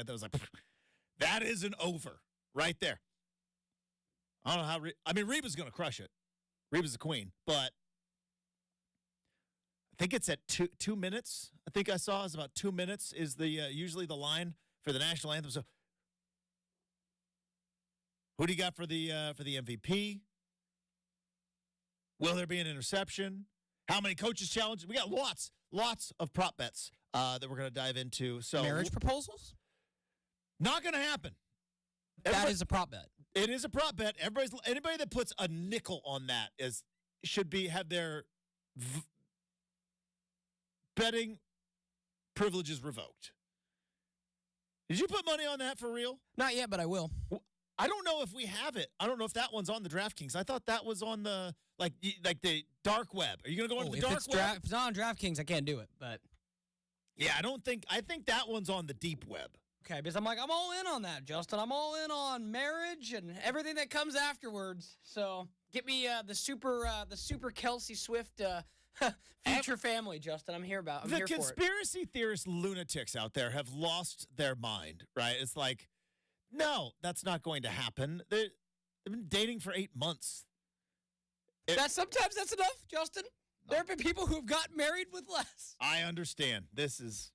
second. That was like, that is an over right there. I don't know how. Reba's going to crush it. Reba's the queen, but I think it's at 2 minutes. I think I saw it's about 2 minutes is the usually the line for the national anthem. So, who do you got for the MVP? Will there be an interception? How many coaches challenges? We got lots of prop bets that we're going to dive into. So marriage proposals? Not going to happen. That is a prop bet. It is a prop bet. Anybody that puts a nickel on that should have their betting privileges revoked. Did you put money on that for real? Not yet, but I will. I don't know if we have it. I don't know if that one's on the DraftKings. I thought that was on the like the dark web. Are you going to go on the dark web? If it's not on DraftKings, I can't do it. But yeah, I think that one's on the deep web. Okay, because I'm all in on that, Justin. I'm all in on marriage and everything that comes afterwards. So get me the super Kelsey Swift future family, Justin. I'm here for it. The conspiracy theorist lunatics out there have lost their mind, right? It's like, no, that's not going to happen. They've been dating for 8 months. Sometimes that's enough, Justin. There have been people who've gotten married with less. I understand. This is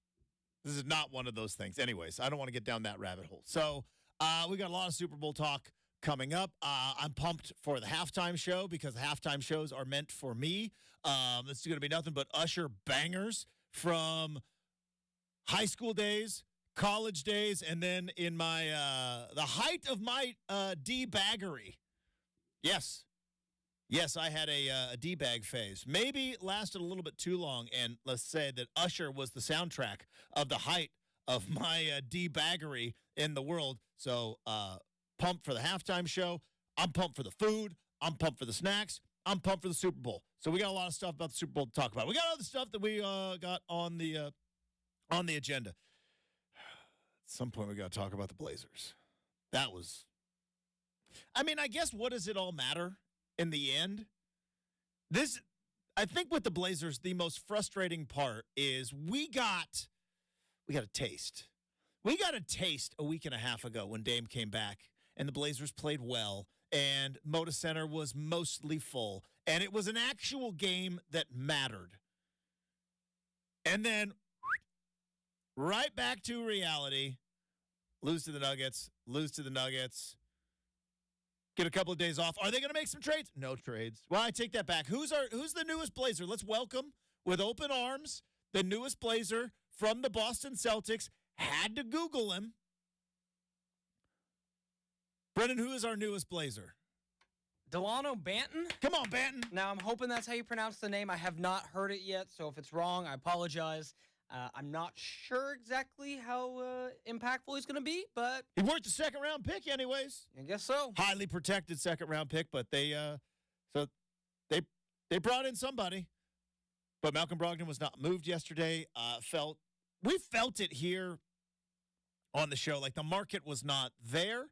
not one of those things. Anyways, I don't want to get down that rabbit hole. So we got a lot of Super Bowl talk coming up. I'm pumped for the halftime show because halftime shows are meant for me. It's going to be nothing but Usher bangers from high school days, college days, and then in my the height of my D-baggery. Yes, I had a D-bag phase. Maybe lasted a little bit too long, and let's say that Usher was the soundtrack of the height of my D-baggery in the world. So pumped for the halftime show. I'm pumped for the food. I'm pumped for the snacks. I'm pumped for the Super Bowl. So we got a lot of stuff about the Super Bowl to talk about. We got other stuff that we got on the agenda. At some point, we got to talk about the Blazers. That was, I guess, what does it all matter in the end? I think with the Blazers, the most frustrating part is we got a taste. We got a taste a week and a half ago when Dame came back and the Blazers played well and Moda Center was mostly full and it was an actual game that mattered. And then right back to reality. Lose to the Nuggets. Get a couple of days off. Are they going to make some trades? No trades. Well, I take that back. Who's the newest Blazer? Let's welcome with open arms the newest Blazer from the Boston Celtics. Had to Google him. Brenden, who is our newest Blazer? Delano Banton? Come on, Banton. Now, I'm hoping that's how you pronounce the name. I have not heard it yet, so if it's wrong, I apologize. I'm not sure exactly how impactful he's going to be, but he worked a second-round pick anyways. I guess so. Highly protected second-round pick, but they brought in somebody. But Malcolm Brogdon was not moved yesterday. We felt it here on the show, like the market was not there.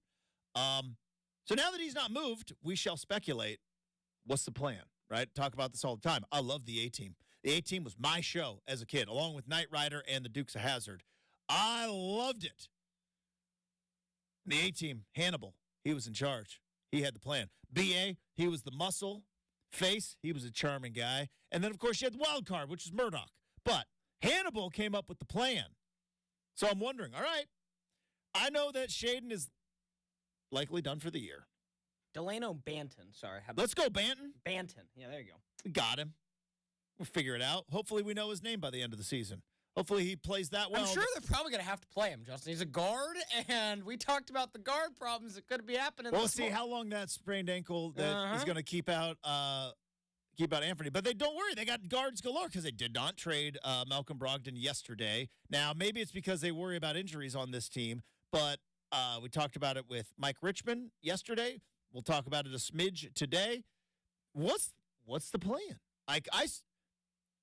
So now that he's not moved, we shall speculate. What's the plan? Right? Talk about this all the time. I love the A-Team. The A-Team was my show as a kid, along with Knight Rider and the Dukes of Hazzard. I loved it. The A-Team, Hannibal, he was in charge. He had the plan. B.A., he was the muscle. Face, he was a charming guy. And then, of course, you had the wild card, which was Murdoch. But Hannibal came up with the plan. So I'm wondering, all right, I know that Shaden is likely done for the year. Delano Banton. Sorry. Let's go, Banton. Banton. Yeah, there you go. We got him. We'll figure it out. Hopefully we know his name by the end of the season. Hopefully he plays that well. I'm sure they're probably going to have to play him, Justin. He's a guard, and we talked about the guard problems that could be happening. We'll see how long that sprained ankle that is going to keep out Anthony. But don't worry. They got guards galore because they did not trade Malcolm Brogdon yesterday. Now, maybe it's because they worry about injuries on this team, but we talked about it with Mike Richmond yesterday. We'll talk about it a smidge today. What's the plan?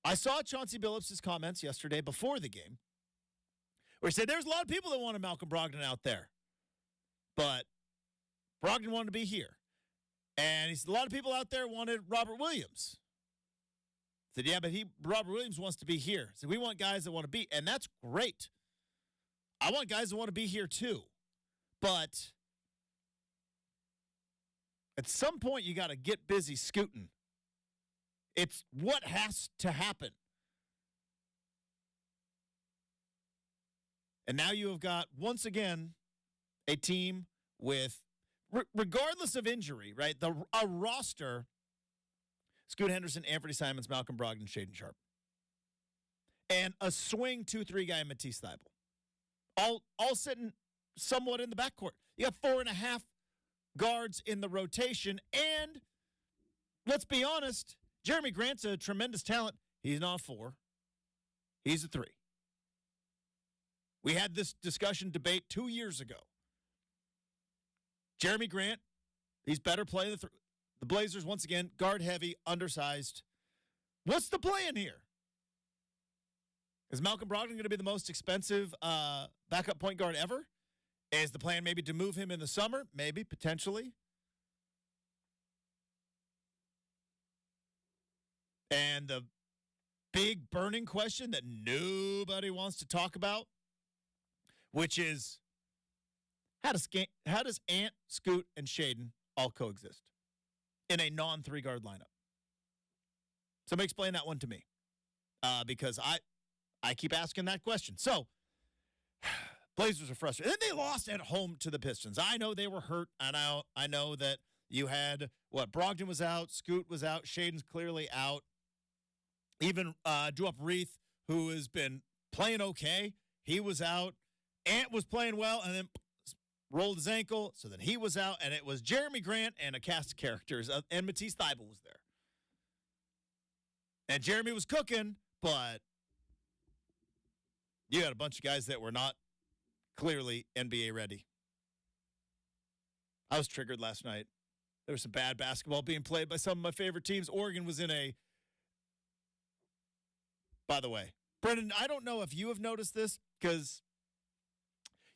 I saw Chauncey Billups' comments yesterday before the game where he said there's a lot of people that wanted Malcolm Brogdon out there, but Brogdon wanted to be here. And he said a lot of people out there wanted Robert Williams. I said, yeah, but Robert Williams wants to be here. So we want guys that want to be, and that's great. I want guys that want to be here too. But at some point, you got to get busy scooting. It's what has to happen. And now you have got, once again, a team with, regardless of injury, right? A roster, Scoot Henderson, Anthony Simons, Malcolm Brogdon, Shaden Sharp. And a swing 2-3 guy, Matisse Thybulle. All sitting somewhat in the backcourt. You got 4.5 guards in the rotation. And let's be honest, Jeremy Grant's a tremendous talent. He's not a 4. He's a 3. We had this discussion debate 2 years ago. Jeremy Grant, he's better playing the Blazers, once again, guard heavy, undersized. What's the plan here? Is Malcolm Brogdon going to be the most expensive backup point guard ever? Is the plan maybe to move him in the summer? Maybe, potentially. And the big burning question that nobody wants to talk about, which is, how does Ant, Scoot, and Shaden all coexist in a non-3-guard lineup? Somebody explain that one to me, because I keep asking that question. So, Blazers are frustrated. And then they lost at home to the Pistons. I know they were hurt. I know that you had, Brogdon was out, Scoot was out, Shaden's clearly out. Even Duop Reith, who has been playing okay, he was out. Ant was playing well, and then rolled his ankle, so then he was out, and it was Jeremy Grant and a cast of characters, and Matisse Thybulle was there. And Jeremy was cooking, but you had a bunch of guys that were not clearly NBA ready. I was triggered last night. There was some bad basketball being played by some of my favorite teams. Oregon was in a... By the way, Brenden, I don't know if you have noticed this, because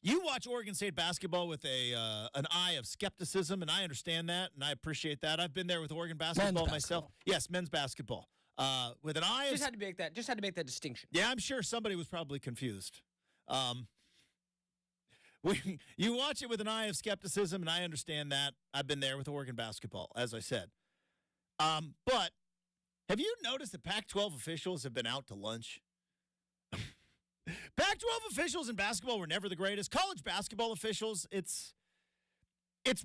you watch Oregon State basketball with an eye of skepticism, and I understand that, and I appreciate that. I've been there with Oregon basketball myself. Yes, men's basketball. With an eye just had to make that distinction. Yeah, I'm sure somebody was probably confused. You watch it with an eye of skepticism, and I understand that. I've been there with Oregon basketball, as I said. But have you noticed that Pac-12 officials have been out to lunch? Pac-12 officials in basketball were never the greatest. College basketball officials, it's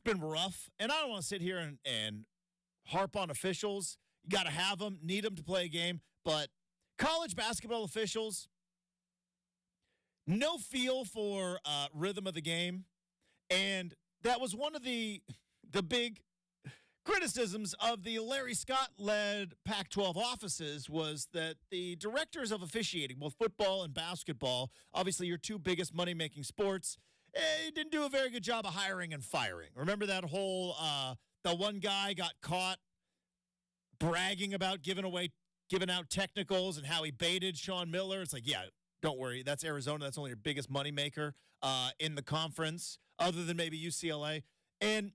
been rough. And I don't want to sit here and harp on officials. You got to have them, need them to play a game. But college basketball officials, no feel for rhythm of the game. And that was one of the big criticisms of the Larry Scott-led Pac-12 offices, was that the directors of officiating, both football and basketball, obviously your two biggest money-making sports, didn't do a very good job of hiring and firing. Remember that whole, the one guy got caught bragging about giving out technicals and how he baited Sean Miller? It's like, yeah, don't worry. That's Arizona. That's only your biggest moneymaker in the conference, other than maybe UCLA. And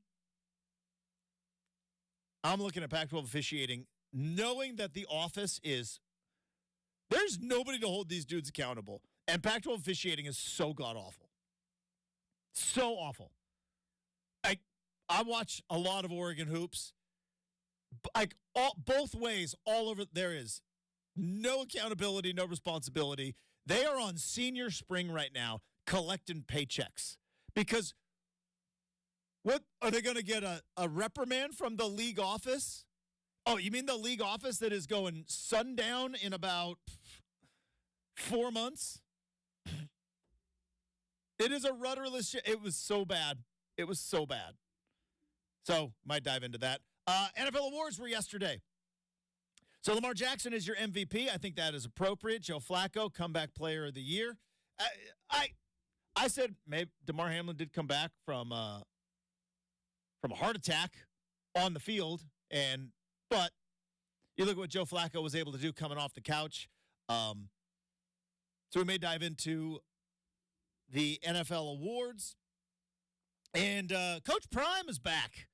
I'm looking at Pac-12 officiating, knowing that the office there's nobody to hold these dudes accountable. And Pac-12 officiating is so god-awful. So awful. I watch a lot of Oregon hoops. Both ways, all over. There is no accountability, no responsibility. They are on senior spring right now collecting paychecks. Because what are they going to get, a reprimand from the league office? Oh, you mean the league office that is going sundown in about 4 months? It is a rudderless ship. It was so bad. It was so bad. So, might dive into that. NFL awards were yesterday. So, Lamar Jackson is your MVP. I think that is appropriate. Joe Flacco, comeback player of the year. I said maybe DeMar Hamlin did come back from a heart attack on the field, but you look at what Joe Flacco was able to do coming off the couch. So we may dive into the NFL awards. And Coach Prime is back.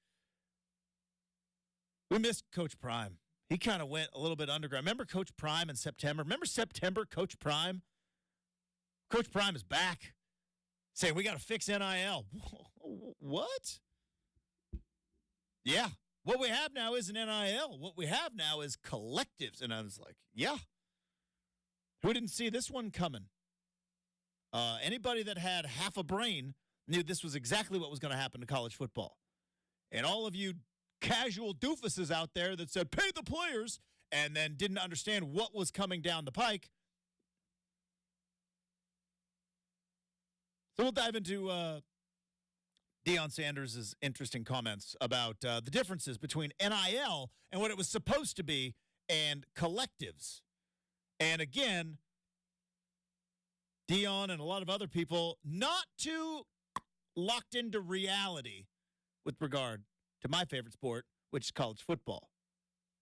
We missed Coach Prime. He kind of went a little bit underground. Remember Coach Prime in September? Remember September, Coach Prime? Coach Prime is back. saying we got to fix NIL. What? Yeah. What we have now isn't NIL. What we have now is collectives. And I was like, yeah. Who didn't see this one coming? Anybody that had half a brain knew this was exactly what was going to happen to college football. And all of you casual doofuses out there that said, pay the players, and then didn't understand what was coming down the pike. So we'll dive into Deion Sanders' interesting comments about the differences between NIL and what it was supposed to be and collectives. And again, Deion and a lot of other people not too locked into reality with regard to my favorite sport, which is college football.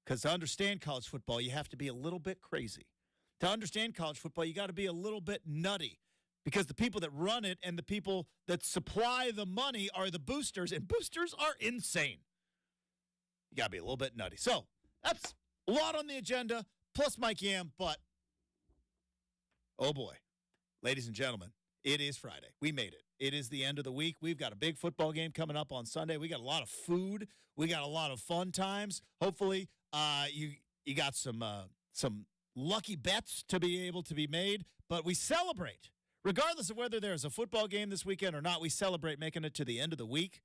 Because to understand college football, you have to be a little bit crazy. To understand college football, you got to be a little bit nutty. Because the people that run it and the people that supply the money are the boosters, and boosters are insane. You got to be a little bit nutty. So that's a lot on the agenda, plus Mike Yam, but oh boy, ladies and gentlemen, it is Friday. We made it. It is the end of the week. We've got a big football game coming up on Sunday. We got a lot of food. We got a lot of fun times. Hopefully, you got some lucky bets to be able to be made, but we celebrate. Regardless of whether there's a football game this weekend or not, we celebrate making it to the end of the week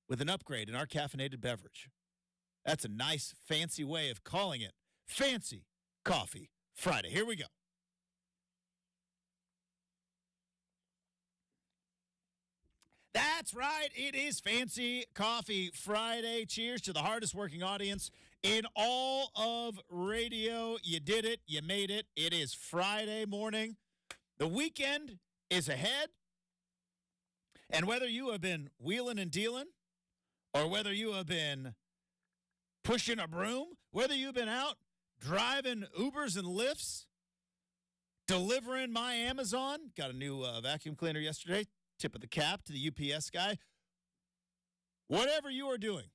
with an upgrade in our caffeinated beverage. That's a nice, fancy way of calling it Fancy Coffee Friday. Here we go. That's right. It is Fancy Coffee Friday. Cheers to the hardest working audience in all of radio. You did it. You made it. It is Friday morning. The weekend is ahead, and whether you have been wheeling and dealing or whether you have been pushing a broom, whether you've been out driving Ubers and Lyfts, delivering my Amazon, got a new vacuum cleaner yesterday, tip of the cap to the UPS guy, whatever you are doing,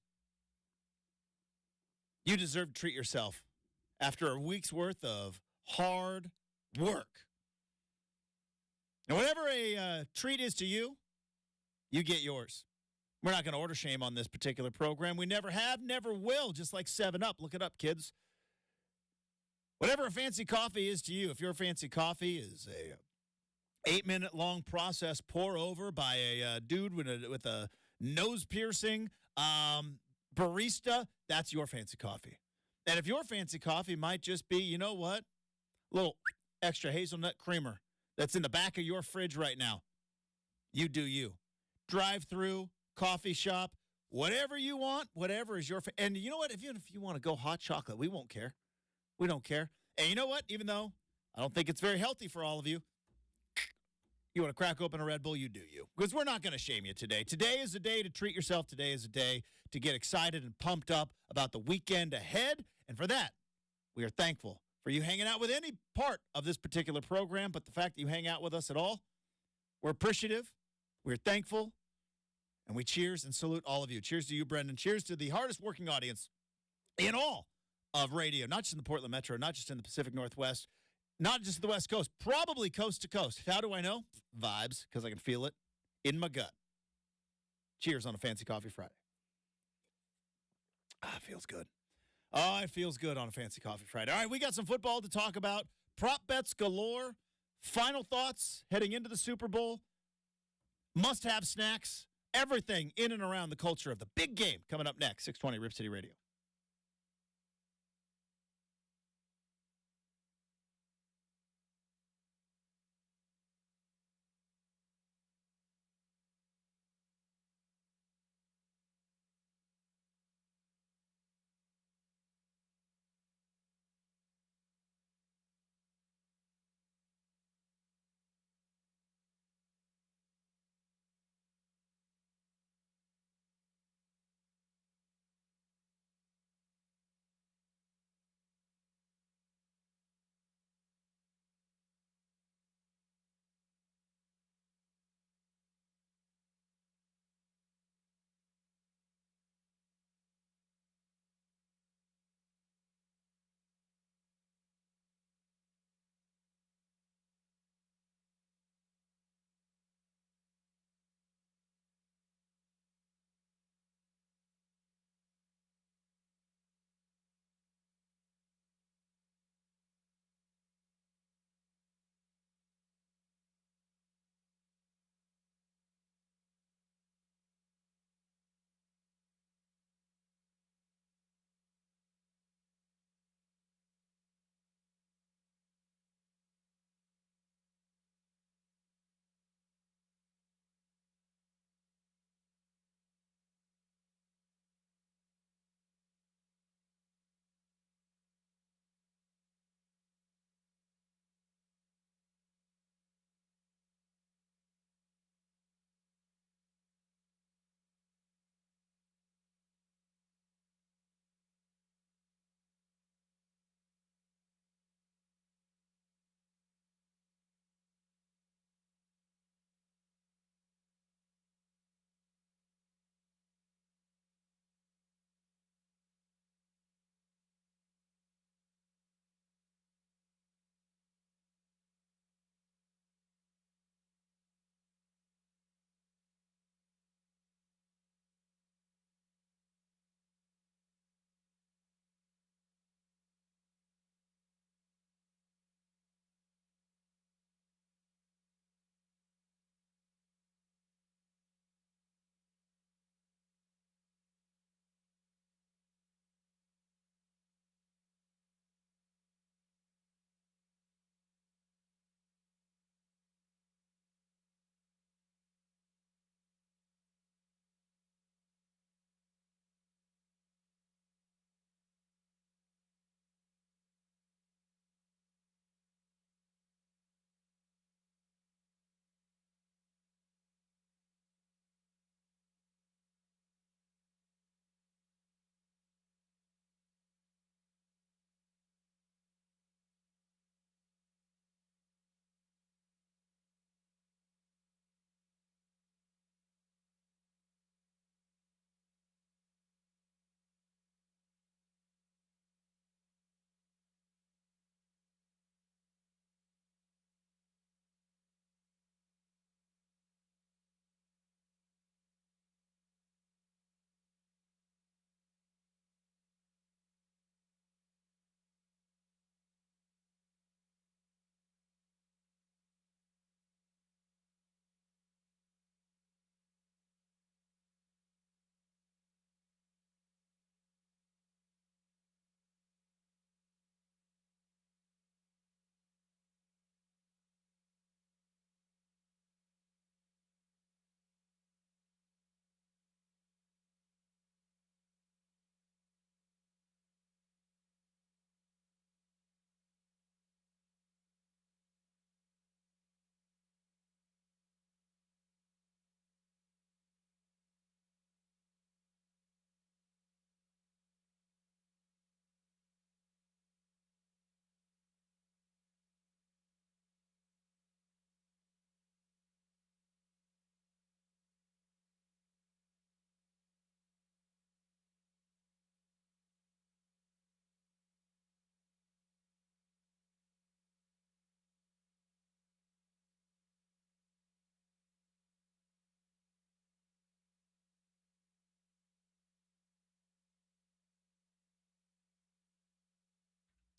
you deserve to treat yourself after a week's worth of hard work. And whatever a treat is to you, you get yours. We're not going to order shame on this particular program. We never have, never will, just like 7-Up. Look it up, kids. Whatever a fancy coffee is to you, if your fancy coffee is a 8-minute-long process pour over by a dude with a nose-piercing barista, that's your fancy coffee. And if your fancy coffee might just be, you know what, a little extra hazelnut creamer that's in the back of your fridge right now. You do you. Drive through, coffee shop, whatever you want, whatever is your and you know what? Even if you want to go hot chocolate, we won't care. We don't care. And you know what? Even though I don't think it's very healthy for all of you, you want to crack open a Red Bull, you do you. Because we're not going to shame you today. Today is a day to treat yourself. Today is a day to get excited and pumped up about the weekend ahead. And for that, we are thankful for you hanging out with any part of this particular program, but the fact that you hang out with us at all, we're appreciative, we're thankful, and we cheers and salute all of you. Cheers to you, Brenden. Cheers to the hardest working audience in all of radio, not just in the Portland Metro, not just in the Pacific Northwest, not just the West Coast, probably coast to coast. How do I know? Vibes, because I can feel it in my gut. Cheers on a Fancy Coffee Friday. Ah, feels good. Oh, it feels good on a Fancy Coffee Friday. All right, we got some football to talk about. Prop bets galore. Final thoughts heading into the Super Bowl. Must-have snacks. Everything in and around the culture of the big game coming up next. 620 Rip City Radio.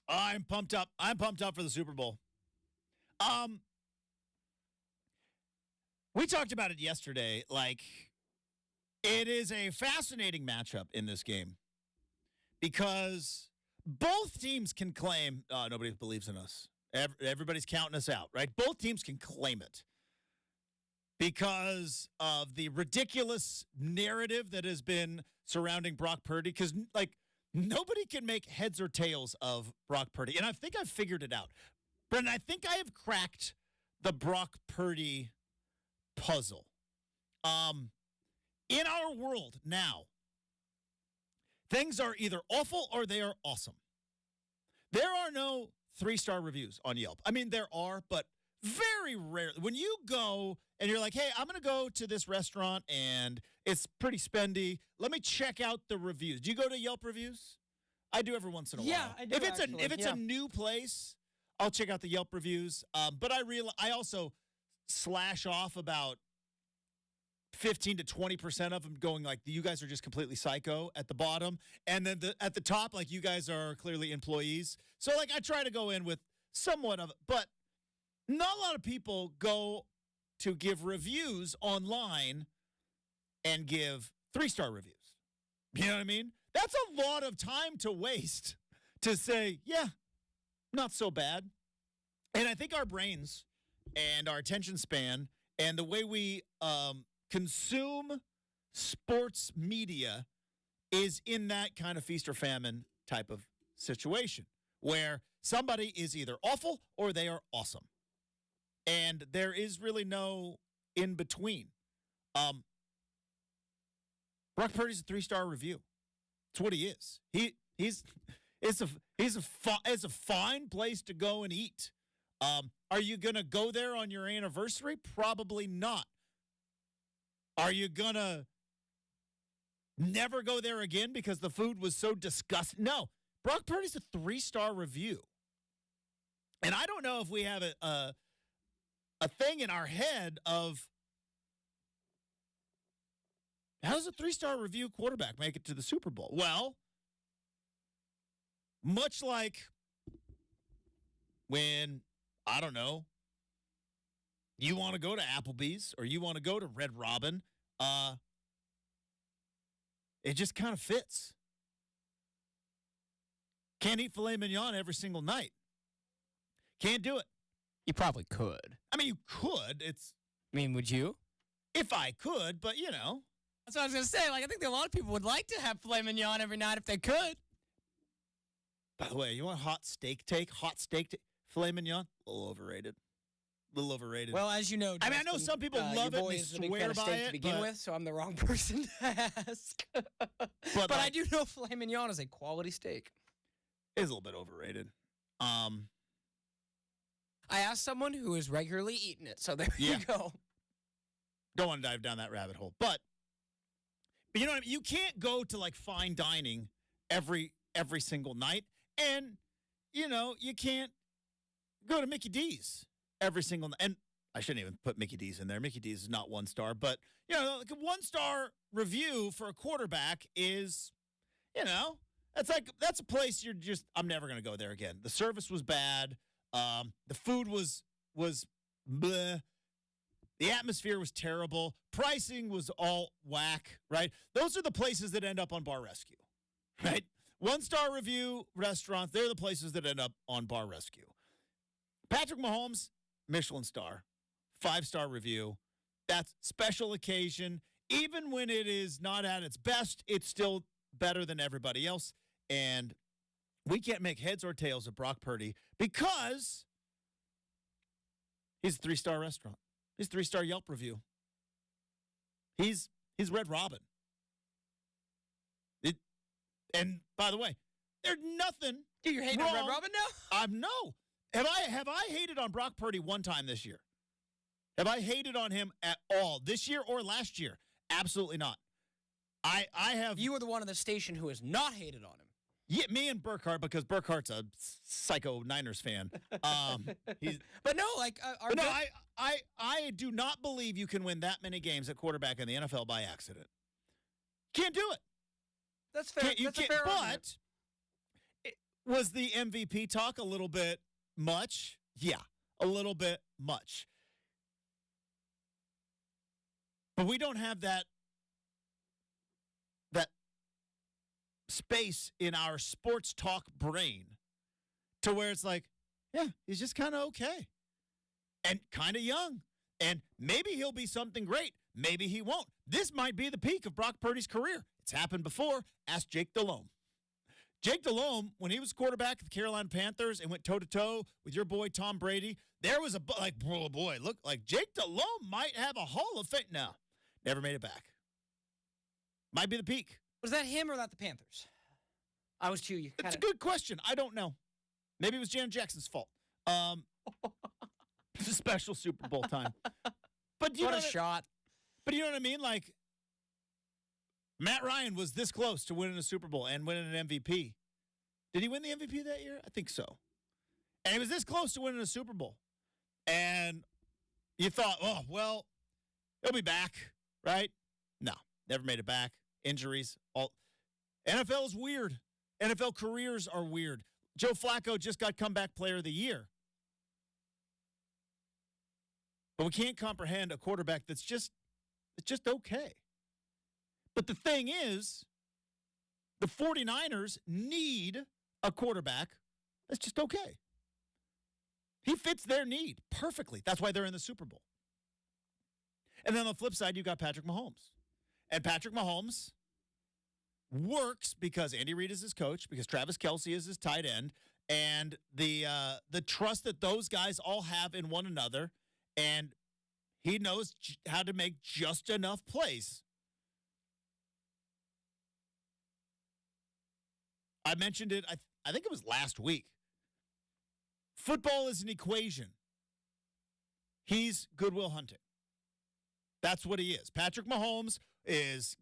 I'm pumped up. I'm pumped up for the Super Bowl. We talked about it yesterday. Like, it is a fascinating matchup in this game because both teams can claim, nobody believes in us. Everybody's counting us out, right? Both teams can claim it because of the ridiculous narrative that has been surrounding Brock Purdy. Because, like, nobody can make heads or tails of Brock Purdy. And I think I've figured it out. Brenden, I think I have cracked the Brock Purdy puzzle. In our world now, things are either awful or they are awesome. There are no 3-star reviews on Yelp. I mean, there are, but very rarely. When you go and you're like, hey, I'm going to go to this restaurant and it's pretty spendy. Let me check out the reviews. Do you go to Yelp reviews? I do every once in a while. Yeah, I do. If it's a new place, I'll check out the Yelp reviews. But I also slash off about 15 to 20% of them, going like, you guys are just completely psycho at the bottom. And then at the top, like, you guys are clearly employees. So, like, I try to go in with somewhat of it. But not a lot of people go to give reviews online and give 3-star reviews. You know what I mean? That's a lot of time to waste to say, yeah, not so bad. And I think our brains and our attention span and the way we consume sports media is in that kind of feast or famine type of situation where somebody is either awful or they are awesome. And there is really no in between. Brock Purdy's a 3-star review. It's what he is. It's a fine place to go and eat. Are you going to go there on your anniversary? Probably not. Are you going to never go there again because the food was so disgusting? No. Brock Purdy's a 3-star review. And I don't know if we have a thing in our head of how does a 3-star review quarterback make it to the Super Bowl? Well, much like when, I don't know, you want to go to Applebee's or you want to go to Red Robin, it just kind of fits. Can't eat filet mignon every single night. Can't do it. You probably could. I mean, you could. Would you? If I could, but, you know. That's what I was going to say. Like, I think that a lot of people would like to have filet mignon every night if they could. By the way, you want a hot steak take? Filet mignon? A little overrated. Well, as you know, Justin, I know some people love it and they swear by it. To begin with, so I'm the wrong person to ask. but I do know filet mignon is a quality steak. It's a little bit overrated. I asked someone who is regularly eating it, so there you go. Don't want to dive down that rabbit hole. But you know what I mean? You can't go to, like, fine dining every single night. And, you know, you can't go to Mickey D's every single night. And I shouldn't even put Mickey D's in there. Mickey D's is not 1-star. But, you know, like a 1-star review for a quarterback is, you know, that's a place I'm never going to go there again. The service was bad. The food was bleh. The atmosphere was terrible. Pricing was all whack, right? Those are the places that end up on Bar Rescue, right? 1-star review restaurants, they're the places that end up on Bar Rescue. Patrick Mahomes, Michelin star, 5-star review. That's special occasion. Even when it is not at its best, it's still better than everybody else. And we can't make heads or tails of Brock Purdy because he's a 3-star restaurant. He's a 3-star Yelp review. He's Red Robin. And by the way, there's nothing. Dude, you're hating on Red Robin now? No. Have I hated on Brock Purdy one time this year? Have I hated on him at all this year or last year? Absolutely not. I have. You were the one in the station who has not hated on him. Yeah, me and Burkhart, because Burkhart's a psycho Niners fan. But no, like, I do not believe you can win that many games at quarterback in the NFL by accident. Can't do it. That's fair. That's a fair argument. But Was the MVP talk a little bit much? Yeah, a little bit much. But we don't have that space in our sports talk brain to where it's like, yeah, he's just kind of okay and kind of young. And maybe he'll be something great. Maybe he won't. This might be the peak of Brock Purdy's career. It's happened before. Ask Jake Delhomme. Jake Delhomme, when he was quarterback of the Carolina Panthers and went toe-to-toe with your boy Tom Brady, there was look, like Jake Delhomme might have a Hall of Fame. No, never made it back. Might be the peak. Was that him or that the Panthers? I was too. It's a good question. I don't know. Maybe it was Janet Jackson's fault. It's a special Super Bowl time. But what a shot. But you know what I mean? Like, Matt Ryan was this close to winning a Super Bowl and winning an MVP. Did he win the MVP that year? I think so. And he was this close to winning a Super Bowl. And you thought, oh, well, he'll be back, right? No, never made it back. Injuries. NFL is weird. NFL careers are weird. Joe Flacco just got comeback player of the year. But we can't comprehend a quarterback that's just okay. But the thing is, the 49ers need a quarterback that's just okay. He fits their need perfectly. That's why they're in the Super Bowl. And then on the flip side, you got Patrick Mahomes. And Patrick Mahomes works because Andy Reid is his coach, because Travis Kelce is his tight end, and the trust that those guys all have in one another, and he knows how to make just enough plays. I mentioned it, I think it was last week. Football is an equation. He's Goodwill Hunting. That's what he is. Patrick Mahomes is,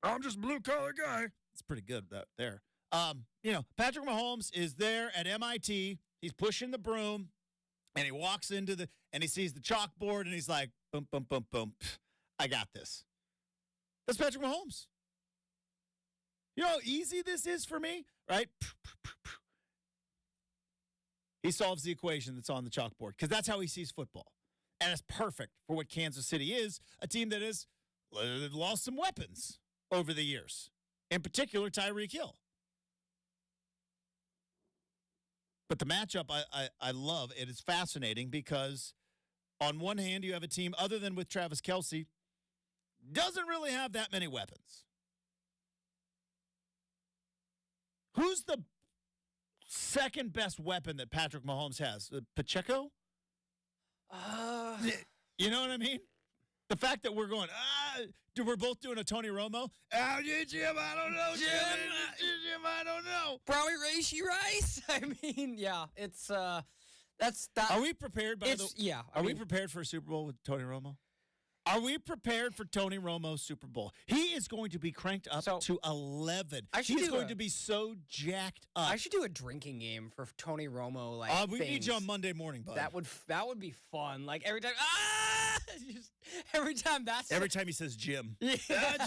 I'm just a blue-collar guy. It's pretty good there. Patrick Mahomes is there at MIT. He's pushing the broom, and he walks into and he sees the chalkboard, and he's like, boom, boom, boom, boom. I got this. That's Patrick Mahomes. You know how easy this is for me, right? He solves the equation that's on the chalkboard because that's how he sees football. And it's perfect for what Kansas City is, a team that has lost some weapons over the years, in particular Tyreek Hill. But the matchup I love. It is fascinating because on one hand, you have a team, other than with Travis Kelce, doesn't really have that many weapons. Who's the second best weapon that Patrick Mahomes has? Pacheco? You know what I mean? The fact that we're going, we're both doing a Tony Romo. Jim, I don't know. Jim, I don't know. Probably Raishi Rice. I mean, yeah, it's that's that. Are we prepared? Are we prepared for a Super Bowl with Tony Romo? Are we prepared for Tony Romo's Super Bowl? He is going to be cranked up to 11. He's going to be so jacked up. I should do a drinking game for Tony Romo. We need you on Monday morning, bud. That would be fun. Like every time, every time he says Jim. Yeah,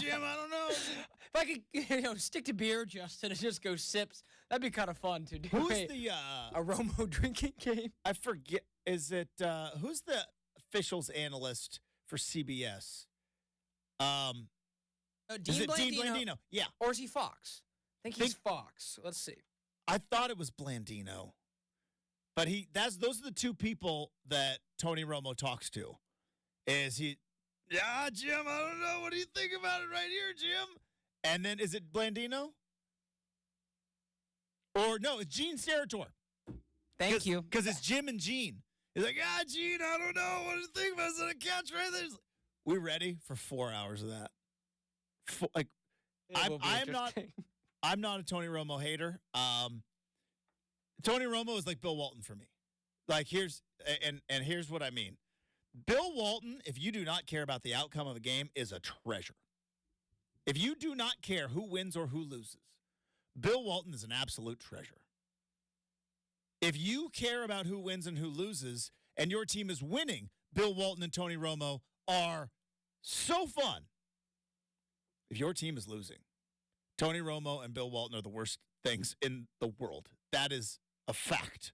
Jim, I don't know. If I could, stick to beer, Justin, and just go sips, that'd be kind of fun to do. Who's a Romo drinking game? I forget. Is it who's the officials analyst for CBS? Dean Blandino? Yeah. Or is he Fox? I think he's Fox. Let's see. I thought it was Blandino. But those are the two people that Tony Romo talks to. Is he, Jim, I don't know. What do you think about it right here, Jim? And then is it Blandino? Or no, it's Gene Steratore. Thank you. Because it's Jim and Gene. He's like, Gene, I don't know. What do you think about it on the couch right there? We're ready for 4 hours of that. I'm not a Tony Romo hater. Tony Romo is like Bill Walton for me. Like here's what I mean. Bill Walton, if you do not care about the outcome of a game, is a treasure. If you do not care who wins or who loses, Bill Walton is an absolute treasure. If you care about who wins and who loses, and your team is winning, Bill Walton and Tony Romo are so fun. If your team is losing, Tony Romo and Bill Walton are the worst things in the world. That is a fact.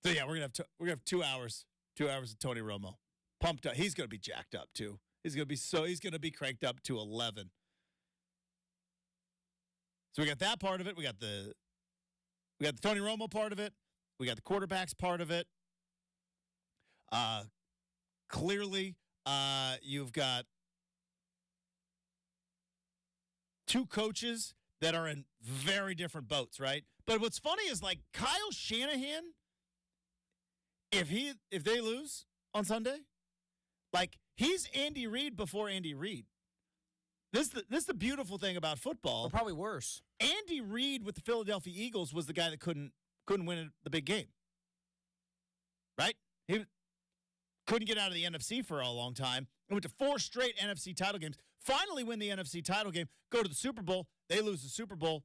So yeah, we're gonna have 2 hours, 2 hours of Tony Romo, pumped up. He's gonna be jacked up too. He's gonna be cranked up to 11. So we got that part of it. We got the Tony Romo part of it. We got the quarterbacks part of it. Clearly, you've got two coaches that are in very different boats, right? But what's funny is like Kyle Shanahan, if they lose on Sunday, like he's Andy Reid before Andy Reid. This is the beautiful thing about football. Or probably worse. Andy Reid with the Philadelphia Eagles was the guy that couldn't win the big game. Right? He couldn't get out of the NFC for a long time. Went to 4 straight NFC title games. Finally win the NFC title game. Go to the Super Bowl. They lose the Super Bowl.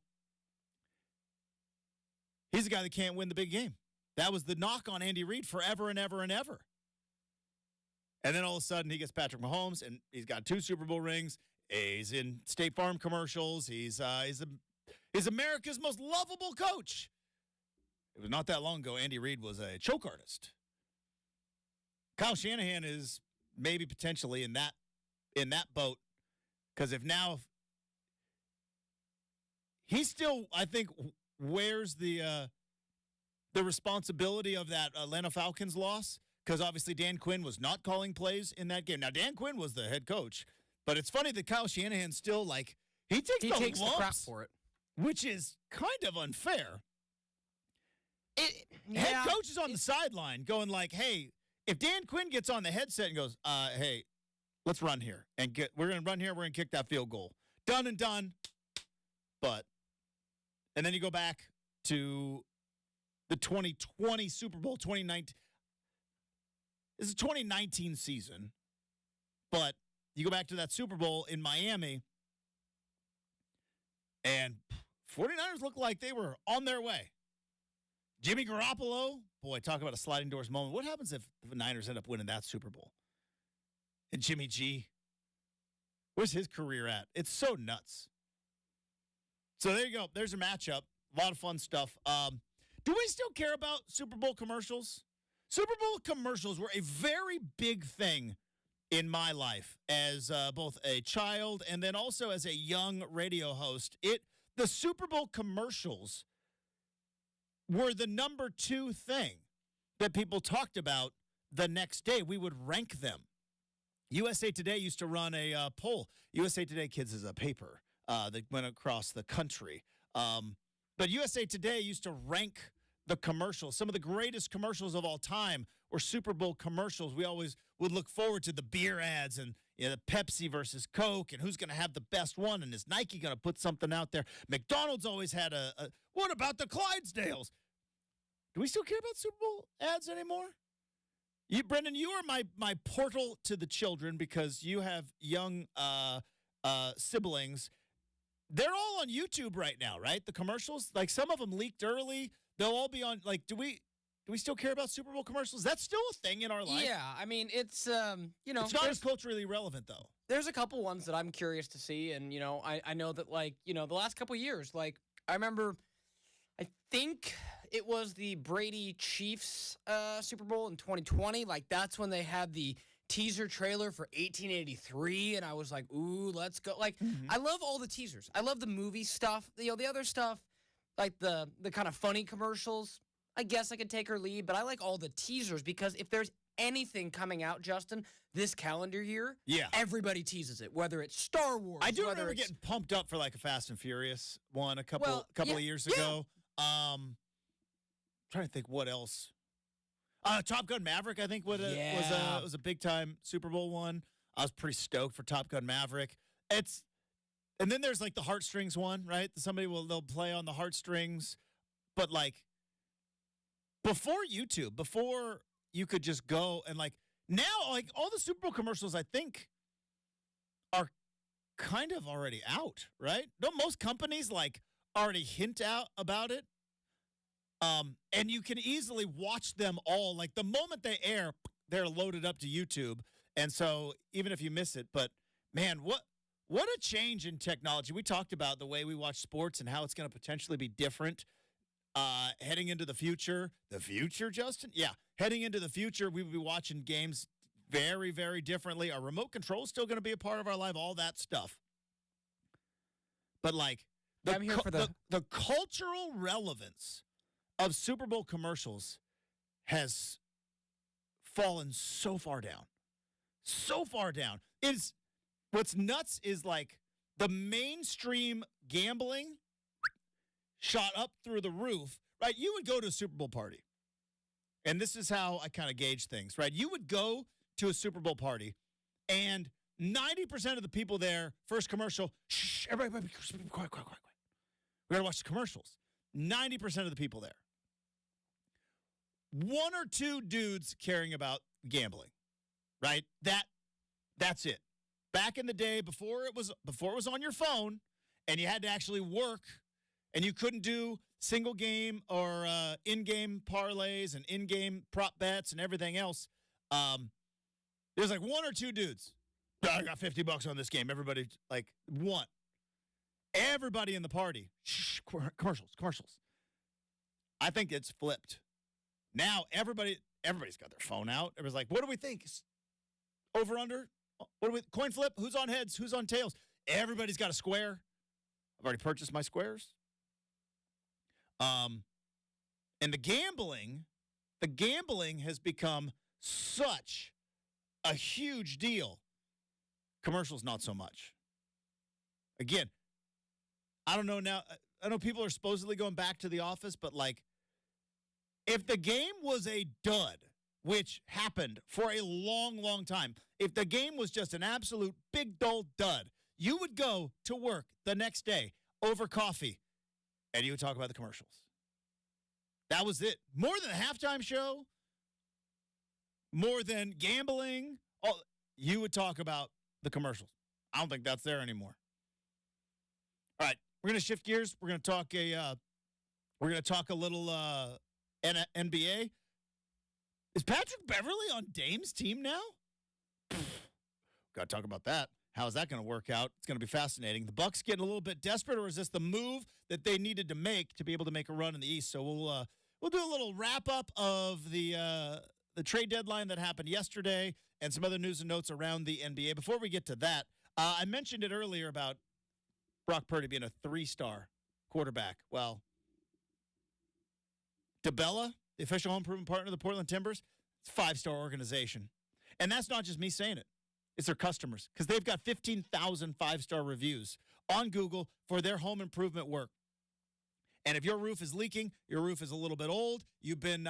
He's the guy that can't win the big game. That was the knock on Andy Reid forever and ever and ever. And then all of a sudden he gets Patrick Mahomes, and he's got 2 Super Bowl rings. He's in State Farm commercials. He's America's most lovable coach. It was not that long ago Andy Reid was a choke artist. Kyle Shanahan is maybe potentially in that boat, because if he still, I think, wears the responsibility of that Atlanta Falcons loss, because obviously Dan Quinn was not calling plays in that game. Now Dan Quinn was the head coach, but it's funny that Kyle Shanahan still he takes the crap for it, which is kind of unfair. Yeah, head coach is on the sideline going like, hey, if Dan Quinn gets on the headset and goes, hey, let's run here we're going to run here. We're going to kick that field goal. Done and done. And then you go back to the 2020 Super Bowl, 2019. This is 2019 season, but you go back to that Super Bowl in Miami, and 49ers looked like they were on their way. Jimmy Garoppolo, boy, talk about a sliding doors moment. What happens if the Niners end up winning that Super Bowl? And Jimmy G, where's his career at? It's so nuts. So there you go. There's a matchup. A lot of fun stuff. Do we still care about Super Bowl commercials? Super Bowl commercials were a very big thing in my life as both a child and then also as a young radio host. The Super Bowl commercials were the number 2 thing that people talked about the next day. We would rank them. USA Today used to run a poll. USA Today Kids is a paper that went across the country. But USA Today used to rank the commercials. Some of the greatest commercials of all time were Super Bowl commercials. We always would look forward to the beer ads and the Pepsi versus Coke and who's going to have the best one, and is Nike going to put something out there. McDonald's always had what about the Clydesdales? Do we still care about Super Bowl ads anymore? Brenden, you are my portal to the children because you have young siblings. They're all on YouTube right now, right? The commercials, like some of them leaked early. They'll all be on. Like, do we still care about Super Bowl commercials? That's still a thing in our life. Yeah, I mean, it's it's not as culturally relevant though. There's a couple ones that I'm curious to see, and I know that the last couple years, I remember, I think it was the Brady Chiefs Super Bowl in 2020. Like that's when they had the teaser trailer for 1883, and I was like, ooh, let's go. I love all the teasers. I love the movie stuff. The other stuff, like the kind of funny commercials, I guess I could take or leave, but I like all the teasers because if there's anything coming out, Justin, this calendar year, everybody teases it, whether it's Star Wars. I do remember getting pumped up for like a Fast and Furious one a couple of years ago. Trying to think what else. Top Gun Maverick, I think, was a big time Super Bowl one. I was pretty stoked for Top Gun Maverick. And then there's like the heartstrings one, right? They'll play on the heartstrings, but like before YouTube, before you could just go and now like all the Super Bowl commercials, I think, are kind of already out, right? Don't most companies already hint out about it? And you can easily watch them all. Like the moment they air, they're loaded up to YouTube. And so even if you miss it, but man, what a change in technology. We talked about the way we watch sports and how it's going to potentially be different heading into the future. The future, Justin? Yeah. Heading into the future, we will be watching games very, very differently. Our remote control is still going to be a part of our life, all that stuff. But, like, I'm here for the cultural relevance of Super Bowl commercials has fallen so far down. So far down. What's nuts is, like, the mainstream gambling shot up through the roof, right? You would go to a Super Bowl party, and this is how I kind of gauge things, right? You would go to a Super Bowl party, and 90% of the people there, first commercial, shh, everybody, quiet. We got to watch the commercials. 90% of the people there. One or two dudes caring about gambling, right? That's it. Back in the day, before it was on your phone, and you had to actually work, and you couldn't do single game or in-game parlays and in-game prop bets and everything else. There's like one or two dudes. I got $50 on this game. Everybody, like, one. Everybody in the party. Shh, commercials. I think it's flipped. Now everybody's got their phone out. Everybody's like, what do we think? Over, under? What do we coin flip? Who's on heads? Who's on tails? Everybody's got a square. I've already purchased my squares. And the gambling has become such a huge deal. Commercials, not so much. Again, I don't know now. I know people are supposedly going back to the office, but, like, if the game was a dud, which happened for a long, long time, if the game was just an absolute big, dull dud, you would go to work the next day over coffee, and you would talk about the commercials. That was it. More than a halftime show, more than gambling, you would talk about the commercials. I don't think that's there anymore. All right, we're going to shift gears. We're going to talk a little NBA. Is Patrick Beverly on Dame's team now? Got to talk about that. How is that going to work out? It's going to be fascinating. The Bucks getting a little bit desperate, or is this the move that they needed to make to be able to make a run in the East? So we'll do a little wrap up of the trade deadline that happened yesterday and some other news and notes around the NBA. Before we get to that, I mentioned it earlier about Brock Purdy being a 3-star quarterback. Well, DeBella, the official home improvement partner of the Portland Timbers, it's a 5-star organization. And that's not just me saying it. It's their customers, because they've got 15,000 5-star reviews on Google for their home improvement work. And if your roof is leaking, your roof is a little bit old, you've been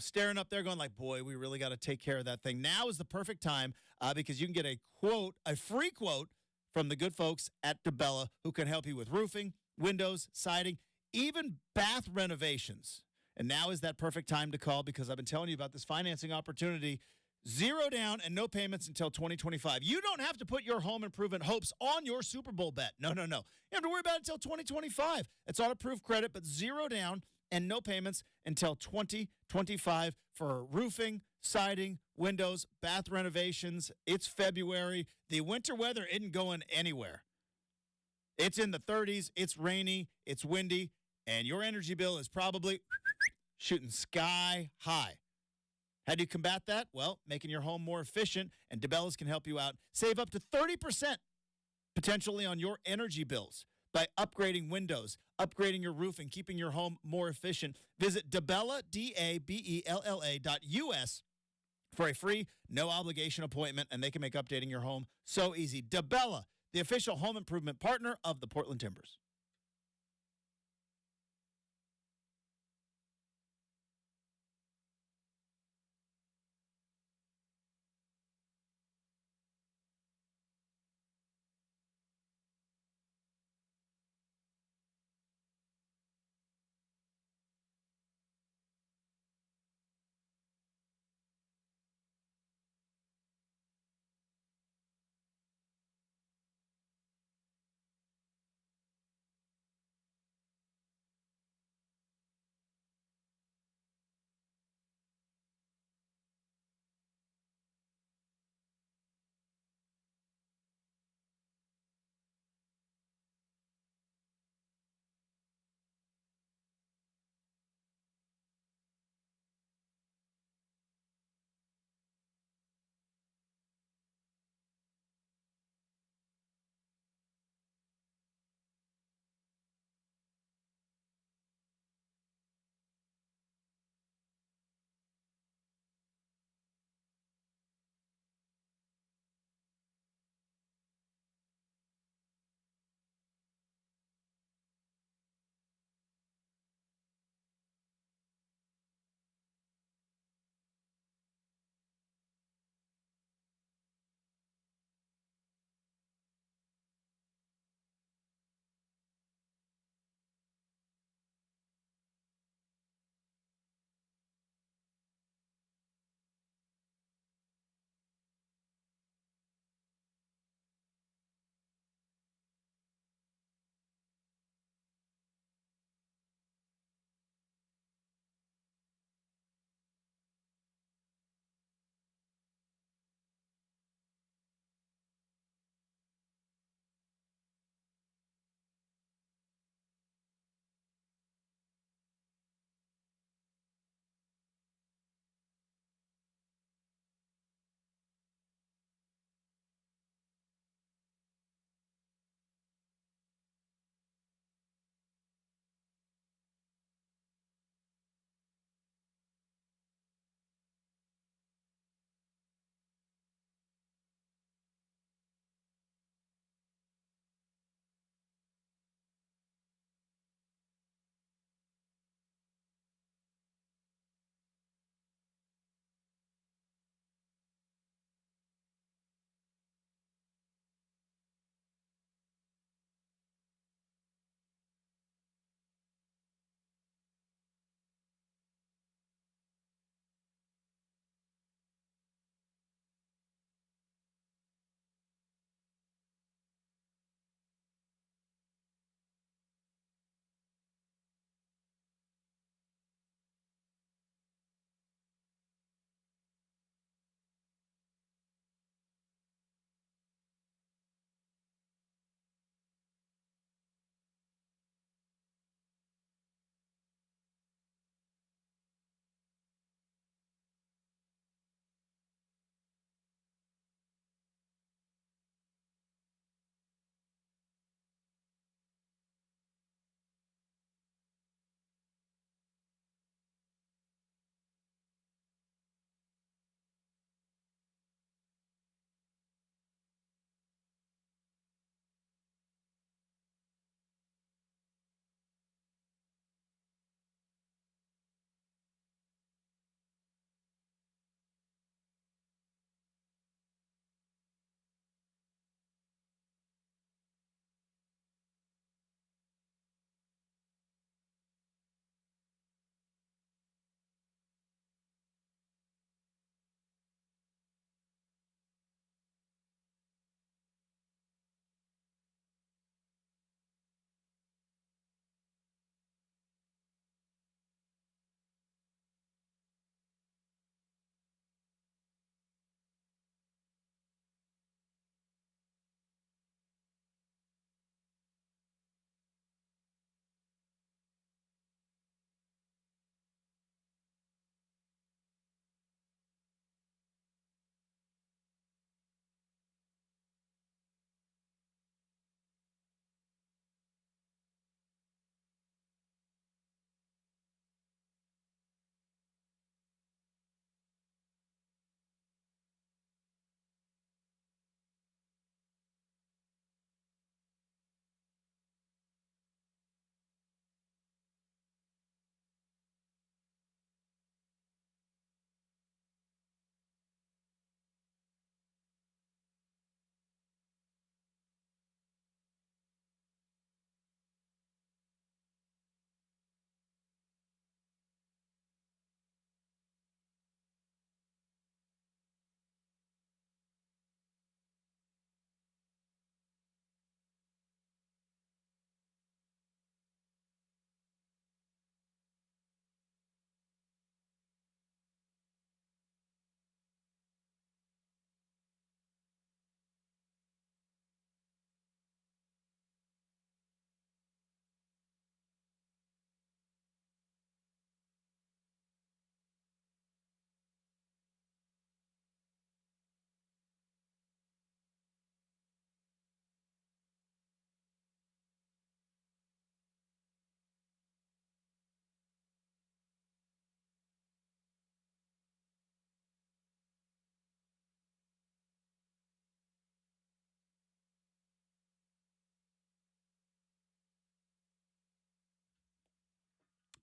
staring up there going like, boy, we really got to take care of that thing. Now is the perfect time because you can get a free quote from the good folks at DeBella, who can help you with roofing, windows, siding, even bath renovations. And now is that perfect time to call, because I've been telling you about this financing opportunity. 0 down and no payments until 2025. You don't have to put your home improvement hopes on your Super Bowl bet. No. You have to worry about it until 2025. It's on approved credit, but 0 down and no payments until 2025 for roofing, siding, windows, bath renovations. It's February. The winter weather isn't going anywhere. It's in the 30s. It's rainy. It's windy. And your energy bill is probably shooting sky high. How do you combat that? Well, making your home more efficient, and DeBellas can help you out. Save up to 30% potentially on your energy bills by upgrading windows, upgrading your roof, and keeping your home more efficient. Visit DeBella, DABELLA.us for a free, no-obligation appointment, and they can make updating your home so easy. DeBella, the official home improvement partner of the Portland Timbers.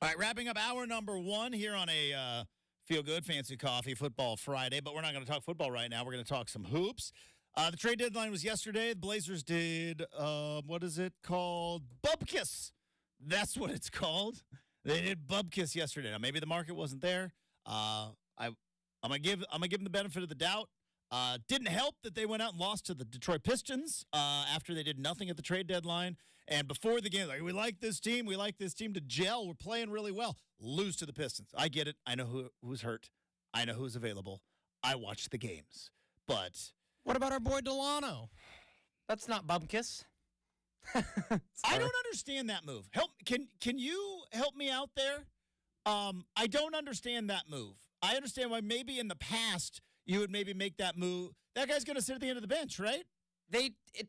All right, wrapping up hour number 1 here on a Feel Good Fancy Coffee Football Friday, but we're not going to talk football right now. We're going to talk some hoops. The trade deadline was yesterday. The Blazers did, what is it called? Bubkiss. That's what it's called. They did Bubkiss yesterday. Now, maybe the market wasn't there. I'm gonna give them the benefit of the doubt. Didn't help that they went out and lost to the Detroit Pistons after they did nothing at the trade deadline. And before the game, like, we like this team. We like this team to gel. We're playing really well. Lose to the Pistons. I get it. I know who's hurt. I know who's available. I watch the games. But what about our boy Delano? That's not Bubkiss. I don't understand that move. Can you help me out there? I don't understand that move. I understand why maybe in the past you would maybe make that move. That guy's going to sit at the end of the bench, right?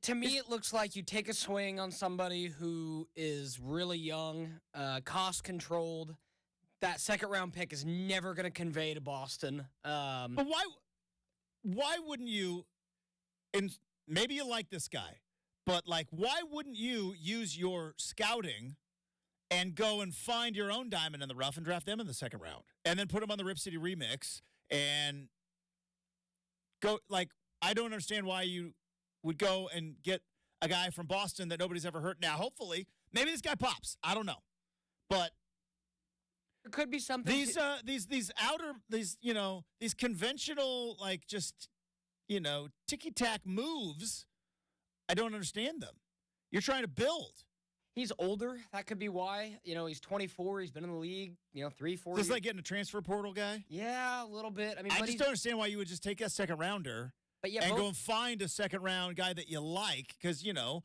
To me, it looks like you take a swing on somebody who is really young, cost-controlled. That second-round pick is never going to convey to Boston. But why wouldn't you, and maybe you like this guy, but, like, why wouldn't you use your scouting and go and find your own diamond in the rough and draft them in the second round and then put them on the Rip City remix and go, like, I don't understand why you would go and get a guy from Boston that nobody's ever heard. Now, hopefully, maybe this guy pops. I don't know. But there could be something. These conventional, like, just, ticky-tack moves, I don't understand them. You're trying to build. He's older. That could be why. He's 24. He's been in the league, 3, 4 years. This is like getting a transfer portal guy? Yeah, a little bit. I mean, I just don't understand why you would just take a second rounder and go and find a second round guy that you like, because, all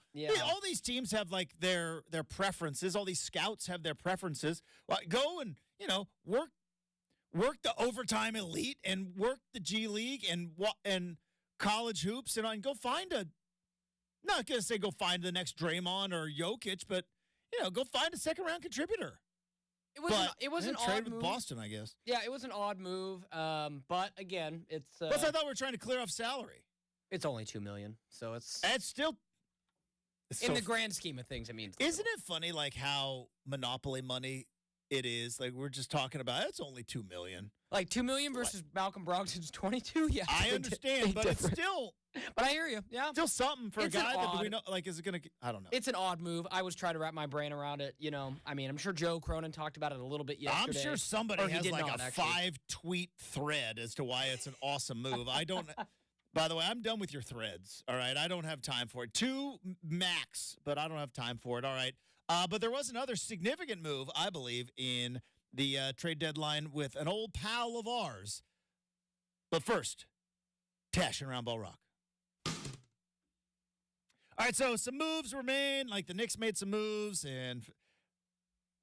these teams have, like, their preferences. All these scouts have their preferences. Well, go and, work the overtime elite and work the G League and college hoops and go find not going to say go find the next Draymond or Jokic, but, go find a second-round contributor. It was an trade odd move. with Boston, I guess. Yeah, it was an odd move. But, again, it's... Plus, I thought we were trying to clear off salary. It's only $2 million, so it's... It's still... in the grand scheme of things, it means... Isn't it funny, like, how monopoly money it is? Like, we're just talking about, it's only $2 million. Like, $2 million versus Malcolm Brogdon's 22? Yeah. I understand, but it's still... But I hear you. Yeah. Still something for a guy that do we know, like, is it going to, I don't know. It's an odd move. I was trying to wrap my brain around it. I mean, I'm sure Joe Cronin talked about it a little bit yesterday. I'm sure somebody has like a 5-tweet thread as to why it's an awesome move. I don't, by the way, I'm done with your threads. All right. I don't have time for it. 2 max, but I don't have time for it. All right. But there was another significant move, I believe, in the trade deadline with an old pal of ours. But first, Tash and Round Ball Rock. All right, so some moves were made. Like, the Knicks made some moves, and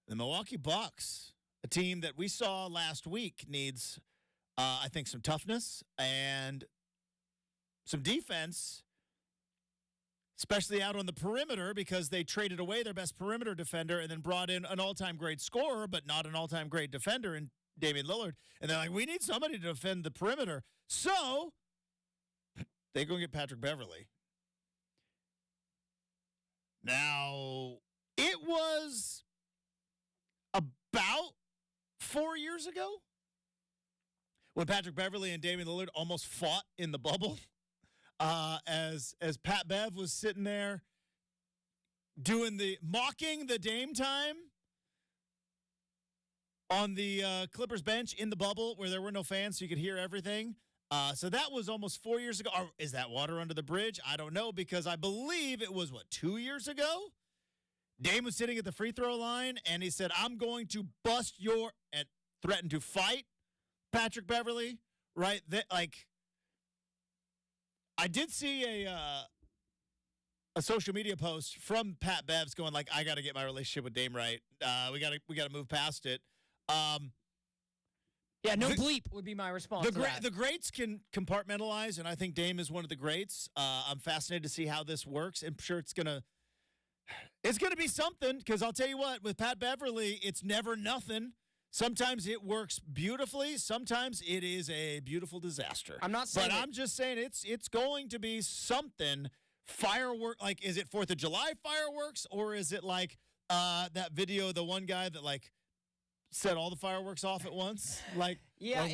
the Milwaukee Bucks, a team that we saw last week, needs, I think, some toughness and some defense, especially out on the perimeter, because they traded away their best perimeter defender and then brought in an all-time great scorer, but not an all-time great defender in Damian Lillard. And they're like, we need somebody to defend the perimeter. So they go get Patrick Beverley. Now, it was about 4 years ago when Patrick Beverley and Damian Lillard almost fought in the bubble as Pat Bev was sitting there mocking the Dame time on the Clippers bench in the bubble where there were no fans so you could hear everything. So that was almost 4 years ago. Or is that water under the bridge? I don't know, because I believe it was, 2 years ago? Dame was sitting at the free throw line, and he said, I'm going to bust and threatened to fight Patrick Beverley, right? I did see a social media post from Pat Bevs going, like, I got to get my relationship with Dame right. We got to move past it. Yeah, no bleep would be my response. The greats can compartmentalize, and I think Dame is one of the greats. I'm fascinated to see how this works. I'm sure it's gonna be something, because I'll tell you what, with Pat Beverley, it's never nothing. Sometimes it works beautifully. Sometimes it is a beautiful disaster. I'm not saying, but I'm just saying it's going to be something. Firework, like, is it 4th of July fireworks, or is it like that video, the one guy that, like, set all the fireworks off at once? Yeah,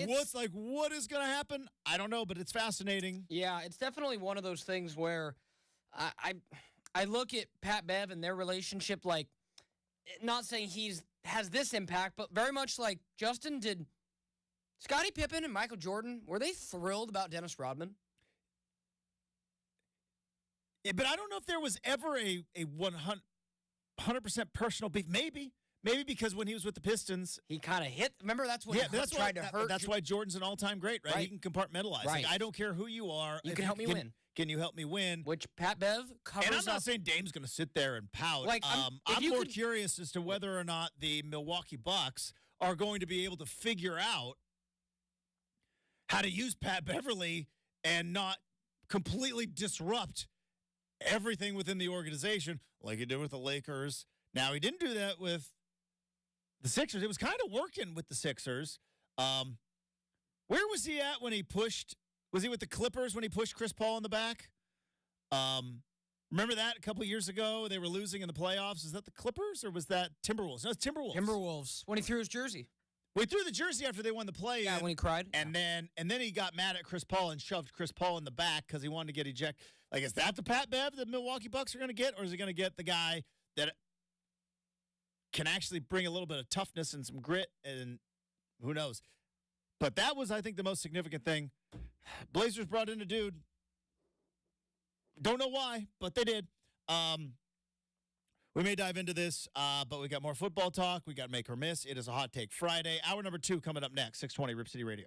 what is going to happen? I don't know, but it's fascinating. Yeah, it's definitely one of those things where I look at Pat Bev and their relationship like, not saying has this impact, but very much like Justin did. Scottie Pippen and Michael Jordan, were they thrilled about Dennis Rodman? Yeah, but I don't know if there was ever a 100% personal beef. Maybe because when he was with the Pistons, he kind of hit. Remember, that's when he tried to hurt. That's why Jordan's an all-time great, right? He can compartmentalize. Right. Like, I don't care who you are. You can help me win. Can you help me win? Which Pat Bev covers And I'm not up. saying Dame's going to sit there and pout. Like, I'm more curious as to whether or not the Milwaukee Bucks are going to be able to figure out how to use Pat Beverly and not completely disrupt everything within the organization like he did with the Lakers. Now, he didn't do that with the Sixers. It was kind of working with the Sixers. Where was he at when he pushed? Was he with the Clippers when he pushed Chris Paul in the back? Remember that a couple years ago? They were losing in the playoffs. Is that the Clippers or was that Timberwolves? No, it's Timberwolves. Timberwolves. When he threw his jersey. We threw the jersey after they won the play. Yeah, when he cried. And then he got mad at Chris Paul and shoved Chris Paul in the back because he wanted to get ejected. Like, is that the Pat Bev the Milwaukee Bucks are going to get? Or is he going to get the guy that can actually bring a little bit of toughness and some grit? And who knows? But that was, I think, the most significant thing. Blazers brought in a dude. Don't know why, but they did. We may dive into this, but we got more football talk. We got Make or Miss. It is a Hot Take Friday. Hour number 2 coming up next, 620 Rip City Radio.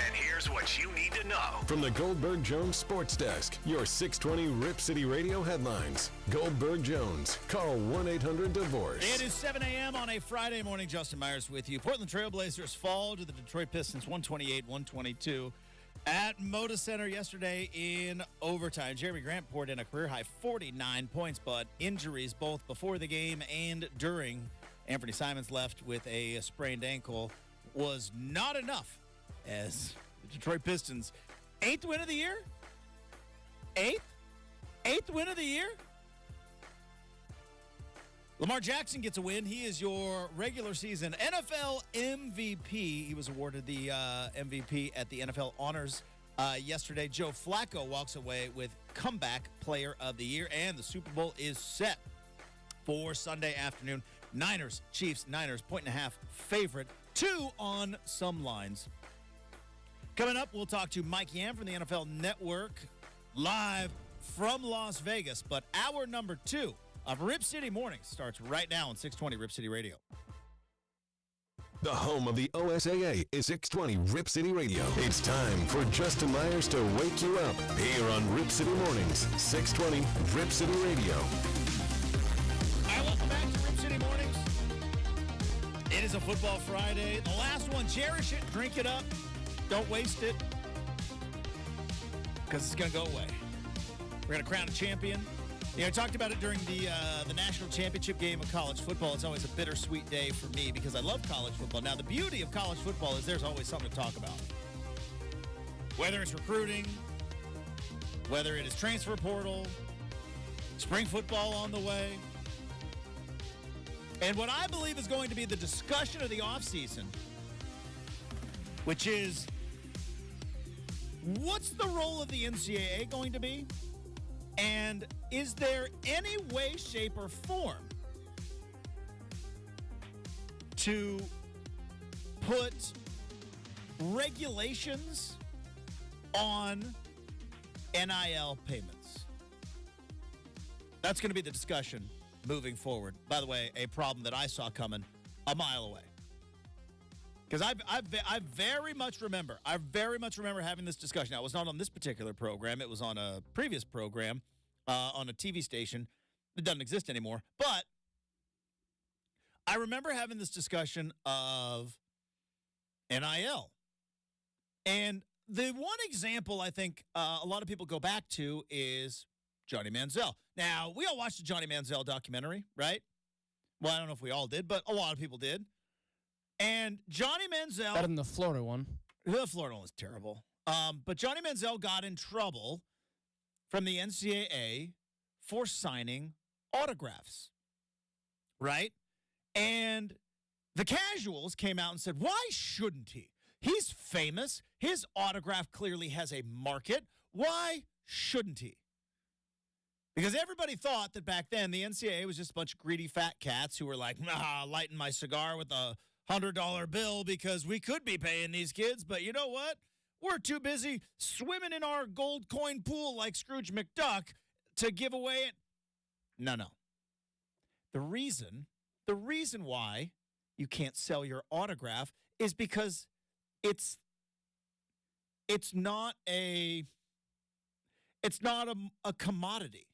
And here's what you need to know. From the Goldberg Jones Sports Desk, your 620 Rip City Radio headlines. Goldberg Jones. Call 1-800-DIVORCE. It is 7 a.m. on a Friday morning. Justin Myers with you. Portland Trailblazers fall to the Detroit Pistons 128-122 at Moda Center yesterday in overtime. Jeremy Grant poured in a career-high 49 points, but injuries both before the game and during. Anthony Simons left with a sprained ankle was not enough as the Detroit Pistons, 8th win of the year? 8th win of the year? Lamar Jackson gets a win. He is your regular season NFL MVP. He was awarded the MVP at the NFL Honors yesterday. Joe Flacco walks away with Comeback Player of the Year, and the Super Bowl is set for Sunday afternoon. Niners, Chiefs, Niners, 1.5 favorite. 2 on some lines. Coming up, we'll talk to Mike Yam from the NFL Network live from Las Vegas. But hour number 2 of Rip City Mornings starts right now on 620 Rip City Radio. The home of the OSAA is 620 Rip City Radio. It's time for Justin Myers to wake you up here on Rip City Mornings, 620 Rip City Radio. All right, welcome back to Rip City Mornings. It is a football Friday. The last one, cherish it, drink it up. Don't waste it, because it's going to go away. We're going to crown a champion. You know, I talked about it during the national championship game of college football. It's always a bittersweet day for me because I love college football. Now, the beauty of college football is there's always something to talk about. Whether it's recruiting, whether it is transfer portal, spring football on the way. And what I believe is going to be the discussion of the offseason, which is, what's the role of the NCAA going to be? And is there any way, shape, or form to put regulations on NIL payments? That's going to be the discussion moving forward. By the way, a problem that I saw coming a mile away. Because I very much remember having this discussion. Now, it was not on this particular program. It was on a previous program on a TV station that doesn't exist anymore. But I remember having this discussion of NIL. And the one example I think a lot of people go back to is Johnny Manziel. Now, we all watched the Johnny Manziel documentary, right? Well, I don't know if we all did, but a lot of people did. And Johnny Manziel... Better than the Florida one. The Florida one was terrible. But Johnny Manziel got in trouble from the NCAA for signing autographs, right? And the casuals came out and said, why shouldn't he? He's famous. His autograph clearly has a market. Why shouldn't he? Because everybody thought that back then the NCAA was just a bunch of greedy fat cats who were like, lighting my cigar with a $100 bill because we could be paying these kids, but you know what? We're too busy swimming in our gold coin pool like Scrooge McDuck to give away it. No. The reason why you can't sell your autograph is because it's not a commodity,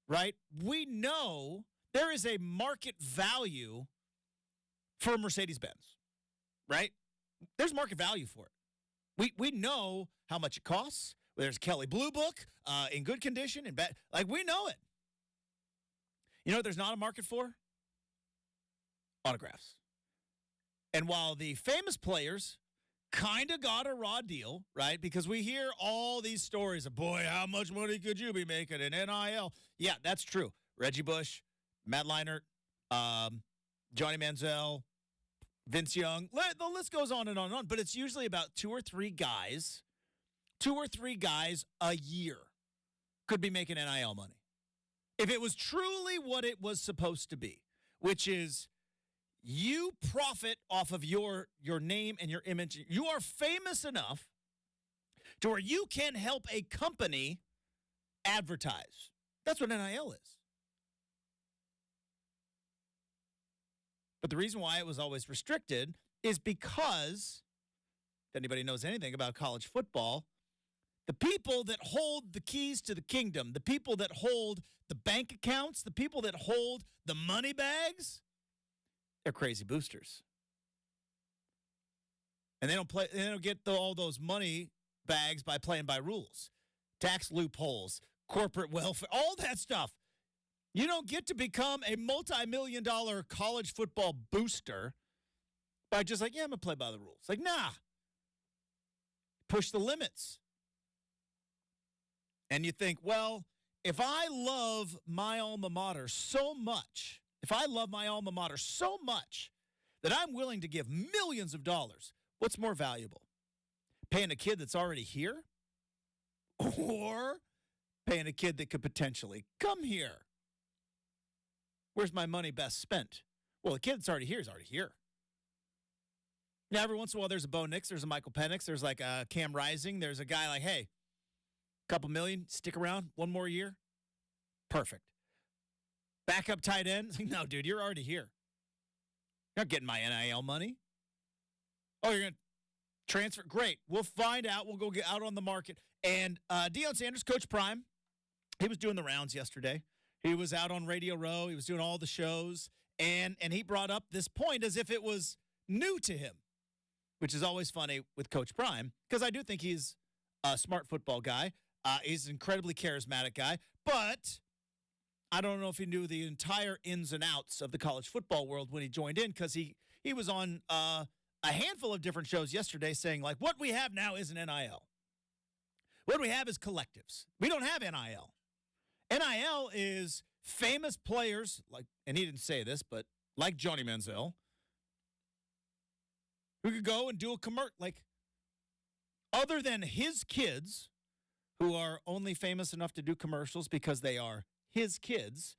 right? We know there is a market value for Mercedes-Benz, right? There's market value for it. We know how much it costs. There's Kelly Blue Book in good condition and bad. Like, we know it. You know what there's not a market for? Autographs. And while the famous players kind of got a raw deal, right? Because we hear all these stories of, boy, how much money could you be making in NIL? Yeah, that's true. Reggie Bush, Matt Leinart, Johnny Manziel, Vince Young. The list goes on and on and on. But it's usually about two or three guys a year could be making NIL money. If it was truly what it was supposed to be, which is you profit off of your name and your image. You are famous enough to where you can help a company advertise. That's what NIL is. But the reason why it was always restricted is because if anybody knows anything about college football, the people that hold the keys to the kingdom, the people that hold the bank accounts, the people that hold the money bags, they're crazy boosters. And they don't get all those money bags by playing by rules. Tax loopholes, corporate welfare, all that stuff. You don't get to become a multi-million-dollar college football booster by just like, yeah, I'm going to play by the rules. Like, nah. Push the limits. And you think, well, if I love my alma mater so much, that I'm willing to give millions of dollars, what's more valuable? Paying a kid that's already here? Or paying a kid that could potentially come here? Where's my money best spent? Well, the kid that's already here is already here. Now, every once in a while, there's a Bo Nix, there's a Michael Penix, there's like a Cam Rising, there's a guy like, hey, couple million, stick around one more year. Perfect. Backup tight end. No, dude, you're already here. You're not getting my NIL money. Oh, you're going to transfer? Great. We'll find out. We'll go get out on the market. And Deion Sanders, Coach Prime, he was doing the rounds yesterday. He was out on Radio Row. He was doing all the shows. And he brought up this point as if it was new to him, which is always funny with Coach Prime, because I do think he's a smart football guy. He's an incredibly charismatic guy, but I don't know if he knew the entire ins and outs of the college football world when he joined in, because he was on a handful of different shows yesterday saying, like, what we have now isn't NIL. What we have is collectives. We don't have NIL. NIL is famous players, like, and he didn't say this, but like Johnny Manziel, who could go and do a commercial, like, other than his kids, who are only famous enough to do commercials because they are his kids,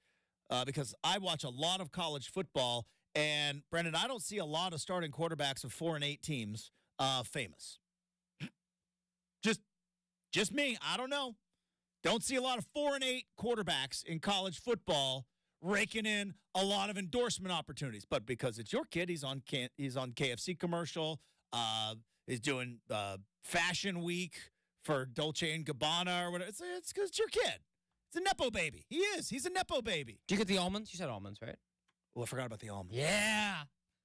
because I watch a lot of college football, and, Brenden, I don't see a lot of starting quarterbacks of 4-8 teams famous. Just me. I don't know. Don't see a lot of 4-8 quarterbacks in college football raking in a lot of endorsement opportunities. But because it's your kid, he's on KFC commercial. He's doing Fashion Week for Dolce and Gabbana or whatever. It's because it's your kid. It's a Nepo baby. He is. He's a Nepo baby. Do you get the almonds? You said almonds, right? Well, I forgot about the almonds. Yeah.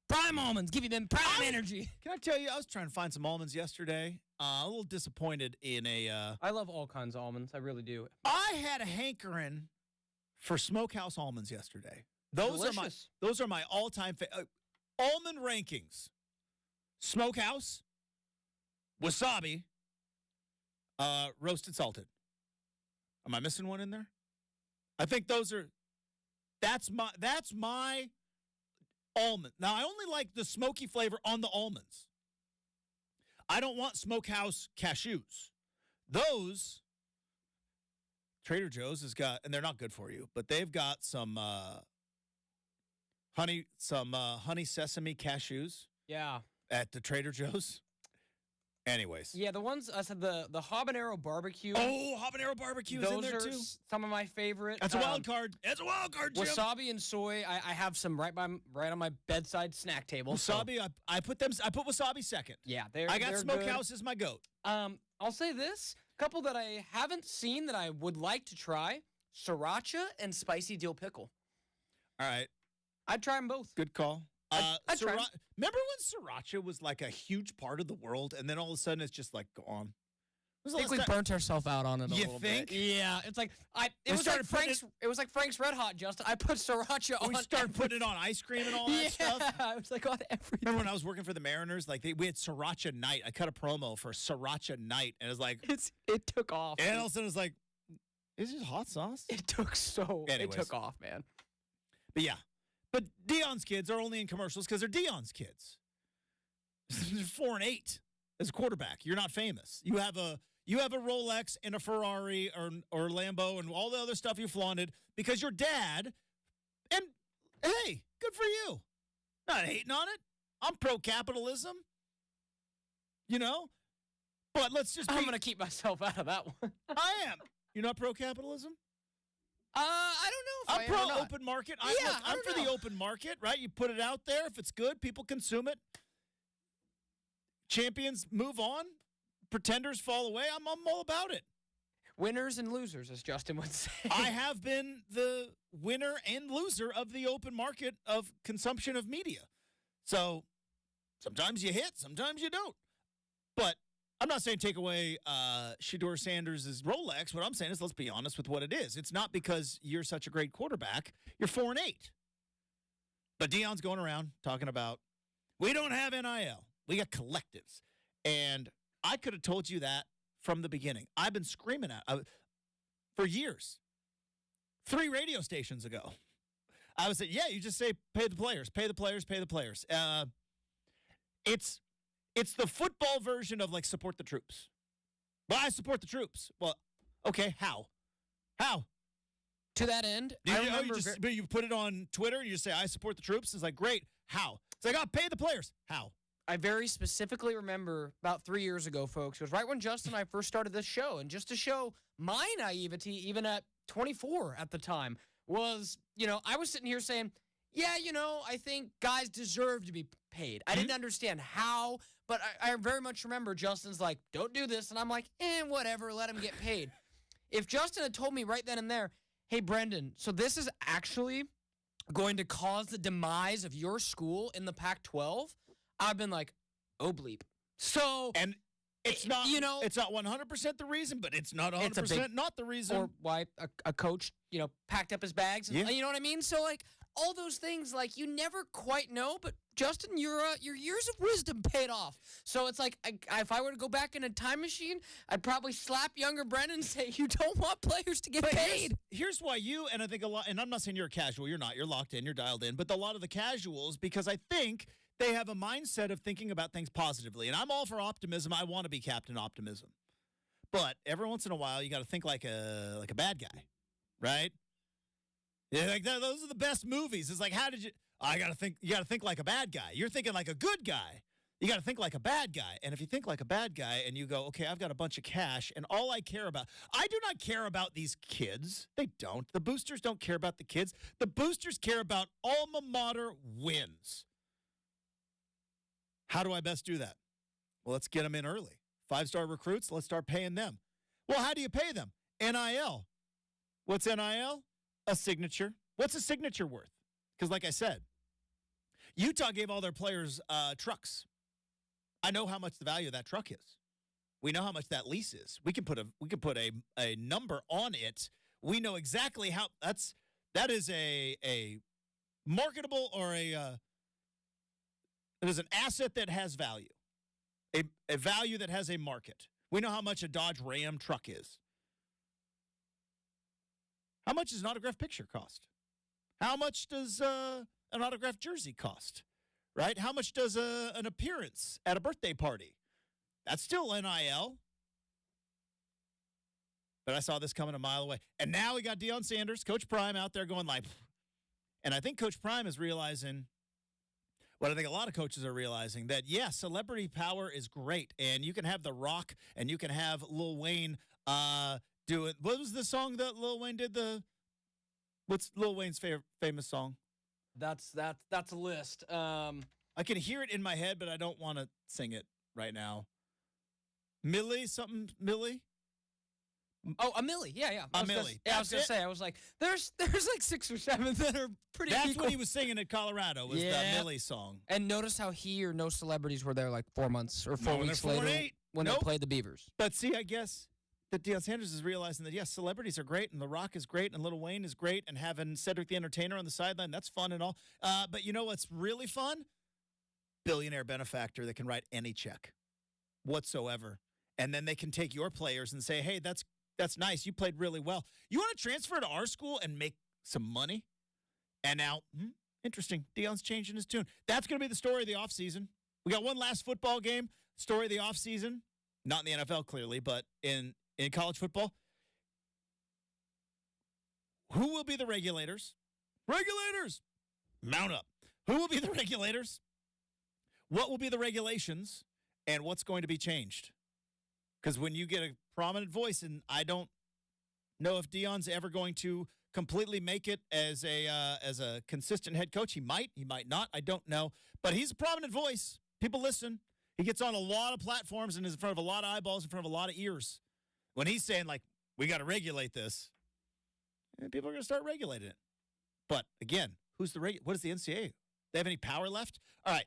Prime almonds. Give you them prime energy. Can I tell you, I was trying to find some almonds yesterday. A little disappointed in a... I love all kinds of almonds. I really do. I had a hankering for Smokehouse almonds yesterday. Delicious. Those are my all-time almond rankings. Smokehouse, wasabi, roasted salted. Am I missing one in there? I think that's my almond. Now, I only like the smoky flavor on the almonds. I don't want Smokehouse cashews. Those, Trader Joe's has got, and they're not good for you, but they've got some honey sesame cashews. Yeah. At the Trader Joe's. Anyways. Yeah, the ones I said the habanero barbecue. Oh, habanero barbecue is in there too. Those are some of my favorite. That's a wild card. That's a wild card, Jim. Wasabi and soy. I have some right on my bedside snack table. Wasabi. So. I put wasabi second. Yeah, I got Smokehouse as my goat. I'll say this: a couple that I haven't seen that I would like to try: sriracha and spicy dill pickle. All right, I'd try them both. Good call. Remember when sriracha was like a huge part of the world, and then all of a sudden it's just like gone? I think we burnt ourselves out on it a little bit. Yeah, it's like it was like Frank's Red Hot, Justin. I put sriracha on. We started putting it on ice cream and all that stuff. Yeah, it was like on everything. Remember when I was working for the Mariners? Like we had sriracha night. I cut a promo for sriracha night, and it was like it took off. And all of a sudden it was like, is this hot sauce? It took off, man. But yeah. But Deion's kids are only in commercials because they're Deion's kids. They're 4-8 as a quarterback. You're not famous. You have a Rolex and a Ferrari or Lambo and all the other stuff you flaunted because you're dad. And hey, good for you. Not hating on it. I'm pro-capitalism. You know? But I'm going to keep myself out of that one. I am. You're not pro-capitalism? I don't know if I'm pro open market. I'm for the open market, right? You put it out there. If it's good, people consume it. champions move on, pretenders fall away. I'm all about it. Winners and losers, as Justin would say. I have been the winner and loser of the open market of consumption of media. So sometimes you hit, sometimes you don't. But I'm not saying take away Shedeur Sanders' Rolex. What I'm saying is let's be honest with what it is. It's not because you're such a great quarterback. You're 4-8. But Deion's going around talking about, we don't have NIL. We got collectives. And I could have told you that from the beginning. I've been screaming for years. 3 radio stations ago. I was saying, yeah, you just say pay the players, pay the players, pay the players. It's the football version of like support the troops. Well, I support the troops. Well, okay, how? How? To that end, but you put it on Twitter and you say I support the troops. It's like, great. How? It's like, oh, pay the players. How? I very specifically remember about 3 years ago, folks. It was right when Justin and I first started this show. And just to show my naivety, even at 24 at the time, was, I was sitting here saying, yeah, I think guys deserve to be paid. I didn't understand how, but I very much remember Justin's like, don't do this. And I'm like, whatever, let him get paid. If Justin had told me right then and there, hey, Brenden, so this is actually going to cause the demise of your school in the Pac-12, I've been like, oh, bleep. So, and it's not, it's not 100% the reason, but it's not 100% not the reason. Or why a coach, packed up his bags. And, you know what I mean? So, like, all those things, like, you never quite know, but Justin, your years of wisdom paid off. So it's like, if I were to go back in a time machine, I'd probably slap younger Brenden and say, you don't want players to get paid. Here's why and I think a lot, and I'm not saying you're a casual, you're not, you're locked in, you're dialed in, but a lot of the casuals, because I think they have a mindset of thinking about things positively. And I'm all for optimism. I want to be Captain Optimism. But every once in a while, you got to think like a bad guy, right? Yeah, like those are the best movies. It's like, you got to think like a bad guy. You're thinking like a good guy. You got to think like a bad guy. And if you think like a bad guy and you go, okay, I've got a bunch of cash and all I do not care about these kids. They don't. The boosters don't care about the kids. The boosters care about alma mater wins. How do I best do that? Well, let's get them in early. 5-star recruits, let's start paying them. Well, how do you pay them? NIL. What's NIL? A signature. What's a signature worth? Because like I said, Utah gave all their players trucks. I know how much the value of that truck is. We know how much that lease is. We can put a number on it. We know exactly how that is a marketable or it is an asset that has value. A value that has a market. We know how much a Dodge Ram truck is. How much does an autographed picture cost? How much does an autographed jersey cost? Right? How much does an appearance at a birthday party? That's still NIL. But I saw this coming a mile away. And now we got Deion Sanders, Coach Prime out there going like, and I think Coach Prime is realizing what I think a lot of coaches are realizing, that, yeah, celebrity power is great. And you can have The Rock and you can have Lil Wayne do it. What was the song that Lil Wayne did? What's Lil Wayne's famous song? That's a list. I can hear it in my head, but I don't want to sing it right now. Millie? Oh, a Millie. Yeah. A Millie. I was going to say, I was like, there's like 6 or 7 that are pretty That's equal. what he was singing in Colorado, was the Millie song. And notice how he or no celebrities were there like 4 months or 4 weeks later when they played the Beavers. But see, I guess that Deion Sanders is realizing that, yes, celebrities are great, and The Rock is great, and Lil Wayne is great, and having Cedric the Entertainer on the sideline, that's fun and all. But you know what's really fun? Billionaire benefactor that can write any check whatsoever. And then they can take your players and say, hey, that's nice. You played really well. You want to transfer to our school and make some money? And now, interesting. Deion's changing his tune. That's going to be the story of the offseason. We got one last football game, story of the offseason. Not in the NFL, clearly, but in college football. Who will be the regulators? Regulators! Mount up. Who will be the regulators? What will be the regulations? And what's going to be changed? Because when you get a prominent voice, and I don't know if Deion's ever going to completely make it as a consistent head coach. He might not. I don't know. But he's a prominent voice. People listen. He gets on a lot of platforms and is in front of a lot of eyeballs, in front of a lot of ears. When he's saying, like, we got to regulate this, people are going to start regulating it. But, again, what is the NCAA? They have any power left? All right.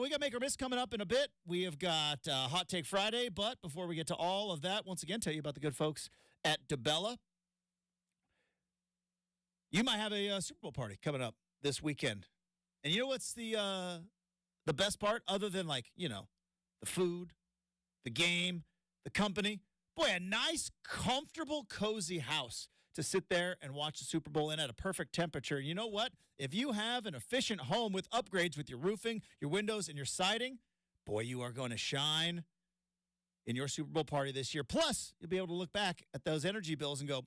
We got Make or Miss coming up in a bit. We have got Hot Take Friday. But before we get to all of that, once again, tell you about the good folks at DeBella. You might have a Super Bowl party coming up this weekend. And you know what's the best part, other than, like, you know, the food, the game, the company? Boy, a nice, comfortable, cozy house to sit there and watch the Super Bowl in at a perfect temperature. You know what? If you have an efficient home with upgrades with your roofing, your windows, and your siding, boy, you are going to shine in your Super Bowl party this year. Plus, you'll be able to look back at those energy bills and go,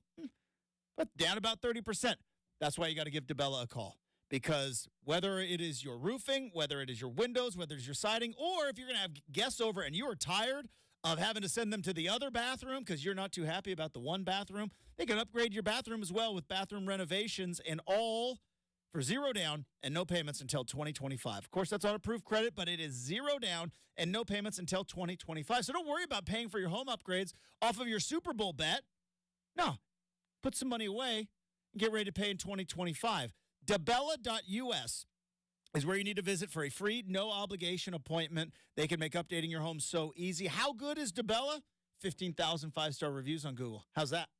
but down about 30%. That's why you got to give DeBella a call. Because whether it is your roofing, whether it is your windows, whether it's your siding, or if you're going to have guests over and you are tired of having to send them to the other bathroom because you're not too happy about the one bathroom, they can upgrade your bathroom as well with bathroom renovations, and all for $0 down and no payments until 2025. Of course, that's on approved credit, but it is $0 down and no payments until 2025. So don't worry about paying for your home upgrades off of your Super Bowl bet. No, put some money away and get ready to pay in 2025. DeBella.us is where you need to visit for a free, no-obligation appointment. They can make updating your home so easy. How good is DeBella? 15,000 five-star reviews on Google. How's that?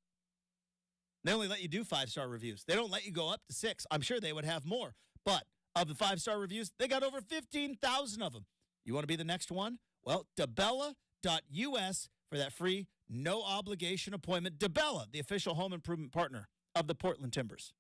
They only let you do 5-star reviews. They don't let you go up to 6. I'm sure they would have more. But of the 5-star reviews, they got over 15,000 of them. You want to be the next one? Well, DeBella.us for that free, no-obligation appointment. DeBella, the official home improvement partner of the Portland Timbers.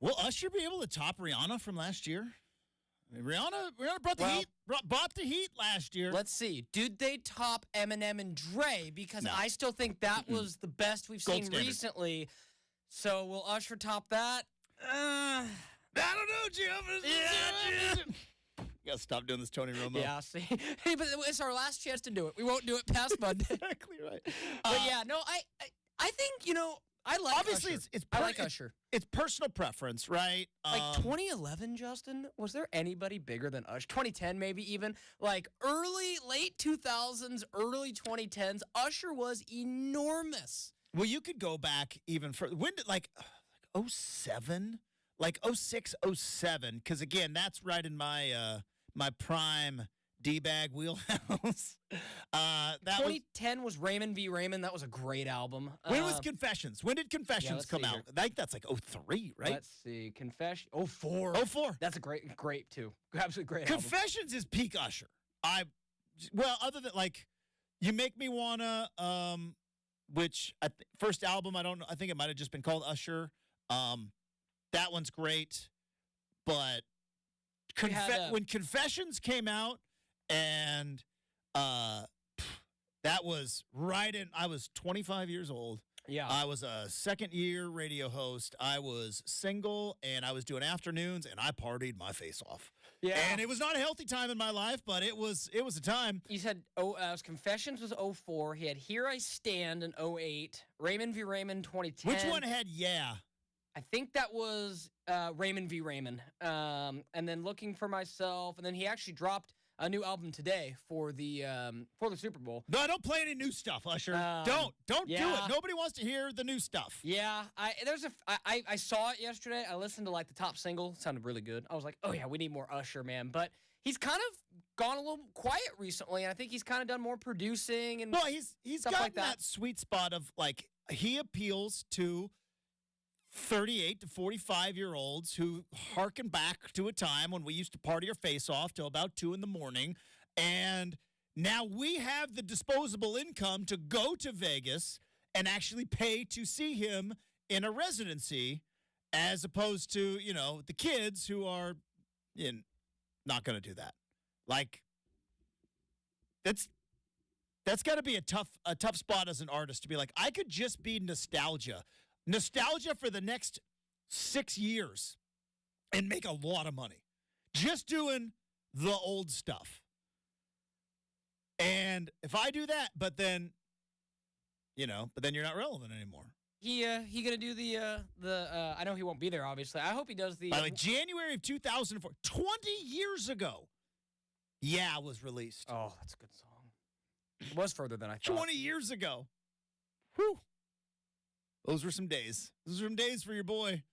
Will Usher be able to top Rihanna from last year? I mean, Rihanna brought the Well- heat. Brought the heat last year. Let's see. Did they top Eminem and Dre? Because No. I still think that was the best we've Gold seen standard. recently. So will Usher top that? I don't know, Jim. You gotta stop doing this Tony Romo. Yeah, see. Hey, but it's our last chance to do it. We won't do it past Monday. Exactly right. But yeah, no, I think, I like Obviously, Usher. it's I like Usher. It's personal preference, right? Like 2011, Justin, was there anybody bigger than Usher? 2010, maybe even. Like late 2000s, early 2010s, Usher was enormous. Well, you could go back even further. When did, like 07? Like 06, 07? Because, again, that's right in my my prime D-bag wheelhouse. That 2010 was Raymond v. Raymond. That was a great album. when was Confessions? When did Confessions let's come see out? here. I think that's like 03, right? Let's see. Confession. 04. 04. That's a great too. Absolutely great album. Confessions is peak Usher. Other than like, You Make Me Wanna, which first album, I don't know. I think it might have just been called Usher. That one's great, but when Confessions came out, and that was right in. I was 25 years old. Yeah. I was a second-year radio host. I was single, and I was doing afternoons, and I partied my face off. Yeah. And it was not a healthy time in my life, but it was a time. You said Confessions was 04. He had Here I Stand in 08. Raymond v. Raymond 2010. Which one had Yeah? I think that was Raymond v. Raymond. And then Looking for Myself. And then he actually dropped a new album today for the Super Bowl. No, don't play any new stuff, Usher. Don't do yeah. it. Nobody wants to hear the new stuff. Yeah, I saw it yesterday. I listened to like the top single. It sounded really good. I was like, oh yeah, we need more Usher, man. But he's kind of gone a little quiet recently, and I think he's kind of done more producing and Well, he's stuff got like that sweet spot of like he appeals to 38 to 45-year-olds who harken back to a time when we used to party our face off till about 2 a.m. And now we have the disposable income to go to Vegas and actually pay to see him in a residency, as opposed to, the kids who are not going to do that. Like, that's got to be a tough spot as an artist to be like, I could just be nostalgia for the next 6 years and make a lot of money just doing the old stuff. And if I do that, but then you're not relevant anymore. he gonna do the I know he won't be there, obviously. I hope he does the By the way, January of 2004, 20 years ago, Yeah was released. Oh, that's a good song. It was further than I thought. 20 years ago. Whew. Those were some days. Those were some days for your boy.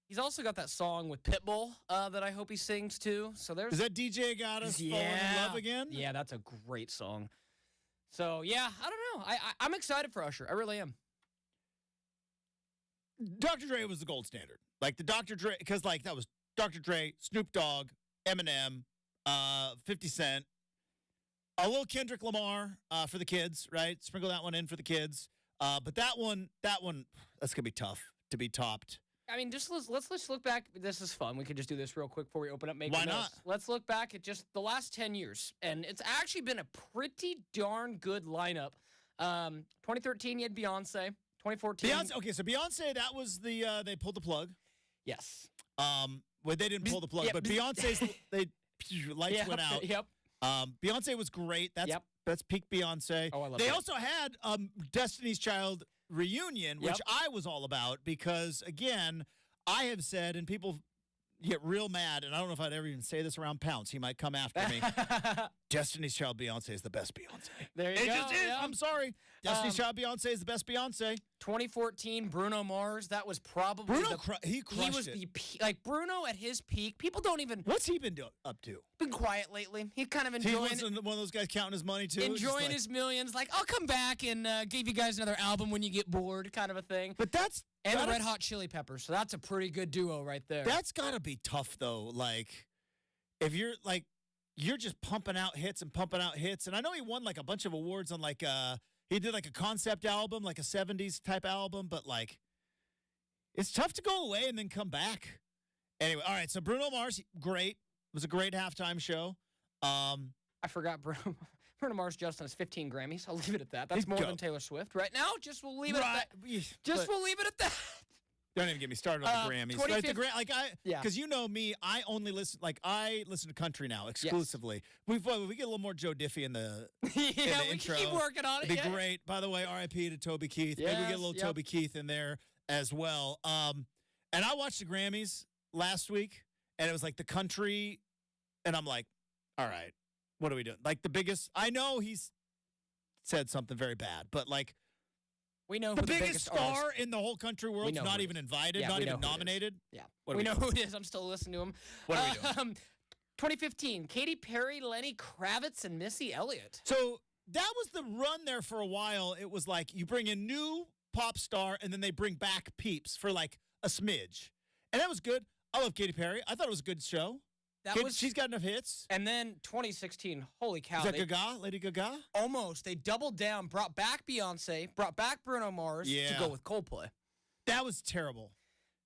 He's also got that song with Pitbull that I hope he sings too. So there's Is that DJ Got Us Falling in Love Again? Yeah, that's a great song. So yeah, I don't know. I'm excited for Usher. I really am. Dr. Dre was the gold standard. Like the Dr. Dre, because like that was Dr. Dre, Snoop Dogg, Eminem, 50 Cent, a little Kendrick Lamar for the kids, right? Sprinkle that one in for the kids. But that one, that's gonna be tough to be topped. I mean, just let's look back. This is fun. We could just do this real quick before we open up. Why not? Let's look back at just the last 10 years, and it's actually been a pretty darn good lineup. 2013, you had Beyonce. 2014, Beyonce. Okay, so Beyonce, that was the they pulled the plug. yes. Well, they didn't pull the plug, Yeah, but Beyonce's lights Yep, went out. Yep. Beyonce was great. That's peak Beyonce. Oh, I love They that. also had Destiny's Child reunion, which I was all about because, again, I have said, and people get real mad, and I don't know if I'd ever even say this around Pounce. He might come after me. Destiny's Child Beyonce is the best Beyonce. There you It go. just is. yeah. I'm sorry. Destiny's Child Beyonce is the best Beyonce. 2014, Bruno Mars. That was probably Bruno, he he crushed was it. like Bruno at his peak. People don't even What's he been up to? been quiet lately. He's kind of He enjoying was one of those guys counting his money, too. just enjoying like- his millions. Like, I'll come back and give you guys another album when you get bored, kind of a thing. But that's... And the gotta- Red Hot Chili Peppers. So that's a pretty good duo right there. That's got to be tough, though. Like, if you're just pumping out hits. And I know he won, like, a bunch of awards on, like, he did, like, a concept album, like a 70s type album. But, like, It's tough to go away and then come back. Anyway, all right. So Bruno Mars, great. It was a great halftime show. I forgot Bruno Mars just has 15 Grammys. I'll leave it at that. That's more than Taylor Swift right now. Just we'll leave it at that. We'll leave it at that. Don't even get me started on the Grammys. Because you know me, I only listen. I listen to country now exclusively. Yes. We get a little more Joe Diffie in the we intro. Can keep working on it. It'd be great. By the way, R.I.P. to Toby Keith. Yes, maybe we get a little Toby Keith in there as well. And I watched the Grammys last week, and it was like the country, and I'm like, all right, what are we doing? Like the biggest. I know he's said something very bad, but like. We know the who biggest star in the whole country world's not even invited, not even nominated. Yeah, we know who it is. I'm still listening to him. What are we doing? 2015, Katy Perry, Lenny Kravitz, and Missy Elliott. So that was the run there for a while. It was like you bring a new pop star, and then they bring back peeps for like a smidge. And that was good. I love Katy Perry. I thought it was a good show. She's got enough hits. And then 2016, holy cow. Is that Gaga? Lady Gaga? Almost. They doubled down, brought back Beyonce, brought back Bruno Mars to go with Coldplay. That was terrible.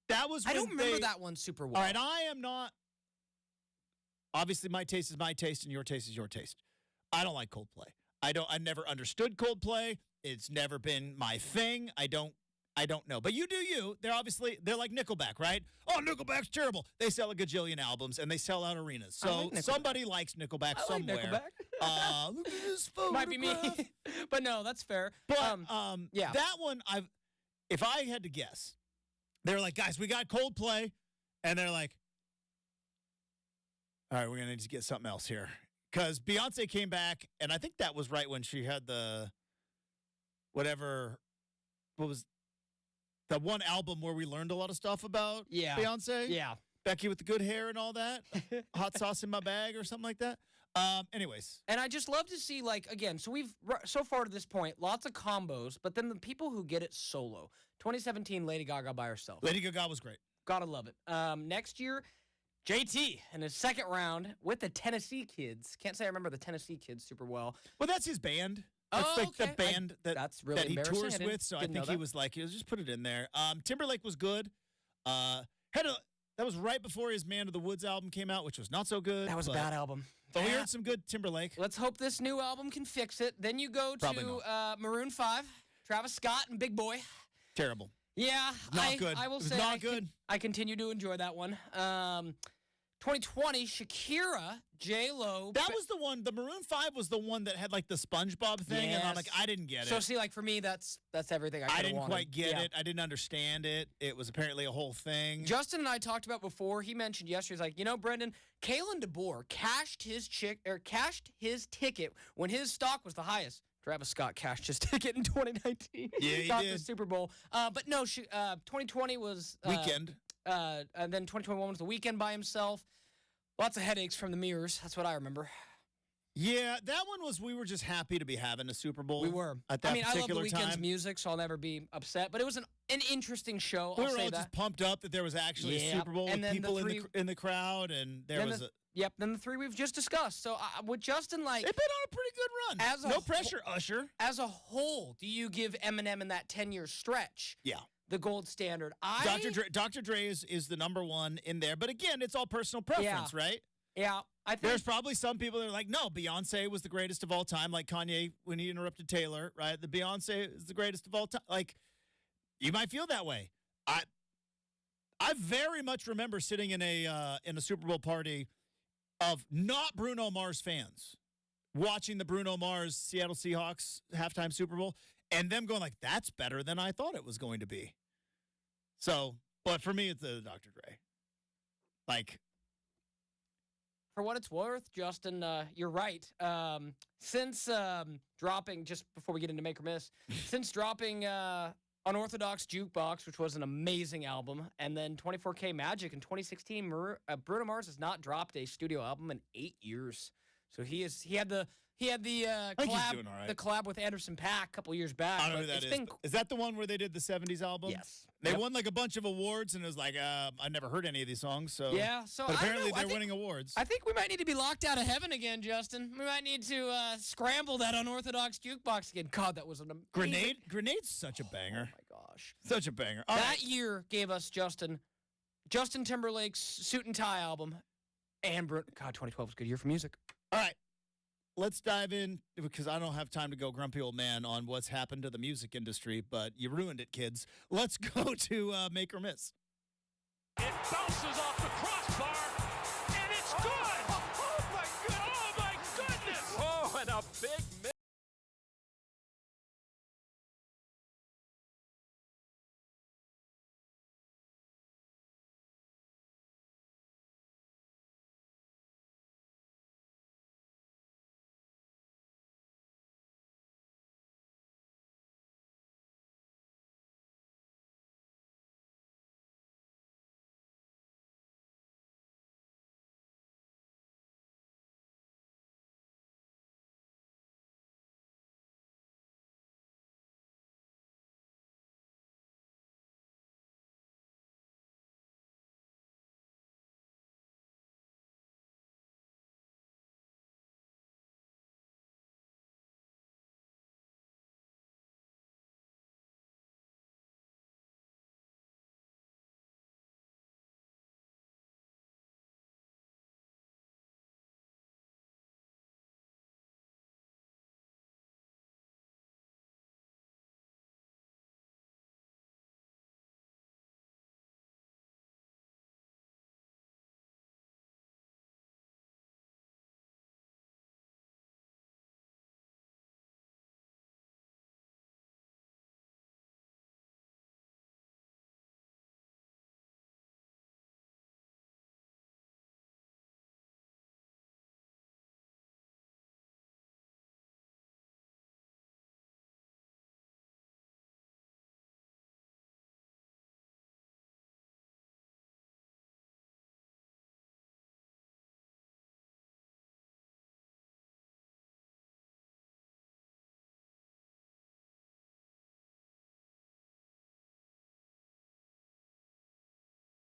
That was I don't remember that one super well. All right, I am not. Obviously, my taste is my taste, and your taste is your taste. I don't like Coldplay. I never understood Coldplay. It's never been my thing. I don't know. But you do you. They're like Nickelback, right? Oh, Nickelback's terrible. They sell a gajillion albums, and they sell out arenas. So somebody likes Nickelback somewhere. Like Nickelback. Look at this photograph. Might be me. But no, that's fair. But that one, if I had to guess, they're like, guys, we got Coldplay. And they're like, all right, we're going to need to get something else here. Because Beyonce came back, and I think that was right when she had the what was that one album where we learned a lot of stuff about Beyonce? Yeah. Becky with the good hair and all that. Hot sauce in my bag or something like that. Anyways. And I just love to see, so we've, so far to this point, lots of combos, but then the people who get it solo. 2017, Lady Gaga by herself. Lady Gaga was great. Gotta love it. Next year, JT in his second round with the Tennessee Kids. Can't say I remember the Tennessee Kids super well. Well, that's his band. That's the band that's really that he tours with, so I think he was like, just put it in there. Timberlake was good. That was right before his Man of the Woods album came out, which was not so good. That was a bad album. But we heard some good Timberlake. Let's hope this new album can fix it. Then you go to Maroon 5, Travis Scott, and Big Boy. Terrible. Yeah. Not good. I will say not good. I continue to enjoy that one. 2020, Shakira, J-Lo. That was the one. The Maroon 5 was the one that had like the SpongeBob thing, and I'm like, I didn't get it. So see, for me, that's everything I didn't quite get it. I didn't understand it. It was apparently a whole thing. Justin and I talked about before. He mentioned yesterday, he's like, Brenden, Kalen DeBoer cashed his ticket when his stock was the highest. Travis Scott cashed his ticket in 2019. Yeah, he got did. the Super Bowl. But no, 2020 was Weekend. And then 2021 was the Weekend by himself. Lots of headaches from the mirrors. That's what I remember. Yeah, that one was, we were just happy to be having a Super Bowl. We were. At that I love the Weeknd's time. music, so I'll never be upset. But it was an interesting show. We were all just pumped up that there was actually a Super Bowl with people in the crowd, and there was Yep, then the three we've just discussed. So with Justin, they've been on a pretty good run. No pressure, Usher. As a whole, do you give Eminem in that 10-year stretch? Yeah. The gold standard. Dr. Dre is the number one in there. But again, it's all personal preference, right? Yeah. I think there's probably some people that are like, no, Beyonce was the greatest of all time, like Kanye when he interrupted Taylor, right? The Beyonce is the greatest of all time. Like, you might feel that way. I very much remember sitting in a Super Bowl party of not Bruno Mars fans watching the Bruno Mars Seattle Seahawks halftime Super Bowl and them going like, that's better than I thought it was going to be. So, but for me, it's the Dr. Dre. Like, for what it's worth, Justin, you're right. Since dropping, just before we get into Make or Miss, since dropping Unorthodox Jukebox, which was an amazing album, and then 24K Magic in 2016, Bruno Mars has not dropped a studio album in 8 years. So he had the collab with Anderson .Paak a couple years back. I don't know who that is. Is that the one where they did the 70s album? Yes. They won like a bunch of awards, and it was like, I never heard any of these songs. So yeah, but apparently they're winning awards. I think we might need to be locked out of heaven again, Justin. We might need to scramble that Unorthodox Jukebox again. God, that was an amazing... Grenade's such a banger. Oh, my God. gosh. Such a banger. That year gave us Justin Timberlake's Suit and Tie album, and God, 2012 was a good year for music. All right. Let's dive in, because I don't have time to go grumpy old man on what's happened to the music industry, but you ruined it, kids. Let's go to Make or Miss. It bounces off the crossbar, and it's good! Oh, my goodness! Oh, and a big miss.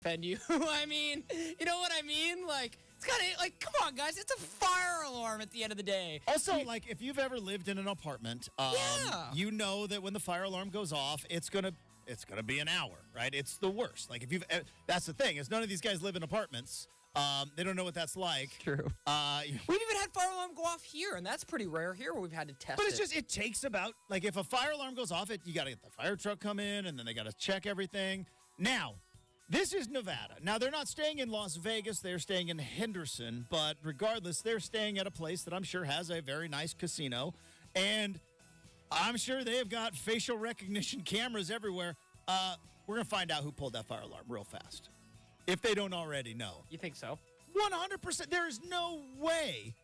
Offend you? I mean, you know what I mean? Like, it's kind of like, come on, guys, it's a fire alarm at the end of the day. Also, like, if you've ever lived in an apartment, you know that when the fire alarm goes off, it's gonna be an hour, right? It's the worst. Like, that's the thing, is none of these guys live in apartments. They don't know what that's like. True. We've even had fire alarm go off here, and that's pretty rare here where we've had to test it. But it's just, it takes about, like, if a fire alarm goes off, you got to get the fire truck come in, and then they got to check everything. Now, this is Nevada. Now, they're not staying in Las Vegas. They're staying in Henderson. But regardless, they're staying at a place that I'm sure has a very nice casino. And I'm sure they have got facial recognition cameras everywhere. We're going to find out who pulled that fire alarm real fast, if they don't already know. You think so? 100%. There is no way.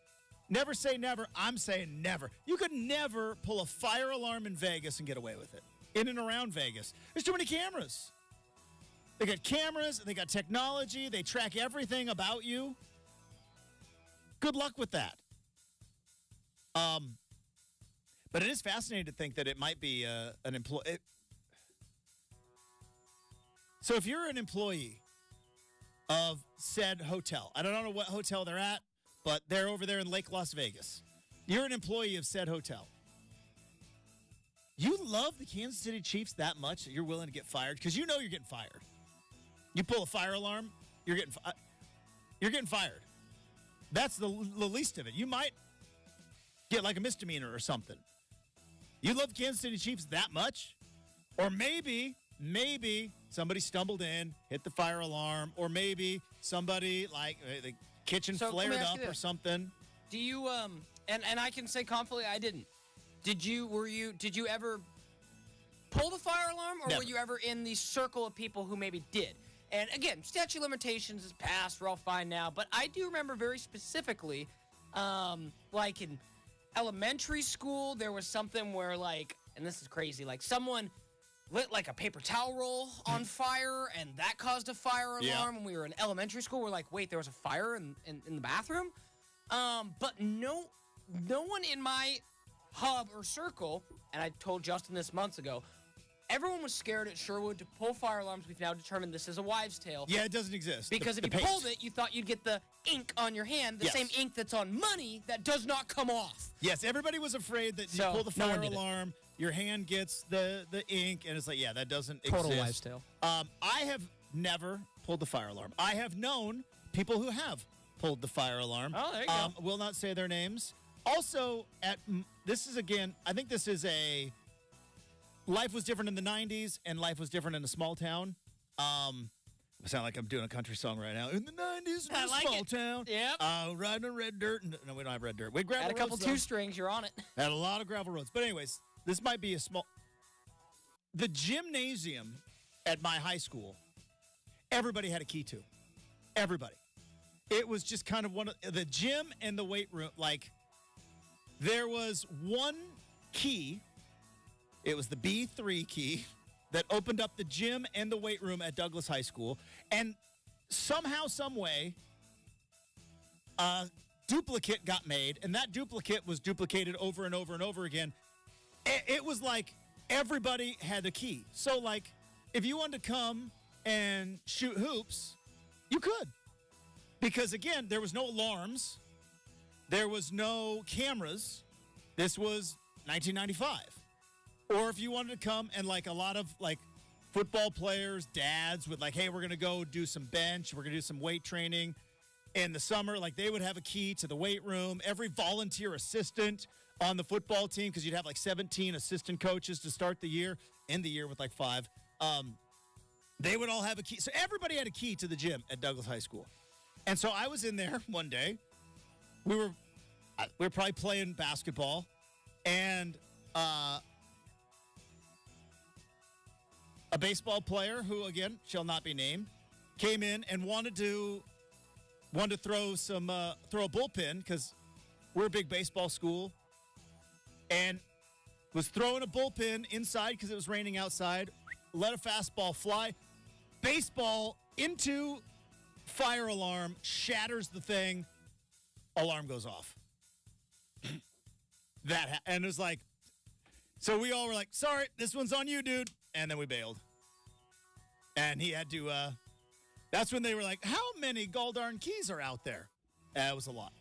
Never say never. I'm saying never. You could never pull a fire alarm in Vegas and get away with it. In and around Vegas. There's too many cameras. They got cameras. They got technology. They track everything about you. Good luck with that. But it is fascinating to think that it might be an employee. So if you're an employee of said hotel, I don't know what hotel they're at, but they're over there in Lake Las Vegas. You're an employee of said hotel. You love the Kansas City Chiefs that much that you're willing to get fired, because you know you're getting fired. You pull a fire alarm, you're getting fired. That's the least of it. You might get like a misdemeanor or something. You love the Kansas City Chiefs that much? Or maybe somebody stumbled in, hit the fire alarm, or maybe somebody, like, the kitchen flared up or something. Do you and I can say confidently I didn't. Did you ever pull the fire alarm, or Never. were you ever in the circle of people who maybe did? And again, statute of limitations is passed, we're all fine now, but I do remember very specifically, like in elementary school, there was something where, like, and this is crazy, like someone lit like a paper towel roll on fire, and that caused a fire alarm when we were in elementary school. We're like, wait, there was a fire in the bathroom? But no one in my hub or circle, and I told Justin this months ago, everyone was scared at Sherwood to pull fire alarms. We've now determined this is a wives' tale. Yeah, it doesn't exist. Because if you pulled it, you thought you'd get the ink on your hand, the same ink that's on money that does not come off. Yes, everybody was afraid that you So, pull the no fire one did it. alarm, your hand gets the ink, and it's like, yeah, that doesn't Total exist. wives' tale. I have never pulled the fire alarm. I have known people who have pulled the fire alarm. Oh, there you go. Will not say their names. Also, this is, again, I think this is life was different in the 90s, and life was different in a small town. I sound like I'm doing a country song right now. In the 90s, in a small town. Yep. Riding on red dirt. No, we don't have red dirt. We gravel Had a couple roads, though. 2-strings, you're on it. Had a lot of gravel roads. But anyways, this might be a small... The gymnasium at my high school, everybody had a key to. Everybody. It was just kind of one of... The gym and the weight room, like, there was one key. It was the B3 key that opened up the gym and the weight room at Douglas High School. And somehow, some way, a duplicate got made, and that duplicate was duplicated over and over and over again. It was like everybody had a key. So, like, if you wanted to come and shoot hoops, you could. Because, again, there was no alarms. There was no cameras. This was 1995. Or if you wanted to come and, like, a lot of, like, football players, dads would, like, hey, we're going to go do some bench. We're going to do some weight training. In the summer, like, they would have a key to the weight room. Every volunteer assistant on the football team, because you'd have, like, 17 assistant coaches to start the year, end the year with, like, 5. They would all have a key. So everybody had a key to the gym at Douglas High School. And so I was in there one day. We were probably playing basketball, and a baseball player who, again, shall not be named, came in and wanted to throw a bullpen, because we're a big baseball school, and was throwing a bullpen inside because it was raining outside, let a fastball fly, baseball into fire alarm, shatters the thing, alarm goes off. And it was like, so we all were like, sorry, this one's on you, dude. And then we bailed. And he had to, that's when they were like, how many goldarn keys are out there? It was a lot.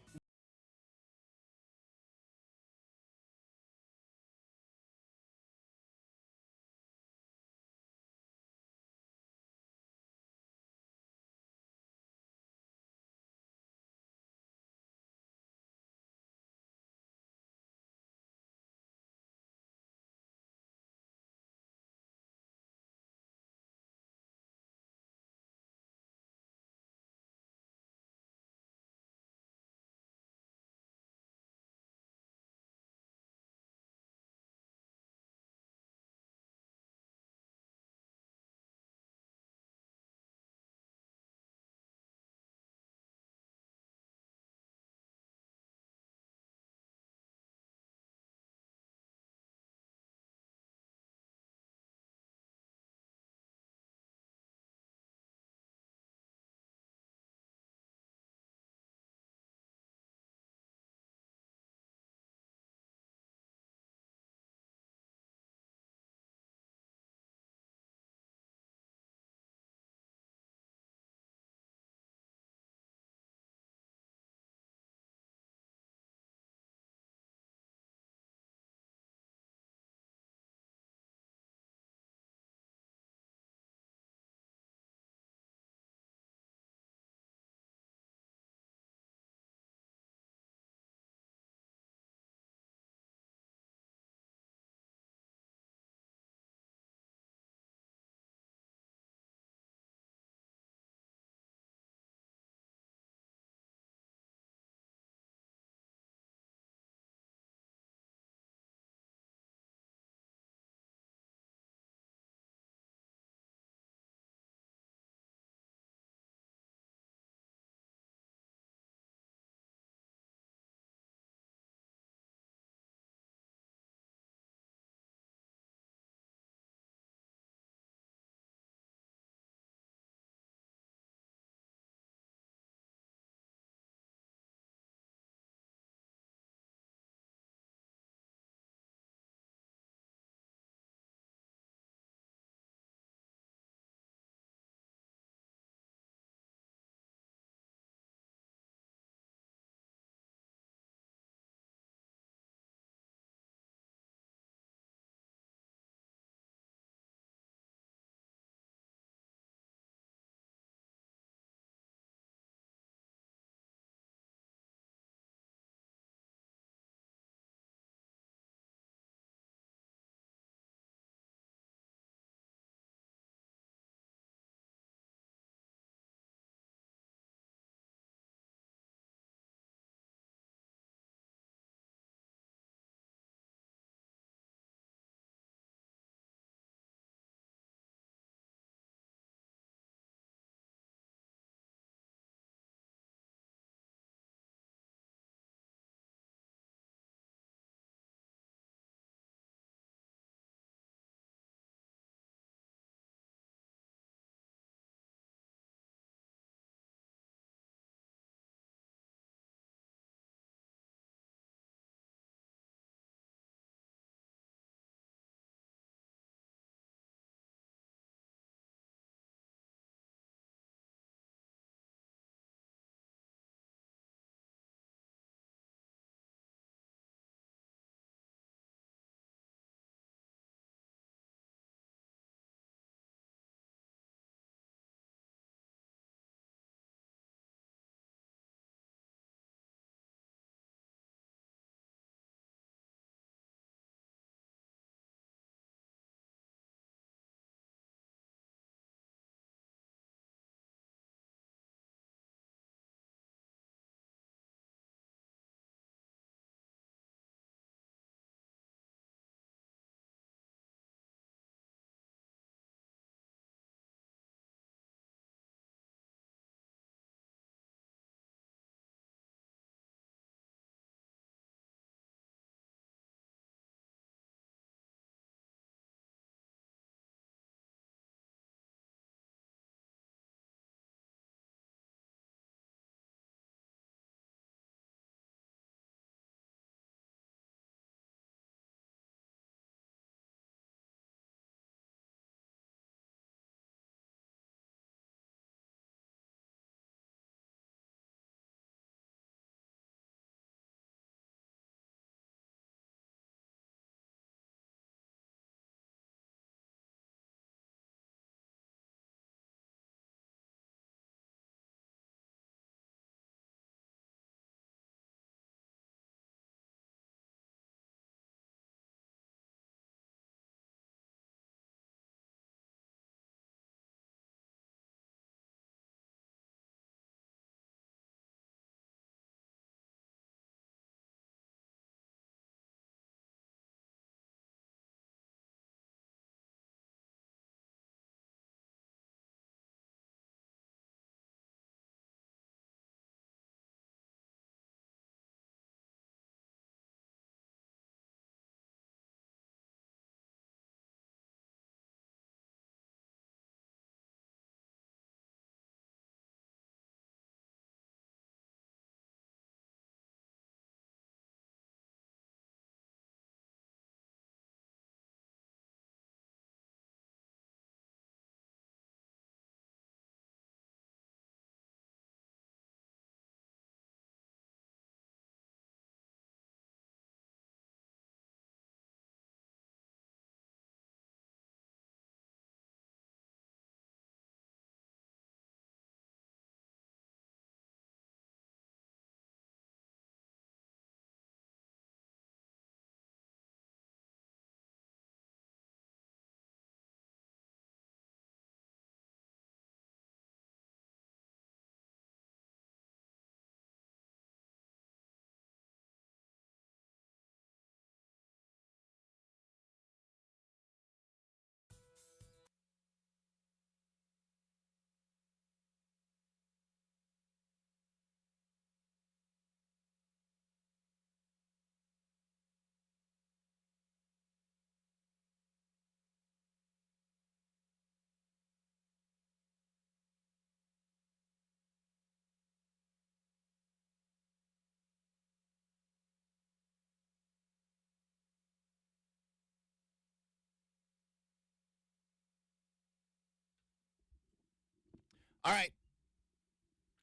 All right.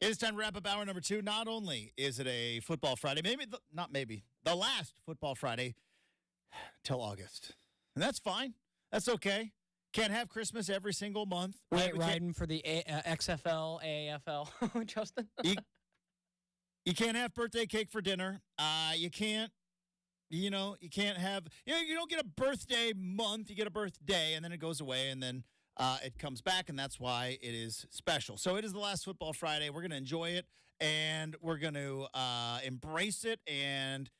It is time to wrap up hour number 2. Not only is it a football Friday, the last football Friday till August. And that's fine. That's okay. Can't have Christmas every single month. We ain't riding for the XFL, AAFL, Justin. You can't have birthday cake for dinner. You can't have, you don't get a birthday month. You get a birthday, and then it goes away, and then it comes back, and that's why it is special. So it is the last football Friday. We're going to enjoy it, and we're going to embrace it, and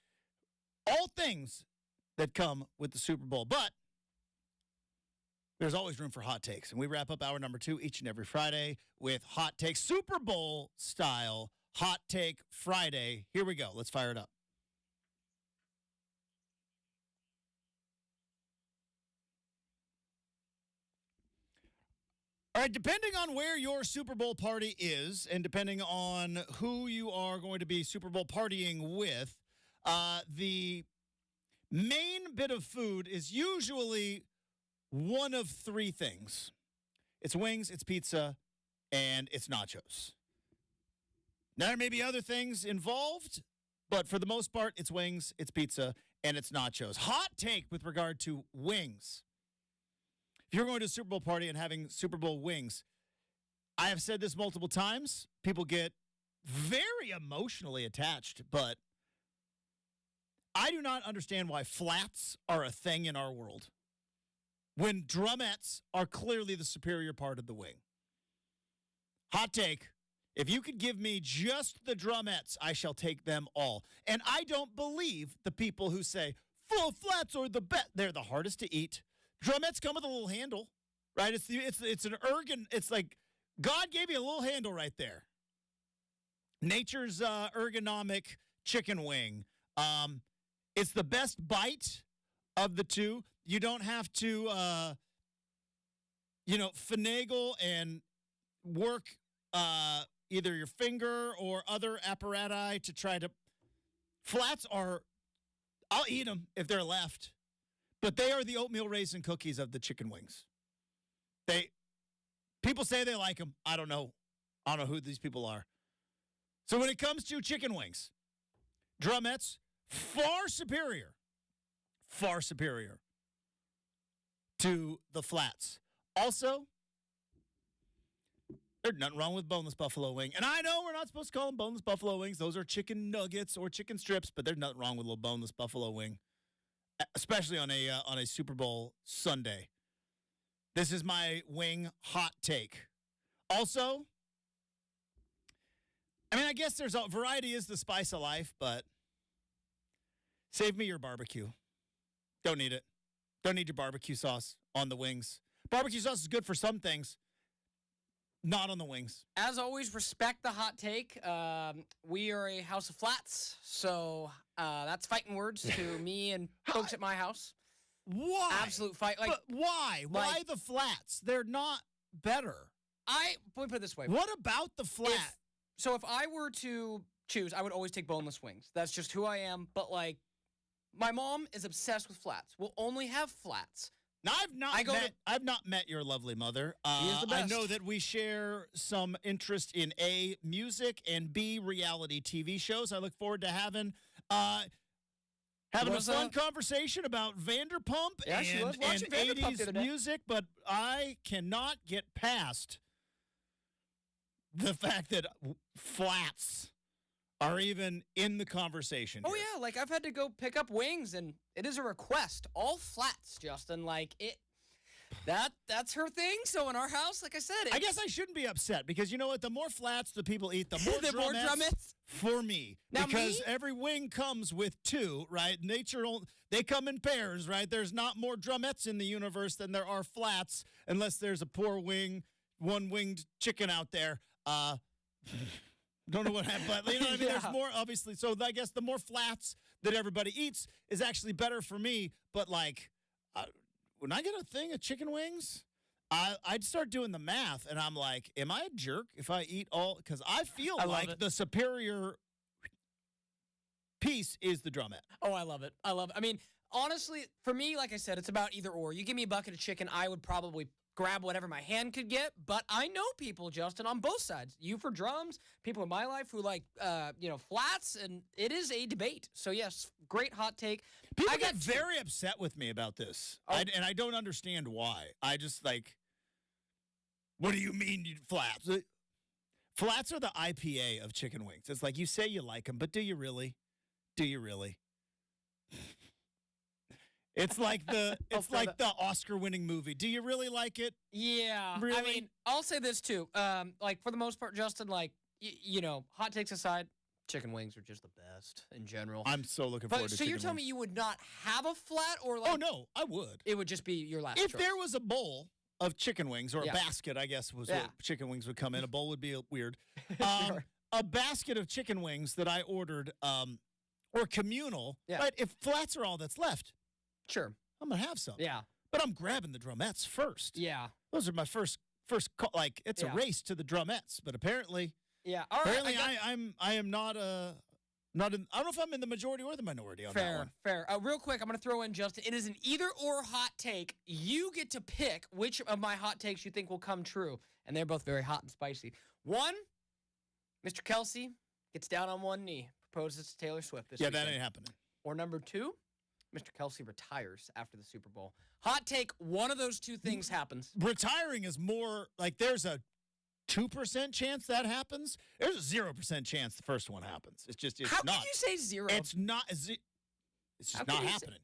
all things that come with the Super Bowl. But there's always room for hot takes, and we wrap up hour number 2 each and every Friday with hot takes, Super Bowl style hot take Friday. Here we go. Let's fire it up. All right, depending on where your Super Bowl party is and depending on who you are going to be Super Bowl partying with, the main bit of food is usually one of 3 things. It's wings, it's pizza, and it's nachos. Now, there may be other things involved, but for the most part, it's wings, it's pizza, and it's nachos. Hot take with regard to wings. If you're going to a Super Bowl party and having Super Bowl wings, I have said this multiple times. People get very emotionally attached, but I do not understand why flats are a thing in our world when drumettes are clearly the superior part of the wing. Hot take. If you could give me just the drumettes, I shall take them all. And I don't believe the people who say, full flats are the best. They're the hardest to eat. Drumettes come with a little handle, right? It's like God gave you a little handle right there. Nature's ergonomic chicken wing. It's the best bite of the 2. You don't have to, finagle and work either your finger or other apparatus to try to. Flats are, I'll eat them if they're left. But they are the oatmeal raisin cookies of the chicken wings. People say they like them. I don't know who these people are. So when it comes to chicken wings, drumettes, far superior to the flats. Also, there's nothing wrong with boneless buffalo wing. And I know we're not supposed to call them boneless buffalo wings. Those are chicken nuggets or chicken strips, but there's nothing wrong with a little boneless buffalo wing. Especially on a Super Bowl Sunday. This is my wing hot take. Also, I guess there's a variety is the spice of life, but save me your barbecue. Don't need it. Don't need your barbecue sauce on the wings. Barbecue sauce is good for some things, not on the wings. As always, respect the hot take. We are a house of flats, so that's fighting words to me and folks at my house. Why? Absolute fight. But why? Why the flats? They're not better. Let me put it this way. What about the flat? If I were to choose, I would always take boneless wings. That's just who I am. But, my mom is obsessed with flats. We'll only have flats. Now, I've not met your lovely mother. She is the best. I know that we share some interest in A, music, and B, reality TV shows. I look forward to having a fun conversation about Vanderpump and 80s music, but I cannot get past the fact that flats are even in the conversation. Oh, here. yeah. I've had to go pick up wings, and it is a request. All flats, Justin. That's her thing. So in our house, like I said. I guess I shouldn't be upset because you know what? The more flats the people eat, the more more drumettes for me. Now because every wing comes with 2, right? They come in pairs, right? There's not more drumettes in the universe than there are flats, unless there's a poor one-winged chicken out there. Don't know what happened, but you know what I mean? Yeah. There's more, obviously. So I guess the more flats that everybody eats is actually better for me. But, when I get a thing of chicken wings, I'd start doing the math, and I'm like, am I a jerk if I eat all? Because I feel like the superior piece is the drumette. Oh, I love it. honestly, for me, like I said, it's about either or. You give me a bucket of chicken, I would probably grab whatever my hand could get. But I know people, Justin, on both sides. You for drums, people in my life who like, flats, and it is a debate. So, yes, great hot take. People get very upset with me about this, and I don't understand why. I just what do you mean flats? Flats are the IPA of chicken wings. It's like you say you like them, but do you really? Do you really? It's like the Oscar-winning movie. Do you really like it? Yeah. Really? I mean, I'll say this too. For the most part, Justin, hot takes aside, chicken wings are just the best in general. I'm so looking forward to So chicken you're telling wings. me you would not have a flat or like? Oh, no, I would. It would just be your last If choice. there was a bowl of chicken wings, or a Yeah. basket, I guess was Yeah. what chicken wings would come in. A bowl would be weird. Sure. A basket of chicken wings that I ordered, or communal, Yeah. right? If flats are all that's left, Sure. I'm going to have some. Yeah. But I'm grabbing the drumettes first. Yeah. Those are my first call. Like, it's a Yeah. race to the drumettes. But apparently, Yeah. All right. I am not I don't know if I'm in the majority or the minority on that one. Fair. Real quick, I'm going to throw in, Justin. It is an either-or hot take. You get to pick which of my hot takes you think will come true. And they're both very hot and spicy. One, Mr. Kelsey gets down on one knee, proposes to Taylor Swift this Yeah, weekend. that ain't happening. Or number two, Mr. Kelsey retires after the Super Bowl. Hot take, one of those two things happens. Retiring is more like there's a 2% chance that happens. There's a 0% chance the first one happens. It's How not. can you say zero? It's not. It's How just can not you say- happening.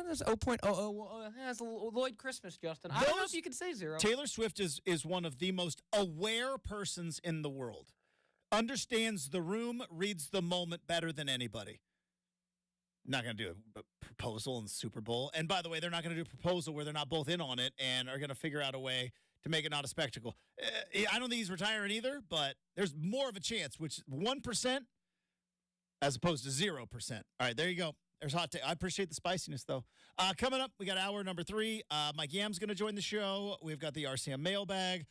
There's 0.00. That's a Lloyd Christmas, Justin. I don't know if you can say zero. Taylor Swift is one of the most aware persons in the world. Understands the room, reads the moment better than anybody. Not going to do a proposal in the Super Bowl. And by the way, they're not going to do a proposal where they're not both in on it and are going to figure out a way to make it not a spectacle. I don't think he's retiring either, but there's more of a chance, which 1% as opposed to 0%. All right, there you go. There's hot take. I appreciate the spiciness, though. Coming up, we got hour number 3. Mike Yam's going to join the show. We've got the RCM mailbag.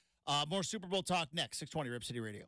More Super Bowl talk next, 620 Rip City Radio.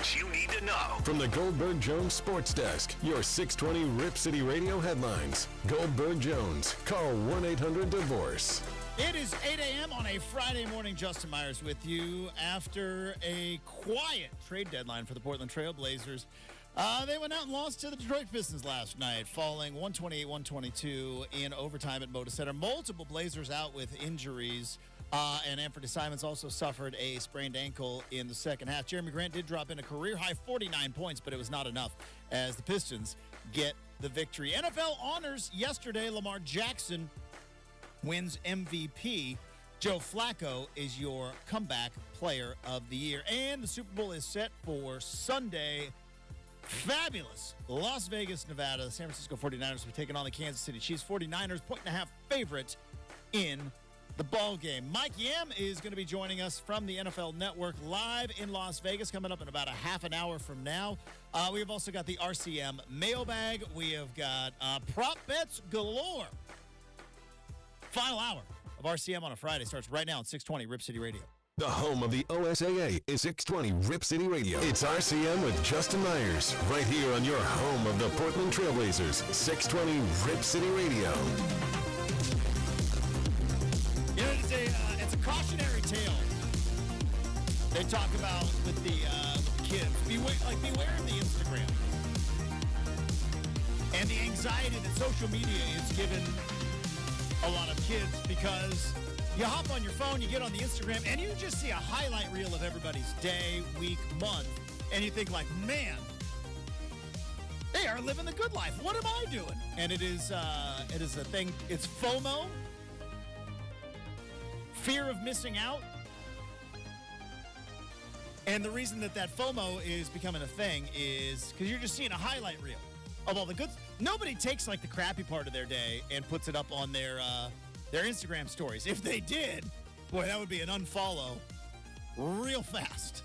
what you need to know. From the Goldberg Jones Sports Desk, your 620 Rip City Radio headlines. Goldberg Jones. Call 1-800-DIVORCE. It is 8 a.m. on a Friday morning. Justin Myers with you after a quiet trade deadline for the Portland Trail Blazers. They went out and lost to the Detroit Pistons last night, falling 128-122 in overtime at Moda Center. Multiple Blazers out with injuries, and Anthony Simons also suffered a sprained ankle in the second half. Jeremy Grant did drop in a career-high 49 points, but it was not enough as the Pistons get the victory. NFL honors yesterday. Lamar Jackson wins MVP. Joe Flacco is your comeback player of the year. And the Super Bowl is set for Sunday. Fabulous. Las Vegas, Nevada. The San Francisco 49ers will be taking on the Kansas City Chiefs. 49ers, 1.5 favorite in the ball game. Mike Yam is going to be joining us from the NFL Network live in Las Vegas coming up in about a half an hour from now. We have also got the RCM mailbag. We have got prop bets galore. Final hour of RCM on a Friday starts right now at 620 Rip City Radio. The home of the OSAA is 620 Rip City Radio. It's RCM with Justin Myers, right here on your home of the Portland Trailblazers, 620 Rip City Radio. You know, it's a cautionary tale. They talk about with the kids. Beware of the Instagram and the anxiety that social media is giving a lot of kids, because you hop on your phone, you get on the Instagram, and you just see a highlight reel of everybody's day, week, month, and you think like, man, they are living the good life. What am I doing? And it is a thing. It's FOMO, fear of missing out. And the reason that FOMO is becoming a thing is because you're just seeing a highlight reel of all the good. Nobody takes like the crappy part of their day and puts it up on their Instagram stories. If they did, boy, that would be an unfollow real fast.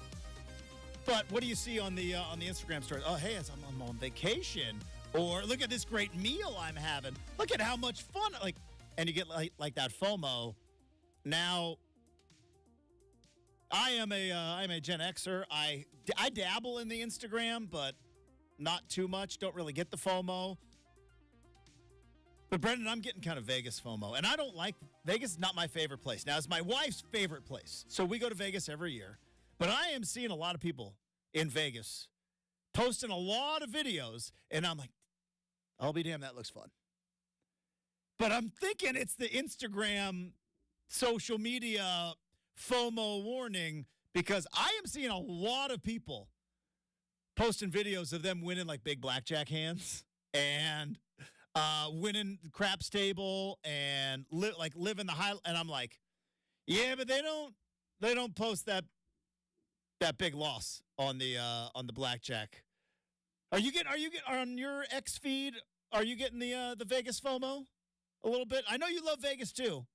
But what do you see on the Instagram story? Oh, hey, I'm on vacation, or look at this great meal I'm having. Look at how much fun, and you get like that FOMO. Now, I'm a Gen Xer. I dabble in the Instagram, but not too much. Don't really get the FOMO. But, Brenden, I'm getting kind of Vegas FOMO. And I don't like – Vegas is not my favorite place. Now, it's my wife's favorite place. So we go to Vegas every year. But I am seeing a lot of people in Vegas posting a lot of videos. And I'm like, I'll be damned, that looks fun. But I'm thinking it's the Instagram social media FOMO warning, because I am seeing a lot of people posting videos of them winning like big blackjack hands and winning craps table and living the high. And I'm like, yeah, but they don't post that big loss on the blackjack. Are you getting on your X feed? Are you getting the Vegas FOMO a little bit? I know you love Vegas too.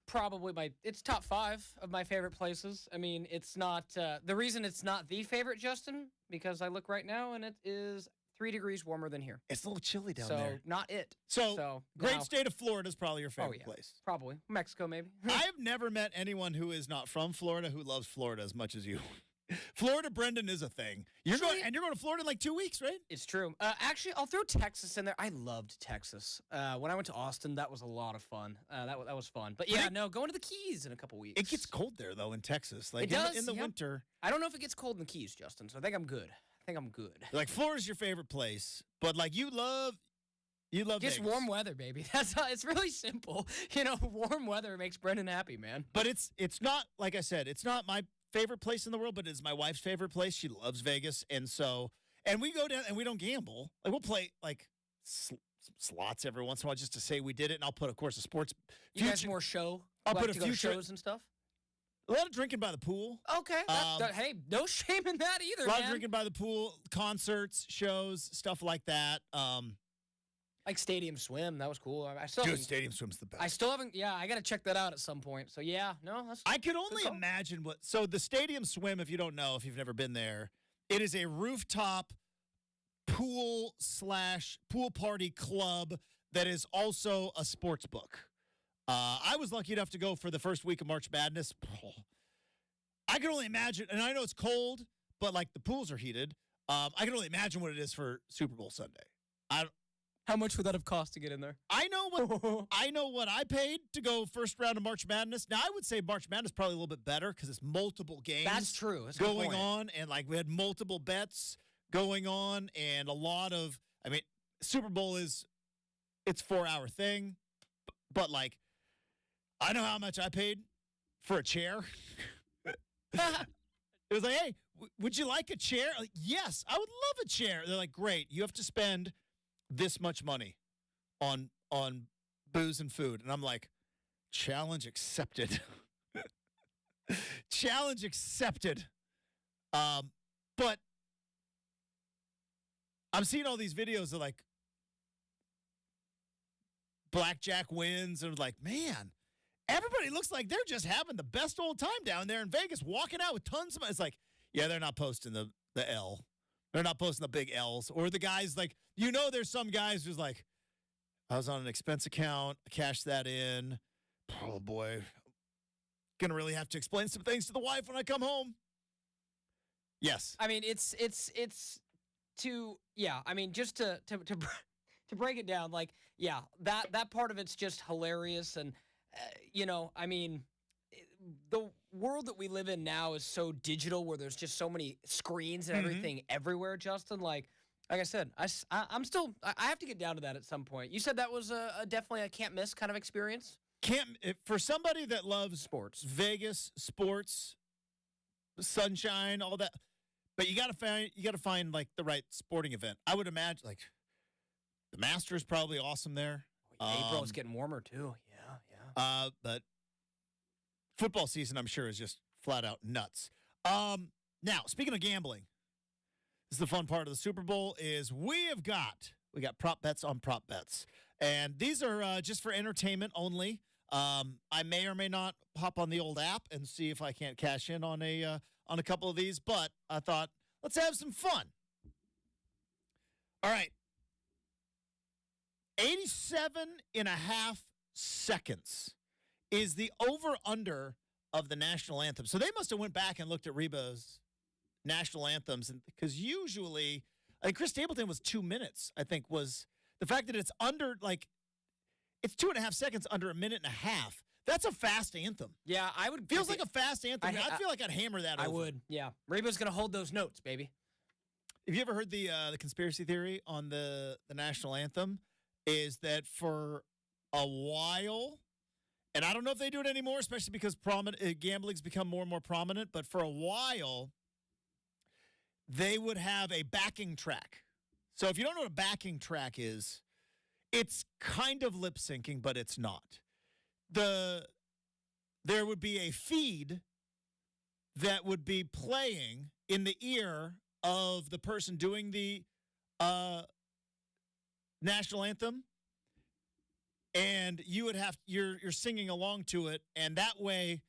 Probably it's top 5 of my favorite places. I mean, it's not the reason it's not the favorite, Justin, because I look right now and it is 3 degrees warmer than here. It's a little chilly down there. So not it. So great state of Florida is probably your favorite place. Probably Mexico, maybe. I've never met anyone who is not from Florida who loves Florida as much as you. Florida Brenden is a thing. You're going to Florida in like 2 weeks, right? It's true. Actually, I'll throw Texas in there. I loved Texas. When I went to Austin, that was a lot of fun. That was fun. But yeah, going to the Keys in a couple weeks. It gets cold there though in Texas. Like it does in the winter. I don't know if it gets cold in the Keys, Justin. So I think I'm good. Like Florida's your favorite place, but like you love just Vegas. Warm weather, baby. That's how, it's really simple. Warm weather makes Brenden happy, man. But it's not, like I said, it's not my favorite place in the world, but it's my wife's favorite place. She loves Vegas, and we go down and we don't gamble. Like we'll play like slots every once in a while just to say we did it, and I'll put, of course, a sports. You guys more show. I'll put a few shows and stuff. A lot of drinking by the pool. Okay. Hey, no shame in that either, man. A lot of drinking by the pool, concerts, shows, stuff like that. Like Stadium Swim, that was cool. Stadium Swim's the best. I still haven't. Yeah, I got to check that out at some point. So yeah, no, that's. I could only imagine what. So the Stadium Swim, if you don't know, if you've never been there, it is a rooftop pool party club that is also a sports book. I was lucky enough to go for the first week of March Madness. I can only imagine, and I know it's cold, but like the pools are heated. I can only imagine what it is for Super Bowl Sunday. How much would that have cost to get in there? I know what I paid to go first round of March Madness. Now I would say March Madness probably a little bit better because it's multiple games. That's true. That's a good going point. on, and like we had multiple bets going on, and a lot of. I mean, Super Bowl it's 4-hour thing, but like I know how much I paid for a chair. It was like, hey, would you like a chair? Like, yes, I would love a chair. They're like, great. You have to spend this much money on booze and food. And I'm like, challenge accepted. Challenge accepted. But I'm seeing all these videos of like blackjack wins, and like, man, everybody looks like they're just having the best old time down there in Vegas, walking out with tons of money. It's like, yeah, they're not posting the L. They're not posting the big L's. Or the guys like, there's some guys who's like, I was on an expense account, I cashed that in. Oh boy. Gonna really have to explain some things to the wife when I come home. Yes. I mean, it's I mean, just to break it down, like, yeah, that part of it's just hilarious. And, I mean, the world that we live in now is so digital where there's just so many screens and everything everywhere, Justin. Like I said, I have to get down to that at some point. You said that was definitely a can't miss kind of experience. For somebody that loves Sports. Vegas, sports, sunshine, all that. But you got to find like the right sporting event. I would imagine like the Masters probably awesome there. April is getting warmer too. Yeah. But football season, I'm sure, is just flat out nuts. Now, speaking of gambling, this is the fun part of the Super Bowl is we got prop bets on prop bets. And these are just for entertainment only. I may or may not hop on the old app and see if I can't cash in on a couple of these, but I thought, let's have some fun. All right. 87 and a half seconds is the over-under of the national anthem. So they must have went back and looked at Reba's national anthems, and because usually, I think Chris Stapleton was 2 minutes, I think, was the fact that it's under, like, it's 2.5 seconds under a minute and a half. That's a fast anthem. Yeah, I would. Feels like a fast anthem. I feel like I'd hammer that over. I would, yeah. Reba's going to hold those notes, baby. Have you ever heard the conspiracy theory on the national anthem? Is that for a while, and I don't know if they do it anymore, especially because gambling's become more and more prominent, but for a while, they would have a backing track. So if you don't know what a backing track is, it's kind of lip syncing, but it's not. There would be a feed that would be playing in the ear of the person doing the national anthem, and you're singing along to it, and that way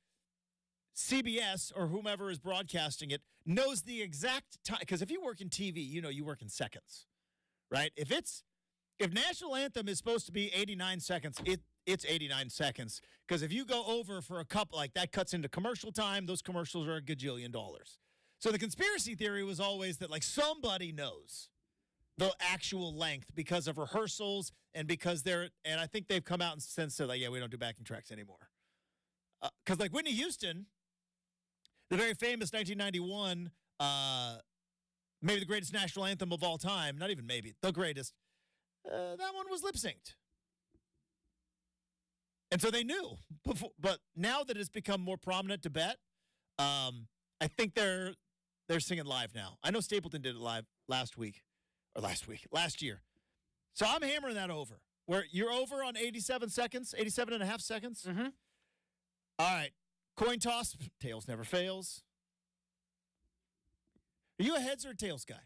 CBS or whomever is broadcasting it knows the exact time. Because if you work in TV, you work in seconds, right? If national anthem is supposed to be 89 seconds, it's 89 seconds. Because if you go over for a couple, like that cuts into commercial time, those commercials are $1 gajillion. So the conspiracy theory was always that like somebody knows the actual length because of rehearsals and because and I think they've come out and since said like, yeah, we don't do backing tracks anymore. Because like Whitney Houston, the very famous 1991, maybe the greatest national anthem of all time, not even maybe, the greatest, that one was lip synced. And so they knew before, but now that it's become more prominent to bet, I think they're singing live now. I know Stapleton did it live last year. So I'm hammering that over. Where you're over on 87 and a half seconds. Mm-hmm. All right. Coin toss. Tails never fails. Are you a heads or a tails guy?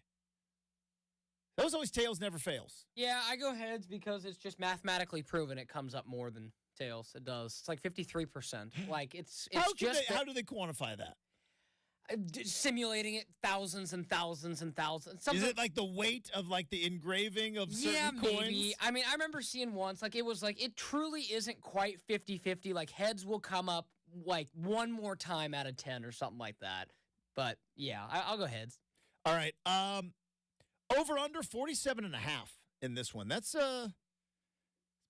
That was always tails never fails. Yeah, I go heads because it's just mathematically proven it comes up more than tails. It does. It's like 53%. Like it's how do they quantify that? Simulating it thousands and thousands and thousands. Is it like the weight of like the engraving of certain coins? Maybe. I mean, I remember seeing once, like it was like, it truly isn't quite 50-50. Like heads will come up like one more time out of 10 or something like that. But, yeah, I'll go heads. All right. Over under 47.5 in this one. That's a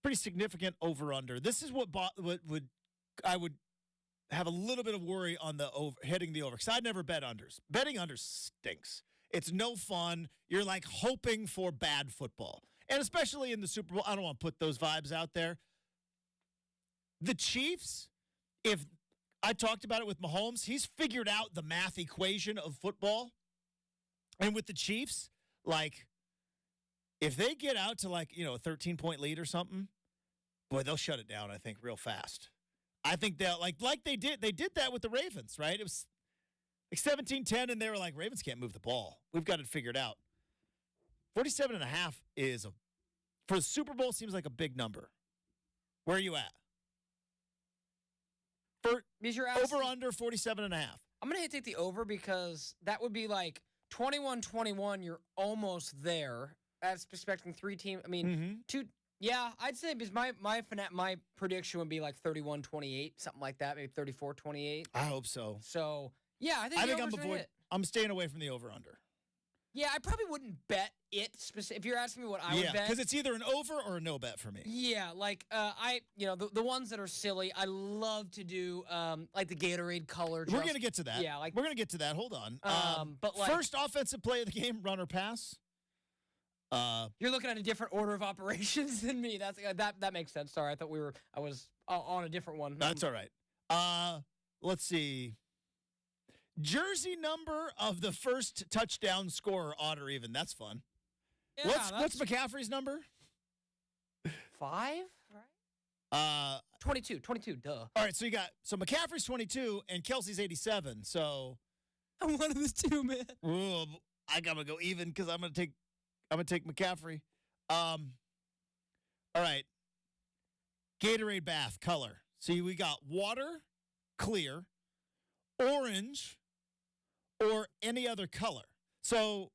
pretty significant over under. This is what I would have a little bit of worry on the hitting the over, because I'd never bet unders. Betting unders stinks. It's no fun. You're like hoping for bad football. And especially in the Super Bowl, I don't want to put those vibes out there. The Chiefs, if I talked about it with Mahomes, he's figured out the math equation of football. And with the Chiefs, like, if they get out to, like, a 13-point lead or something, boy, they'll shut it down, I think, real fast. I think they'll, like they did that with the Ravens, right? It was like 17-10, and they were like, Ravens can't move the ball. We've got it figured out. 47.5 is, for the Super Bowl, seems like a big number. Where are you at? Over under 47.5. I'm going to take the over because that would be like 21-21. You're almost there. That's expecting three teams. I mean, two. Yeah, I'd say because my prediction would be like 31-28, something like that, maybe 34-28. I hope so. So, yeah, I think I'm staying away from the over-under. Yeah, I probably wouldn't bet it specific. If you're asking me what I would bet. Because it's either an over or a no bet for me. Yeah, like the ones that are silly, I love to do like the Gatorade color. We're going to get to that. Yeah, like we're going to get to that. Hold on. But like, first offensive play of the game, run or pass. You're looking at a different order of operations than me. That makes sense. Sorry, I was on a different one. That's all right. Let's see. Jersey number of the first touchdown scorer, odd or even. That's fun. Yeah, what's McCaffrey's number? 5, right? 22, duh. All right, so McCaffrey's 22 and Kelsey's 87. So I'm one of the two, man. Ooh, I gotta go even because I'm gonna take McCaffrey. All right. Gatorade bath color. See, we got water, clear, orange, or any other color. So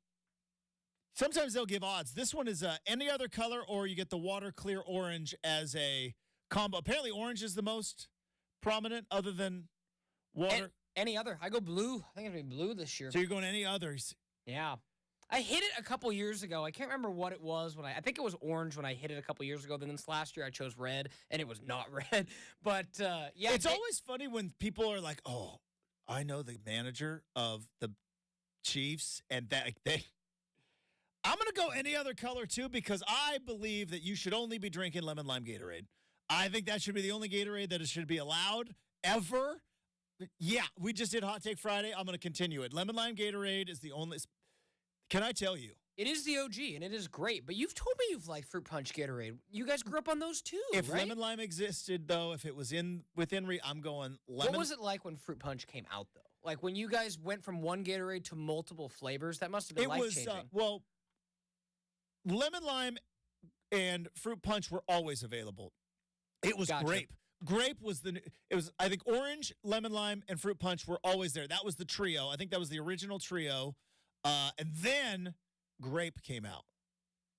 sometimes they'll give odds. This one is any other color, or you get the water, clear, orange as a combo. Apparently, orange is the most prominent, other than water. Any other? I go blue. I think it'll be blue this year. So you're going any others? Yeah. I hit it a couple years ago. I can't remember what it was I think it was orange when I hit it a couple years ago. Then this last year I chose red, and it was not red. But yeah, it's always funny when people are like, "Oh, I know the manager of the Chiefs," and that I'm going to go any other color too, because I believe that you should only be drinking lemon lime Gatorade. I think that should be the only Gatorade that should be allowed ever. Yeah, we just did Hot Take Friday. I'm going to continue it. Lemon lime Gatorade is the only. Can I tell you? It is the OG, and it is great. But you've told me you've liked Fruit Punch Gatorade. You guys grew up on those too, If right? lemon lime existed, though, if it was I'm going lemon. What was it like when Fruit Punch came out, though? Like when you guys went from one Gatorade to multiple flavors? That must have been life-changing. Well, lemon lime and Fruit Punch were always available. It was Gotcha. grape. Grape was I think orange, lemon lime, and Fruit Punch were always there. That was the trio. I think that was the original trio. And then grape came out.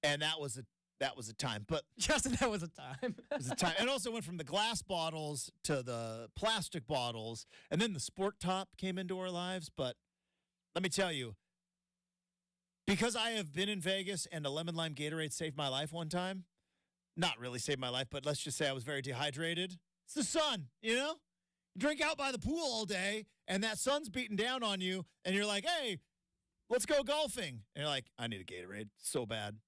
And that was a time. But Justin, that was a time. it was a time. It also went from the glass bottles to the plastic bottles. And then the Sport Top came into our lives. But let me tell you, because I have been in Vegas and a lemon lime Gatorade saved my life one time. Not really saved my life, but let's just say I was very dehydrated. It's the sun, You drink out by the pool all day, and that sun's beating down on you, and you're like, hey, let's go golfing. And you're like, I need a Gatorade so bad.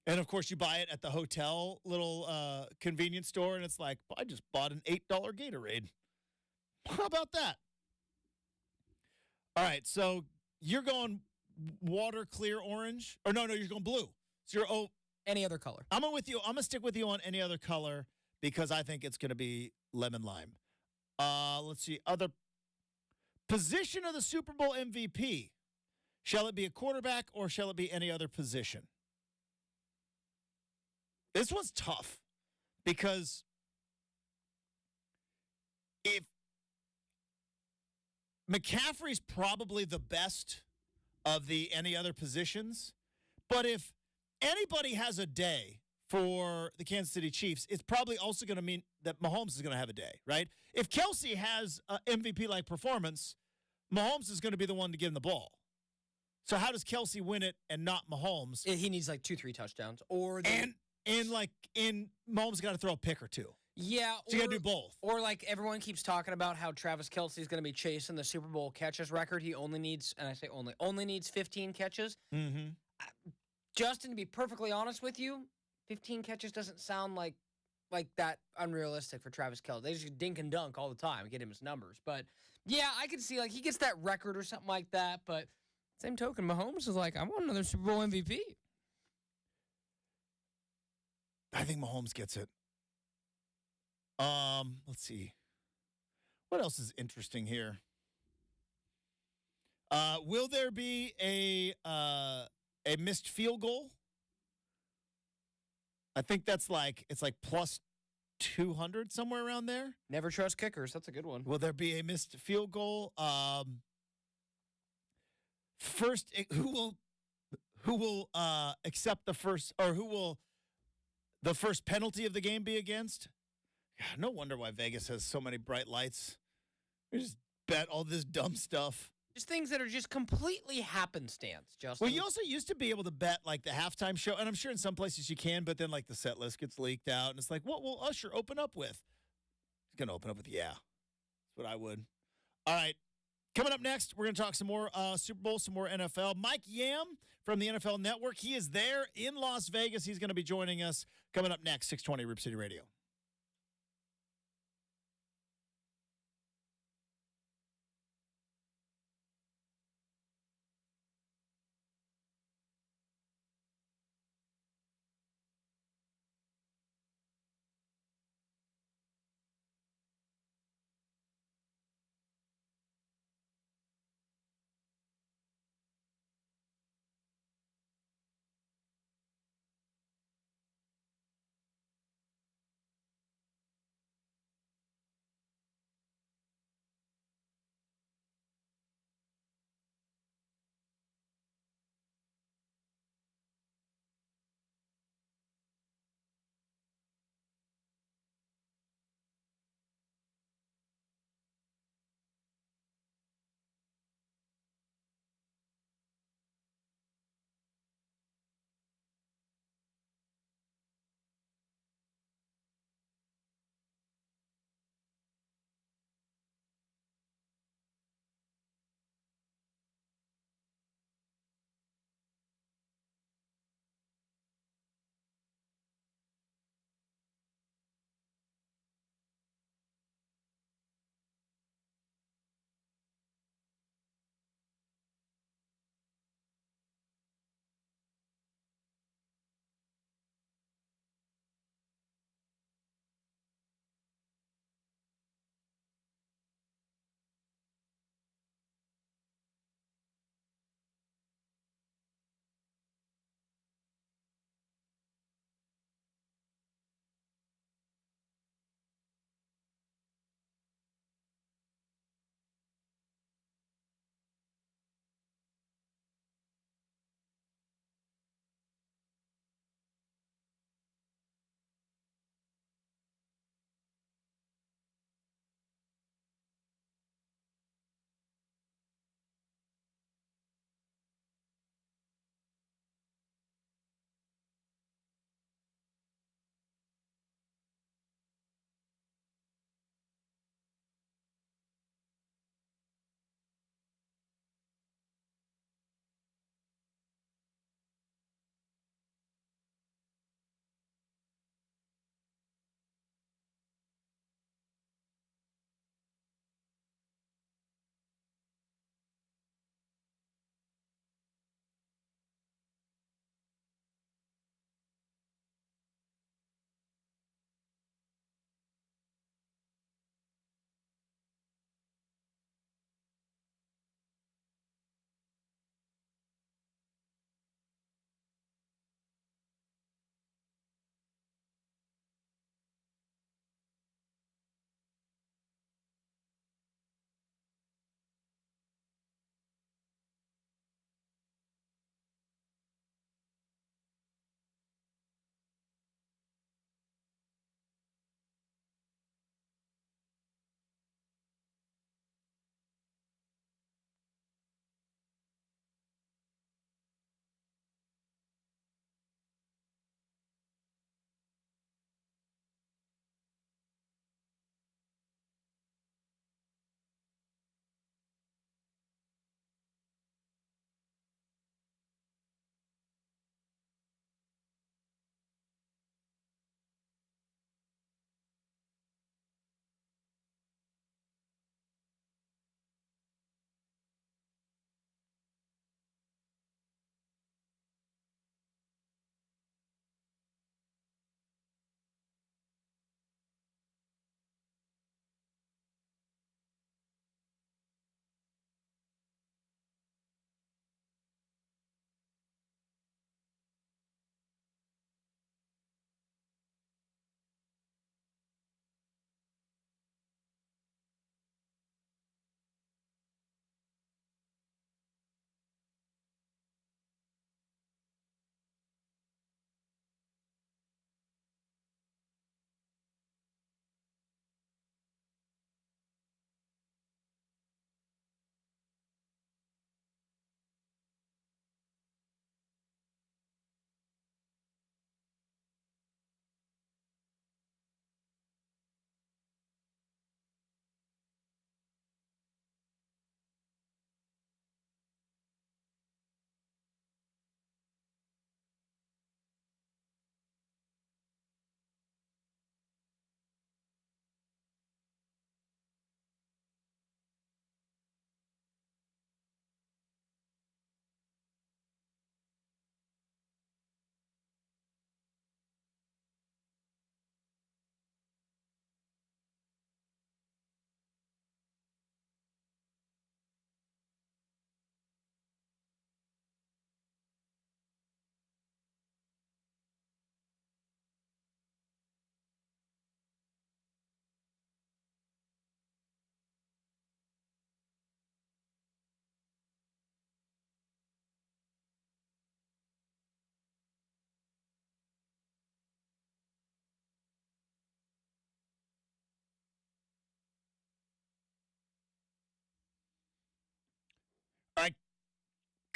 And, of course, you buy it at the hotel little convenience store, and it's like, I just bought an $8 Gatorade. How about that? All right, so you're going water, clear, orange. Or no, you're going blue. So you're Any other color. I'm with you. I'm going to stick with you on any other color because I think it's going to be lemon lime. Let's see. Other position of the Super Bowl MVP. Shall it be a quarterback or shall it be any other position? This one's tough because if McCaffrey's probably the best of the any other positions, but if anybody has a day for the Kansas City Chiefs, it's probably also going to mean that Mahomes is going to have a day, right? If Kelsey has an MVP-like performance, Mahomes is going to be the one to give him the ball. So how does Kelsey win it and not Mahomes? He needs like 2-3 touchdowns, or Mahomes got to throw a pick or two. Yeah, so you got to do both. Or like everyone keeps talking about how Travis Kelsey is going to be chasing the Super Bowl catches record. He only needs, and I say only needs 15 catches. Mm-hmm. Justin, to be perfectly honest with you, 15 catches doesn't sound like that unrealistic for Travis Kelsey. They just dink and dunk all the time and get him his numbers. But yeah, I could see like he gets that record or something like that. But same token, Mahomes is like, I want another Super Bowl MVP. I think Mahomes gets it. Let's see. What else is interesting here? Will there be a missed field goal? I think it's like plus 200 somewhere around there. Never trust kickers. That's a good one. Will there be a missed field goal? First, who will accept the first, or who will the first penalty of the game be against? God, no wonder why Vegas has so many bright lights. We just bet all this dumb stuff. Just things that are just completely happenstance, Justin. Well, you also used to be able to bet like the halftime show, and I'm sure in some places you can, but then like the set list gets leaked out, and it's like, what will Usher open up with? He's going to open up with, yeah. That's what I would. All right. Coming up next, we're going to talk some more Super Bowl, some more NFL. Mike Yam from the NFL Network. He is there in Las Vegas. He's going to be joining us coming up next, 620 Rip City Radio.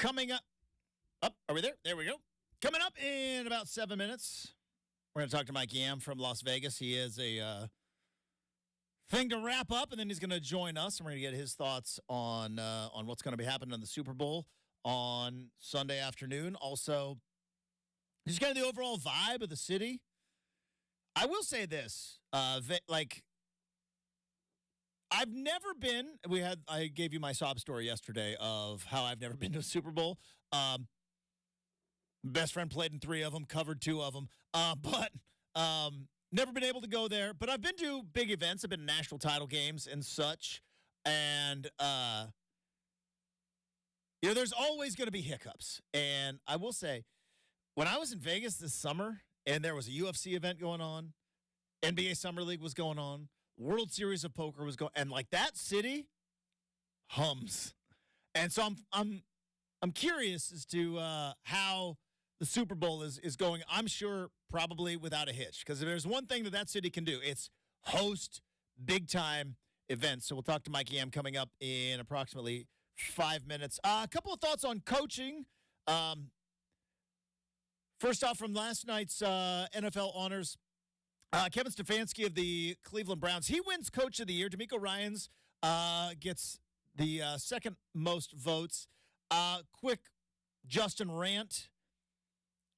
Coming up. Are we there? There we go. Coming up in about 7 minutes, we're going to talk to Mike Yam from Las Vegas. He has a thing to wrap up, and then he's going to join us, and we're going to get his thoughts on what's going to be happening in the Super Bowl on Sunday afternoon. Also, just kind of the overall vibe of the city. I will say this, I've never been. I gave you my sob story yesterday of how I've never been to a Super Bowl. Best friend played in 3 of them, covered 2 of them, but never been able to go there. But I've been to big events. I've been to national title games and such, and there's always going to be hiccups. And I will say, when I was in Vegas this summer, and there was a UFC event going on, NBA Summer League was going on, World Series of Poker was going, and like that city hums. And so I'm curious as to how the Super Bowl is going. I'm sure probably without a hitch, because if there's one thing that city can do, it's host big time events. So we'll talk to Mike Yam coming up in approximately 5 minutes. A couple of thoughts on coaching. First off, from last night's NFL honors, Kevin Stefanski of the Cleveland Browns, he wins Coach of the Year. DeMeco Ryans gets the second most votes. Quick Justin rant.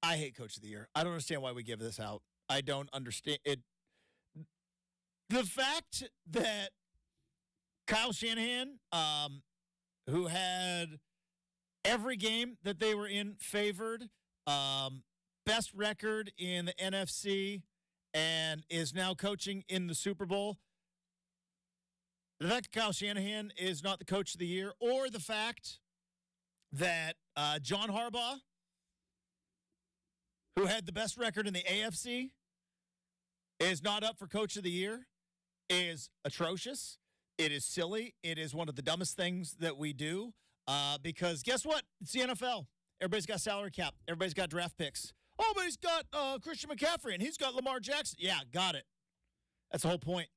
I hate Coach of the Year. I don't understand why we give this out. I don't understand it. The fact that Kyle Shanahan, who had every game that they were in favored, best record in the NFC, and is now coaching in the Super Bowl. The fact that Kyle Shanahan is not the Coach of the Year, or the fact that John Harbaugh, who had the best record in the AFC, is not up for Coach of the Year, is atrocious. It is silly. It is one of the dumbest things that we do, because guess what? It's the NFL. Everybody's got salary cap. Everybody's got draft picks. Oh, but he's got Christian McCaffrey, and he's got Lamar Jackson. Yeah, got it. That's the whole point.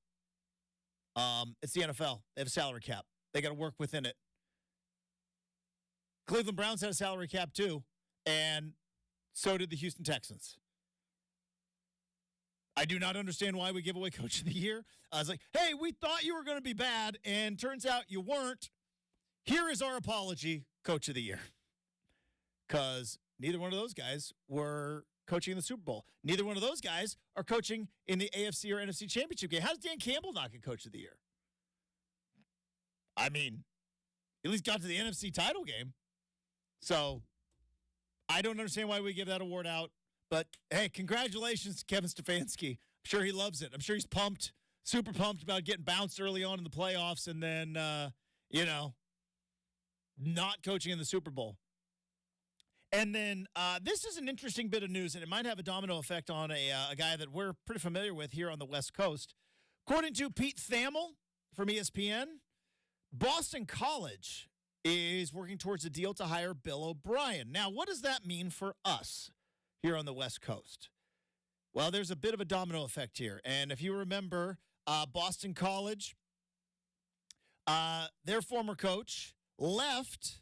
It's the NFL. They have a salary cap. They got to work within it. Cleveland Browns had a salary cap too, and so did the Houston Texans. I do not understand why we give away Coach of the Year. I was like, hey, we thought you were going to be bad, and turns out you weren't. Here is our apology, Coach of the Year. Because neither one of those guys were coaching in the Super Bowl. Neither one of those guys are coaching in the AFC or NFC Championship game. How does Dan Campbell not get Coach of the Year? I mean, at least got to the NFC title game. So I don't understand why we give that award out. But, hey, congratulations to Kevin Stefanski. I'm sure he loves it. I'm sure he's pumped, super pumped about getting bounced early on in the playoffs and then, not coaching in the Super Bowl. And then this is an interesting bit of news, and it might have a domino effect on a guy that we're pretty familiar with here on the West Coast. According to Pete Thamel from ESPN, Boston College is working towards a deal to hire Bill O'Brien. Now, what does that mean for us here on the West Coast? Well, there's a bit of a domino effect here. And if you remember, Boston College, their former coach left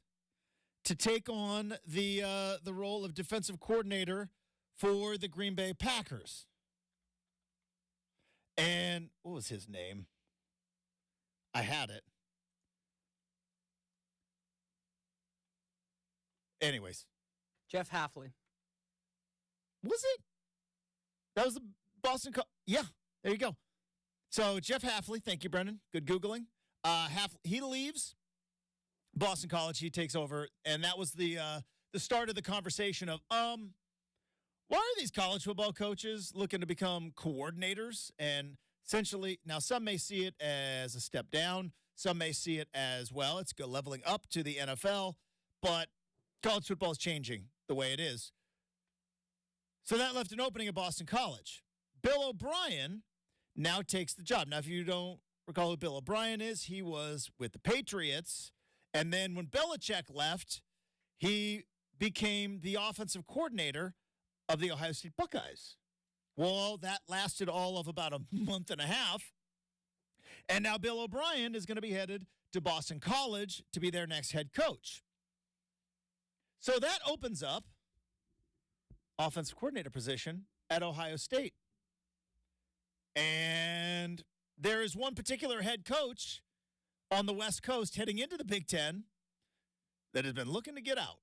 to take on the role of defensive coordinator for the Green Bay Packers. And what was his name? I had it. Anyways. Jeff Hafley. Was it? That was the Boston yeah, there you go. So Jeff Hafley, thank you, Brenden. Good Googling. He leaves Boston College. He takes over, and that was the start of the conversation of why are these college football coaches looking to become coordinators? And essentially, now some may see it as a step down. Some may see it as, well, it's leveling up to the NFL, but college football is changing the way it is. So that left an opening at Boston College. Bill O'Brien now takes the job. Now, if you don't recall who Bill O'Brien is, he was with the Patriots. And then when Belichick left, he became the offensive coordinator of the Ohio State Buckeyes. Well, that lasted all of about a month and a half. And now Bill O'Brien is going to be headed to Boston College to be their next head coach. So that opens up offensive coordinator position at Ohio State. And there is one particular head coach on the West Coast heading into the Big Ten that has been looking to get out.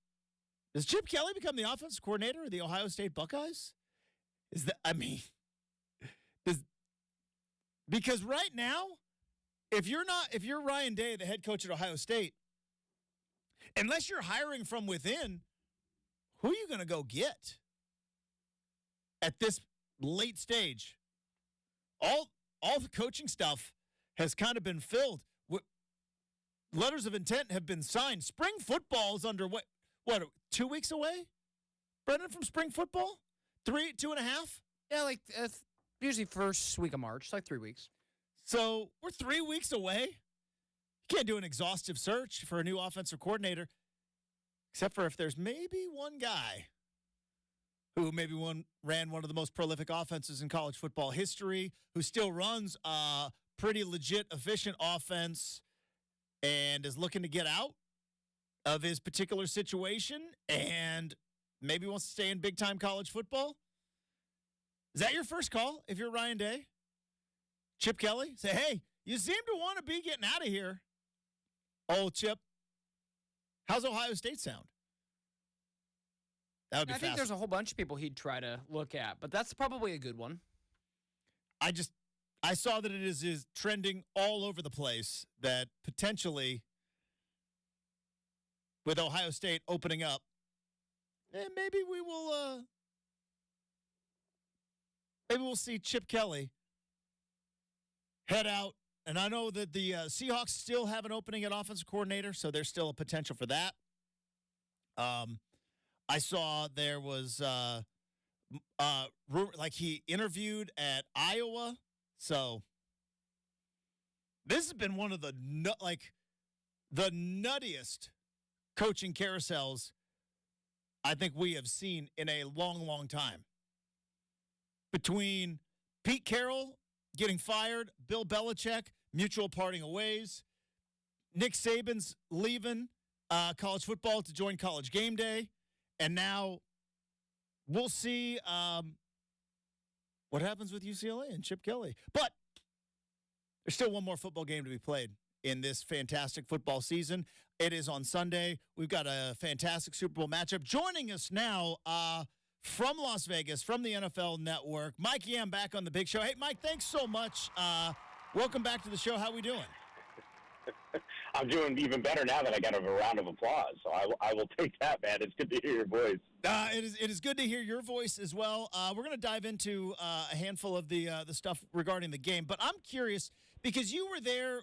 Does Chip Kelly become the offensive coordinator of the Ohio State Buckeyes? Because right now, if you're Ryan Day, the head coach at Ohio State, unless you're hiring from within, who are you going to go get at this late stage? All the coaching stuff has kind of been filled. Letters of intent have been signed. Spring football is under what 2 weeks away? Brenden, from spring football? 2.5? Yeah, like usually first week of March, like 3 weeks. So we're 3 weeks away. You can't do an exhaustive search for a new offensive coordinator, except for if there's maybe one guy who maybe ran one of the most prolific offenses in college football history, who still runs a pretty legit, efficient offense and is looking to get out of his particular situation and maybe wants to stay in big-time college football. Is that your first call if you're Ryan Day? Chip Kelly? Say, hey, you seem to want to be getting out of here. Oh, Chip, how's Ohio State sound? That would be I think there's a whole bunch of people he'd try to look at, but that's probably a good one. I saw that it is trending all over the place that potentially with Ohio State opening up, maybe we'll see Chip Kelly head out. And I know that the Seahawks still have an opening at offensive coordinator, so there's still a potential for that. I saw there was rumor, like he interviewed at Iowa. So this has been one of the nuttiest coaching carousels I think we have seen in a long, long time. Between Pete Carroll getting fired, Bill Belichick, mutual parting of ways, Nick Saban's leaving college football to join College Game Day, and now we'll see what happens with UCLA and Chip Kelly. But there's still one more football game to be played in this fantastic football season. It is on Sunday. We've got a fantastic Super Bowl matchup. Joining us now from Las Vegas, from the NFL Network, Mike Yam back on the Big Show. Hey, Mike, thanks so much. Welcome back to the show. How we doing? I'm doing even better now that I got a round of applause. So I will take that, man. It's good to hear your voice. It is good to hear your voice as well. We're going to dive into a handful of the stuff regarding the game. But I'm curious, because you were there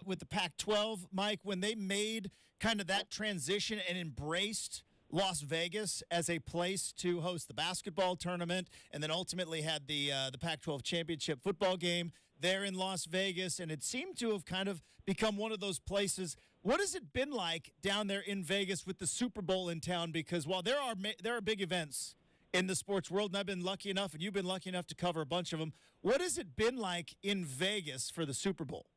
with the Pac-12, Mike, when they made kind of that transition and embraced Las Vegas as a place to host the basketball tournament, and then ultimately had the Pac-12 championship football game there in Las Vegas, and it seemed to have kind of become one of those places. What has it been like down there in Vegas with the Super Bowl in town? Because while there are big events in the sports world, and I've been lucky enough, and you've been lucky enough to cover a bunch of them, what has it been like in Vegas for the Super Bowl?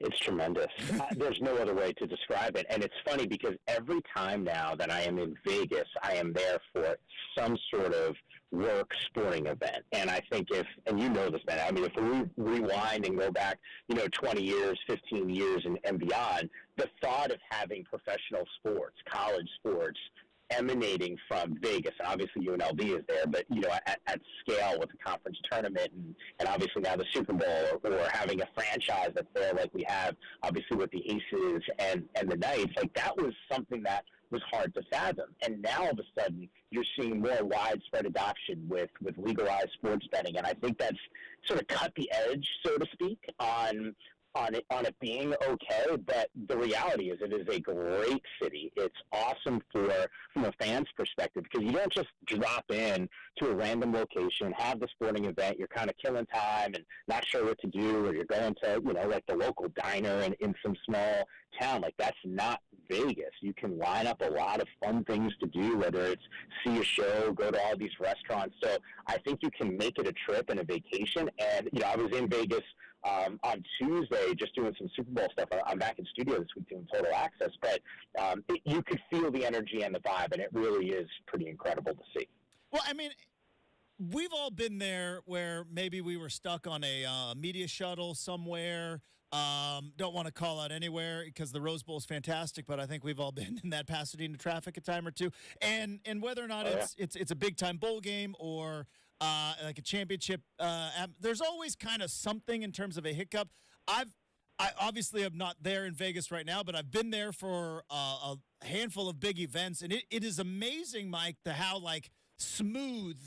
It's tremendous. There's no other way to describe it. And it's funny because every time now that I am in Vegas, I am there for some sort of work sporting event. And I think and you know this, man, I mean, if we rewind and go back, 20 years, 15 years and beyond, the thought of having professional sports, college sports, emanating from Vegas, and obviously UNLV is there, but at scale with the conference tournament and obviously now the Super Bowl, or having a franchise that's there like we have obviously with the Aces and the Knights, like that was something that was hard to fathom. And now all of a sudden you're seeing more widespread adoption with legalized sports betting, and I think that's sort of cut the edge, so to speak, on it being okay. But the reality is it is a great city. It's awesome from a fan's perspective, because you don't just drop in to a random location, have the sporting event, you're kind of killing time and not sure what to do, or you're going to, like the local diner in some small town. Like, that's not Vegas. You can line up a lot of fun things to do, whether it's see a show, go to all these restaurants. So I think you can make it a trip and a vacation. And, I was in Vegas on Tuesday, just doing some Super Bowl stuff. I'm back in studio this week doing Total Access, but you could feel the energy and the vibe, and it really is pretty incredible to see. Well, I mean, we've all been there where maybe we were stuck on a media shuttle somewhere. Don't want to call out anywhere because the Rose Bowl is fantastic, but I think we've all been in that Pasadena traffic a time or two. And whether or not it's a big time bowl game or like a championship, there's always kind of something in terms of a hiccup. I obviously am not there in Vegas right now, but I've been there for a handful of big events, and it is amazing, Mike, how like smooth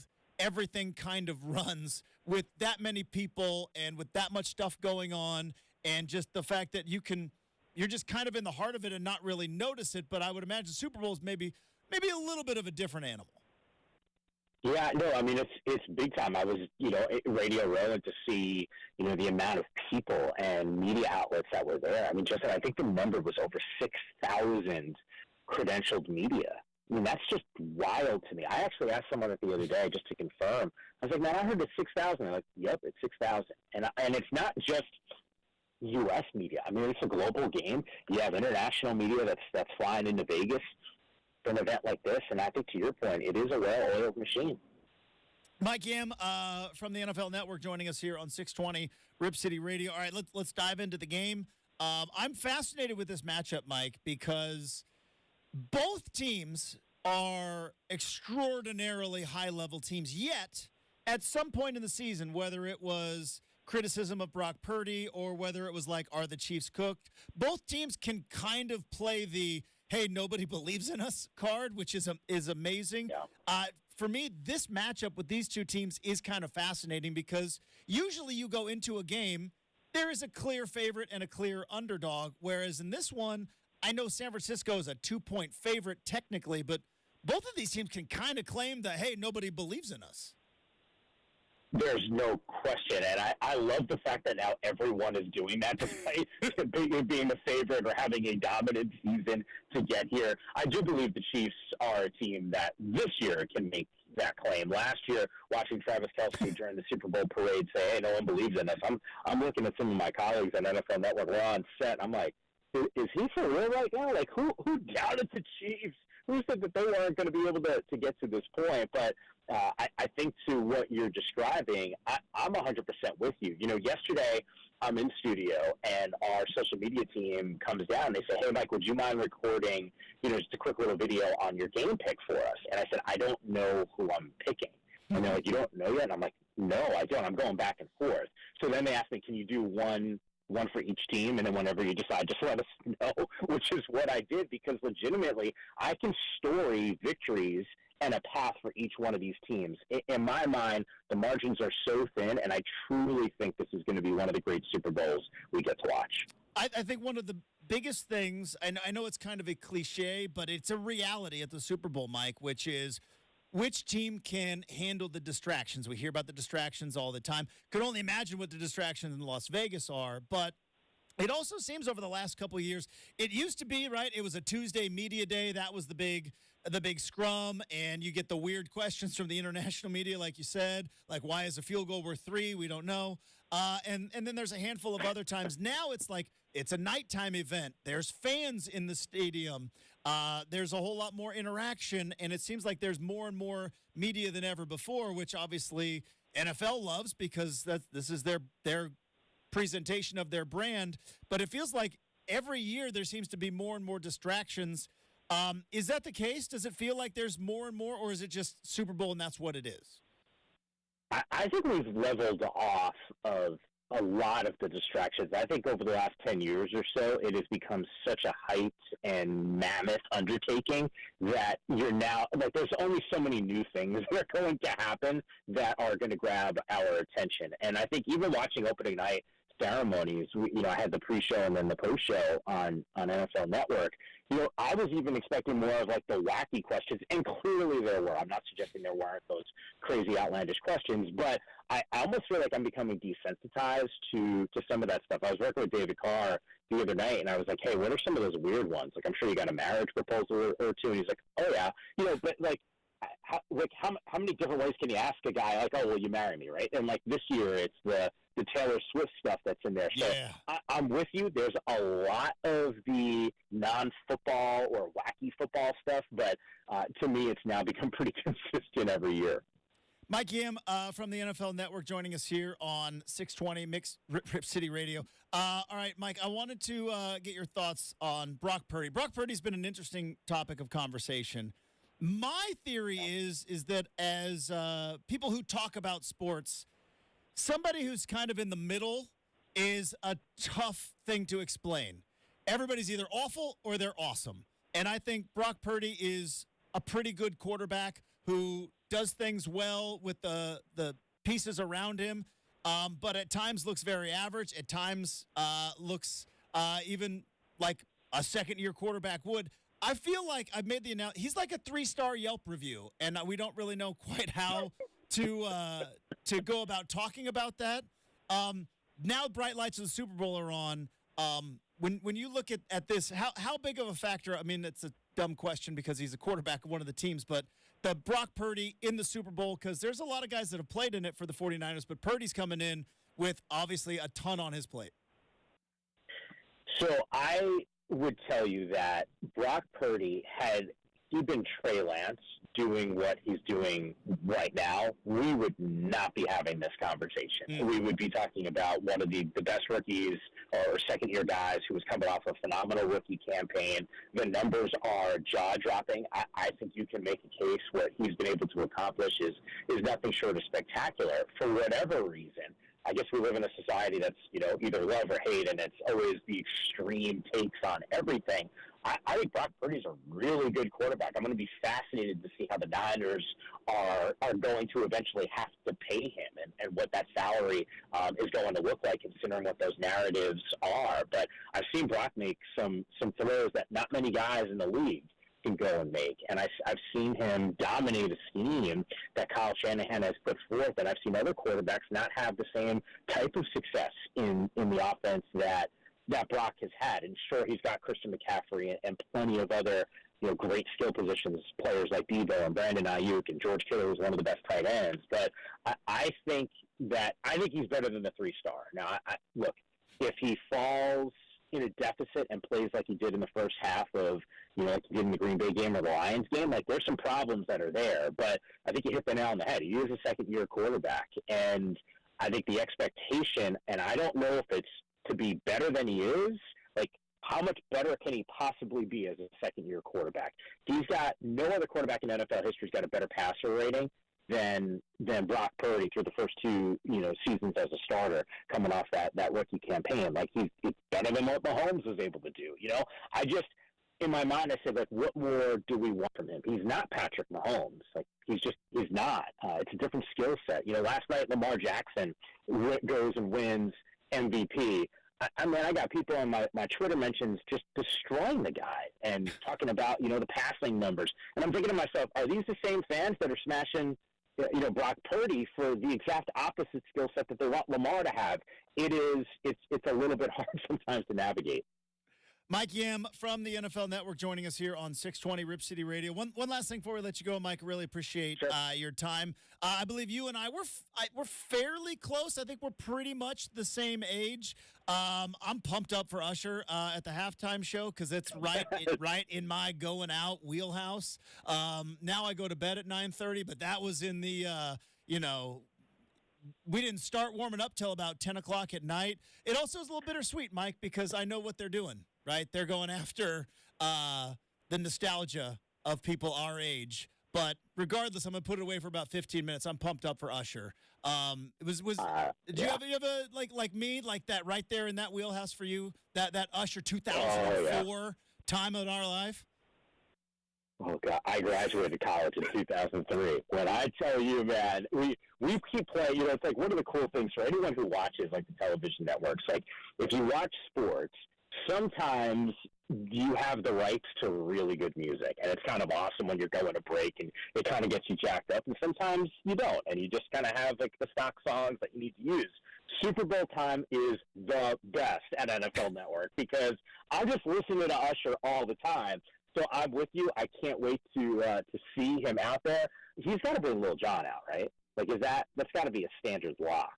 everything kind of runs with that many people and with that much stuff going on, and just the fact that you're just kind of in the heart of it and not really notice it. But I would imagine Super Bowl is maybe a little bit of a different animal. Yeah, no, I mean, it's big time. I was, Radio Row to see, the amount of people and media outlets that were there. I mean, Justin, I think the number was over 6,000 credentialed media. I mean, that's just wild to me. I actually asked someone the other day just to confirm. I was like, man, I heard it's 6,000. They're like, yep, it's 6,000. And it's not just U.S. media. I mean, it's a global game. You have international media that's flying into Vegas for an event like this. And I think, to your point, it is a well-oiled machine. Mike Yam from the NFL Network joining us here on 620 Rip City Radio. All right, let's dive into the game. I'm fascinated with this matchup, Mike, because both teams are extraordinarily high-level teams, yet at some point in the season, whether it was criticism of Brock Purdy or whether it was like, are the Chiefs cooked, both teams can kind of play the, hey, nobody believes in us card, which is amazing. Yeah. For me, this matchup with these two teams is kind of fascinating because usually you go into a game, there is a clear favorite and a clear underdog, whereas in this one, I know San Francisco is a 2-point favorite technically, but both of these teams can kind of claim that, hey, nobody believes in us. There's no question, and I love the fact that now everyone is doing that despite being the favorite or having a dominant season to get here. I do believe the Chiefs are a team that this year can make that claim. Last year, watching Travis Kelce during the Super Bowl parade say, hey, no one believes in us. I'm looking at some of my colleagues on NFL Network. We're on set. I'm like, is he for real right now? Like, who doubted the Chiefs? Who said that they weren't going to be able to get to this point? But I think to what you're describing, I'm 100% with you. Yesterday I'm in studio and our social media team comes down. They say, hey, Mike, would you mind recording, just a quick little video on your game pick for us? And I said, I don't know who I'm picking. And they're like, you don't know yet? And I'm like, no, I don't. I'm going back and forth. So then they asked me, can you do one for each team, and then whenever you decide, just let us know, which is what I did, because legitimately I can story victories and a path for each one of these teams. In my mind, the margins are so thin, and I truly think this is going to be one of the great Super Bowls we get to watch. I think one of the biggest things, and I know it's kind of a cliche, but it's a reality at the Super Bowl, Mike, which is which team can handle the distractions. We hear about the distractions all the time. Could only imagine what the distractions in Las Vegas are, but it also seems over the last couple of years, it used to be, right, it was a Tuesday media day. That was the big scrum, and you get the weird questions from the international media, like you said, like why is a field goal worth 3? We don't know. And then there's a handful of other times. Now it's like it's a nighttime event. There's fans in the stadium. There's a whole lot more interaction, and it seems like there's more and more media than ever before, which obviously NFL loves because this is their presentation of their brand. But it feels like every year there seems to be more and more distractions. Is that the case? Does it feel like there's more and more, or is it just Super Bowl and that's what it is? I think we've leveled off of a lot of the distractions. I think over the last 10 years or so, it has become such a hyped and mammoth undertaking that you're now, like, there's only so many new things that are going to happen that are going to grab our attention. And I think even watching opening night ceremonies, I had the pre-show and then the post-show on NFL Network. I was even expecting more of like the wacky questions, and clearly there were. I'm not suggesting there weren't those crazy outlandish questions, but I almost feel like I'm becoming desensitized to some of that stuff. I was working with David Carr the other night, and I was like, hey, what are some of those weird ones? Like, I'm sure you got a marriage proposal or two, and he's like, oh yeah, but like, how many different ways can you ask a guy, like, oh, will you marry me, right? And like this year, it's the the Taylor Swift stuff that's in there. So Yeah. I'm with you. There's a lot of the non-football or wacky football stuff, but to me, it's now become pretty consistent every year. Mike Yam from the NFL Network joining us here on 620 Mixed Rip City Radio. All right, Mike, I wanted to get your thoughts on Brock Purdy. Brock Purdy's been an interesting topic of conversation. My theory is that as people who talk about sports, somebody who's kind of in the middle is a tough thing to explain. Everybody's either awful or they're awesome. And I think Brock Purdy is a pretty good quarterback who does things well with the pieces around him, but at times looks very average. At times looks even like a second-year quarterback would. I feel like I've made the announcement. He's like a 3-star Yelp review, and we don't really know quite how to go about talking about that. Now bright lights of the Super Bowl are on. When you look at this, how big of a factor? I mean, it's a dumb question because he's a quarterback of one of the teams, but the Brock Purdy in the Super Bowl, because there's a lot of guys that have played in it for the 49ers, but Purdy's coming in with obviously a ton on his plate. So I would tell you that Brock Purdy, had he been Trey Lance doing what he's doing right now, we would not be having this conversation. We would be talking about one of the best rookies or second-year guys who was coming off a phenomenal rookie campaign. The numbers are jaw-dropping. I think you can make a case what he's been able to accomplish is nothing short of spectacular. For whatever reason, I guess we live in a society that's, either love or hate, and it's always the extreme takes on everything. I think Brock Purdy's a really good quarterback. I'm going to be fascinated to see how the Niners are going to eventually have to pay him and what that salary is going to look like, considering what those narratives are. But I've seen Brock make some throws that not many guys in the league can go and make. And I've seen him dominate a scheme that Kyle Shanahan has put forth, and I've seen other quarterbacks not have the same type of success in the offense that Brock has had. And sure, he's got Christian McCaffrey and plenty of other great skill positions players like Debo and Brenden Ayuk, and George Kittle was one of the best tight ends. But I think he's better than the 3-star. Now, look, if he falls in a deficit and plays like he did in the first half of, like he did in the Green Bay game or the Lions game, like there's some problems that are there. But I think you hit the nail on the head. He is a second-year quarterback, and I think the expectation, and I don't know if it's to be better than he is, like how much better can he possibly be as a second-year quarterback? He's got no other quarterback in NFL history's got a better passer rating than Brock Purdy through the first two seasons as a starter coming off that rookie campaign. Like he's better than what Mahomes was able to do. I just in my mind I said, like, what more do we want from him? He's not Patrick Mahomes. Like he's not. It's a different skill set. Last night Lamar Jackson goes and wins MVP. I mean, I got people on my Twitter mentions just destroying the guy and talking about, the passing numbers. And I'm thinking to myself, are these the same fans that are smashing, Brock Purdy for the exact opposite skill set that they want Lamar to have? It's a little bit hard sometimes to navigate. Mike Yam from the NFL Network joining us here on 620 Rip City Radio. One last thing before we let you go, Mike. I really appreciate your time. I believe you and I, we're fairly close. I think we're pretty much the same age. I'm pumped up for Usher at the halftime show because it's right in my going out wheelhouse. Now I go to bed at 9:30, but that was in the we didn't start warming up till about 10 o'clock at night. It also is a little bittersweet, Mike, because I know what they're doing. Right, they're going after the nostalgia of people our age. But regardless, I'm gonna put it away for about 15 minutes. I'm pumped up for Usher. Did you have a like me like that right there in that wheelhouse for you? That Usher 2004 time of our life. Oh God, I graduated college in 2003. When I tell you, man, we keep playing. It's like one of the cool things for anyone who watches like the television networks. Like if you watch sports, sometimes you have the rights to really good music, and it's kind of awesome when you're going to break and it kind of gets you jacked up, and sometimes you don't, and you just kind of have like the stock songs that you need to use. Super Bowl time is the best at NFL Network because I just listen to Usher all the time. So I'm with you. I can't wait to see him out there. He's got to bring Lil Jon out, right? Like, that's got to be a standard lock.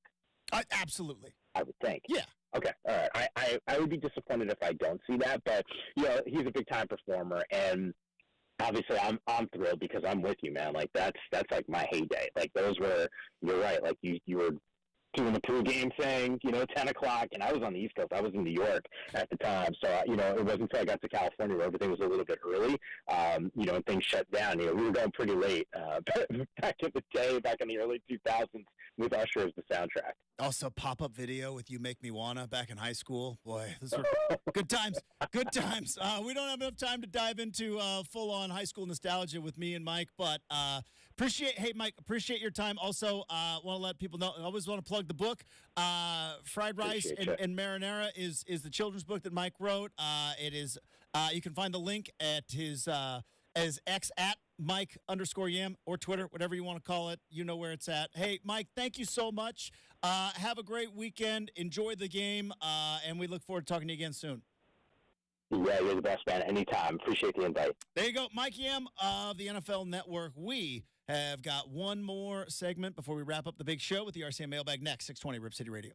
Absolutely. I would think. Yeah. Okay, all right. I would be disappointed if I don't see that, but he's a big time performer, and obviously I'm thrilled because I'm with you, man. Like that's like my heyday. Like those were, you're right. Like you were doing the pregame thing, 10 o'clock, and I was on the East Coast. I was in New York at the time. So, it wasn't until I got to California where everything was a little bit early, and things shut down. We were going pretty late back in the day, back in the early 2000s with Usher as the soundtrack. Also, pop-up video with You Make Me Wanna back in high school. Boy, those were good times. Good times. We don't have enough time to dive into full-on high school nostalgia with me and Mike, but Mike, appreciate your time. Also, want to let people know, I always want to plug the book. Fried Rice and Marinara is the children's book that Mike wrote. It is, you can find the link at his as X at Mike_Yam or Twitter, whatever you want to call it. You know where it's at. Hey, Mike, thank you so much. Have a great weekend. Enjoy the game, and we look forward to talking to you again soon. Yeah, you're the best, man. Anytime. Appreciate the invite. There you go. Mike Yam of the NFL Network. We have got one more segment before we wrap up the big show with the RCM Mailbag next, 620 Rip City Radio.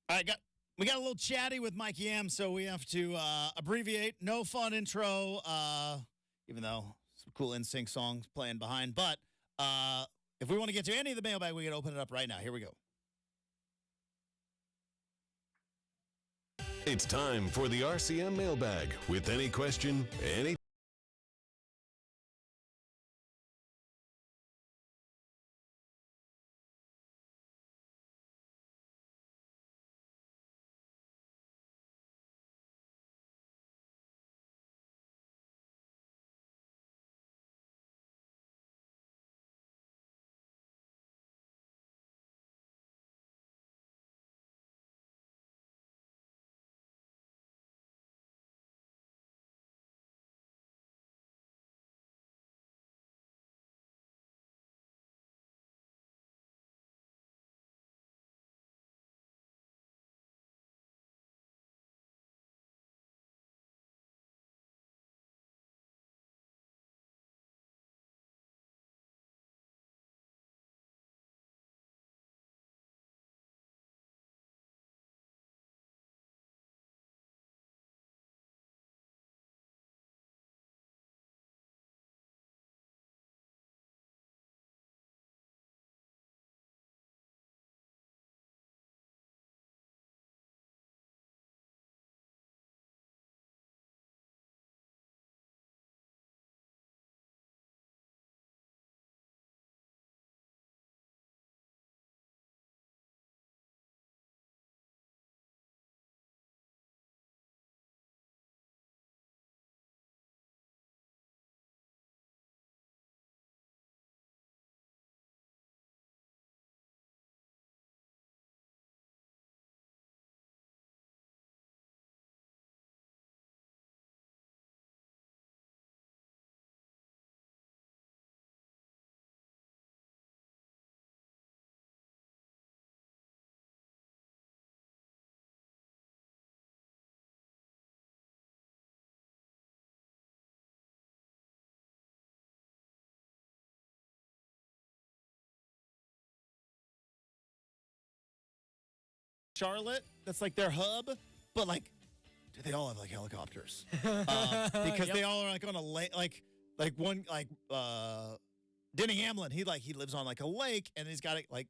All right, we got a little chatty with Mike Yam, so we have to abbreviate. No fun intro, even though some cool NSYNC songs playing behind. But if we want to get to any of the mailbag, we can open it up right now. Here we go. It's time for the RCM mailbag. With any question, any Charlotte, that's like their hub, but like, do they all have like helicopters? Because they all are like on a lake, like one Denny Hamlin. He lives on like a lake, and he's got it like.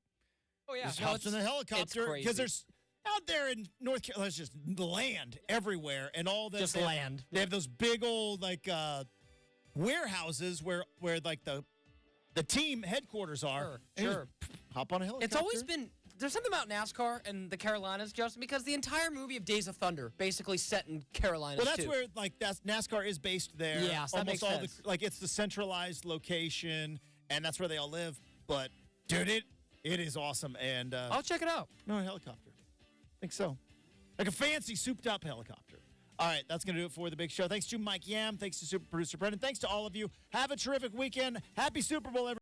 Oh yeah, just hops in a helicopter because there's out there in North Carolina, there's just land everywhere, and all this land. They have those big old like warehouses where like the team headquarters are. Sure. Hop on a helicopter. It's always been. There's something about NASCAR and the Carolinas, Justin, because the entire movie of Days of Thunder basically set in Carolinas. Well, that's where that's NASCAR is based there. Yeah, so that makes sense. It's the centralized location, and that's where they all live. But dude, it is awesome, and I'll check it out. No, a helicopter. I think so. Like a fancy souped-up helicopter. All right, that's going to do it for the big show. Thanks to Mike Yam. Thanks to super producer Brenden. Thanks to all of you. Have a terrific weekend. Happy Super Bowl, everyone.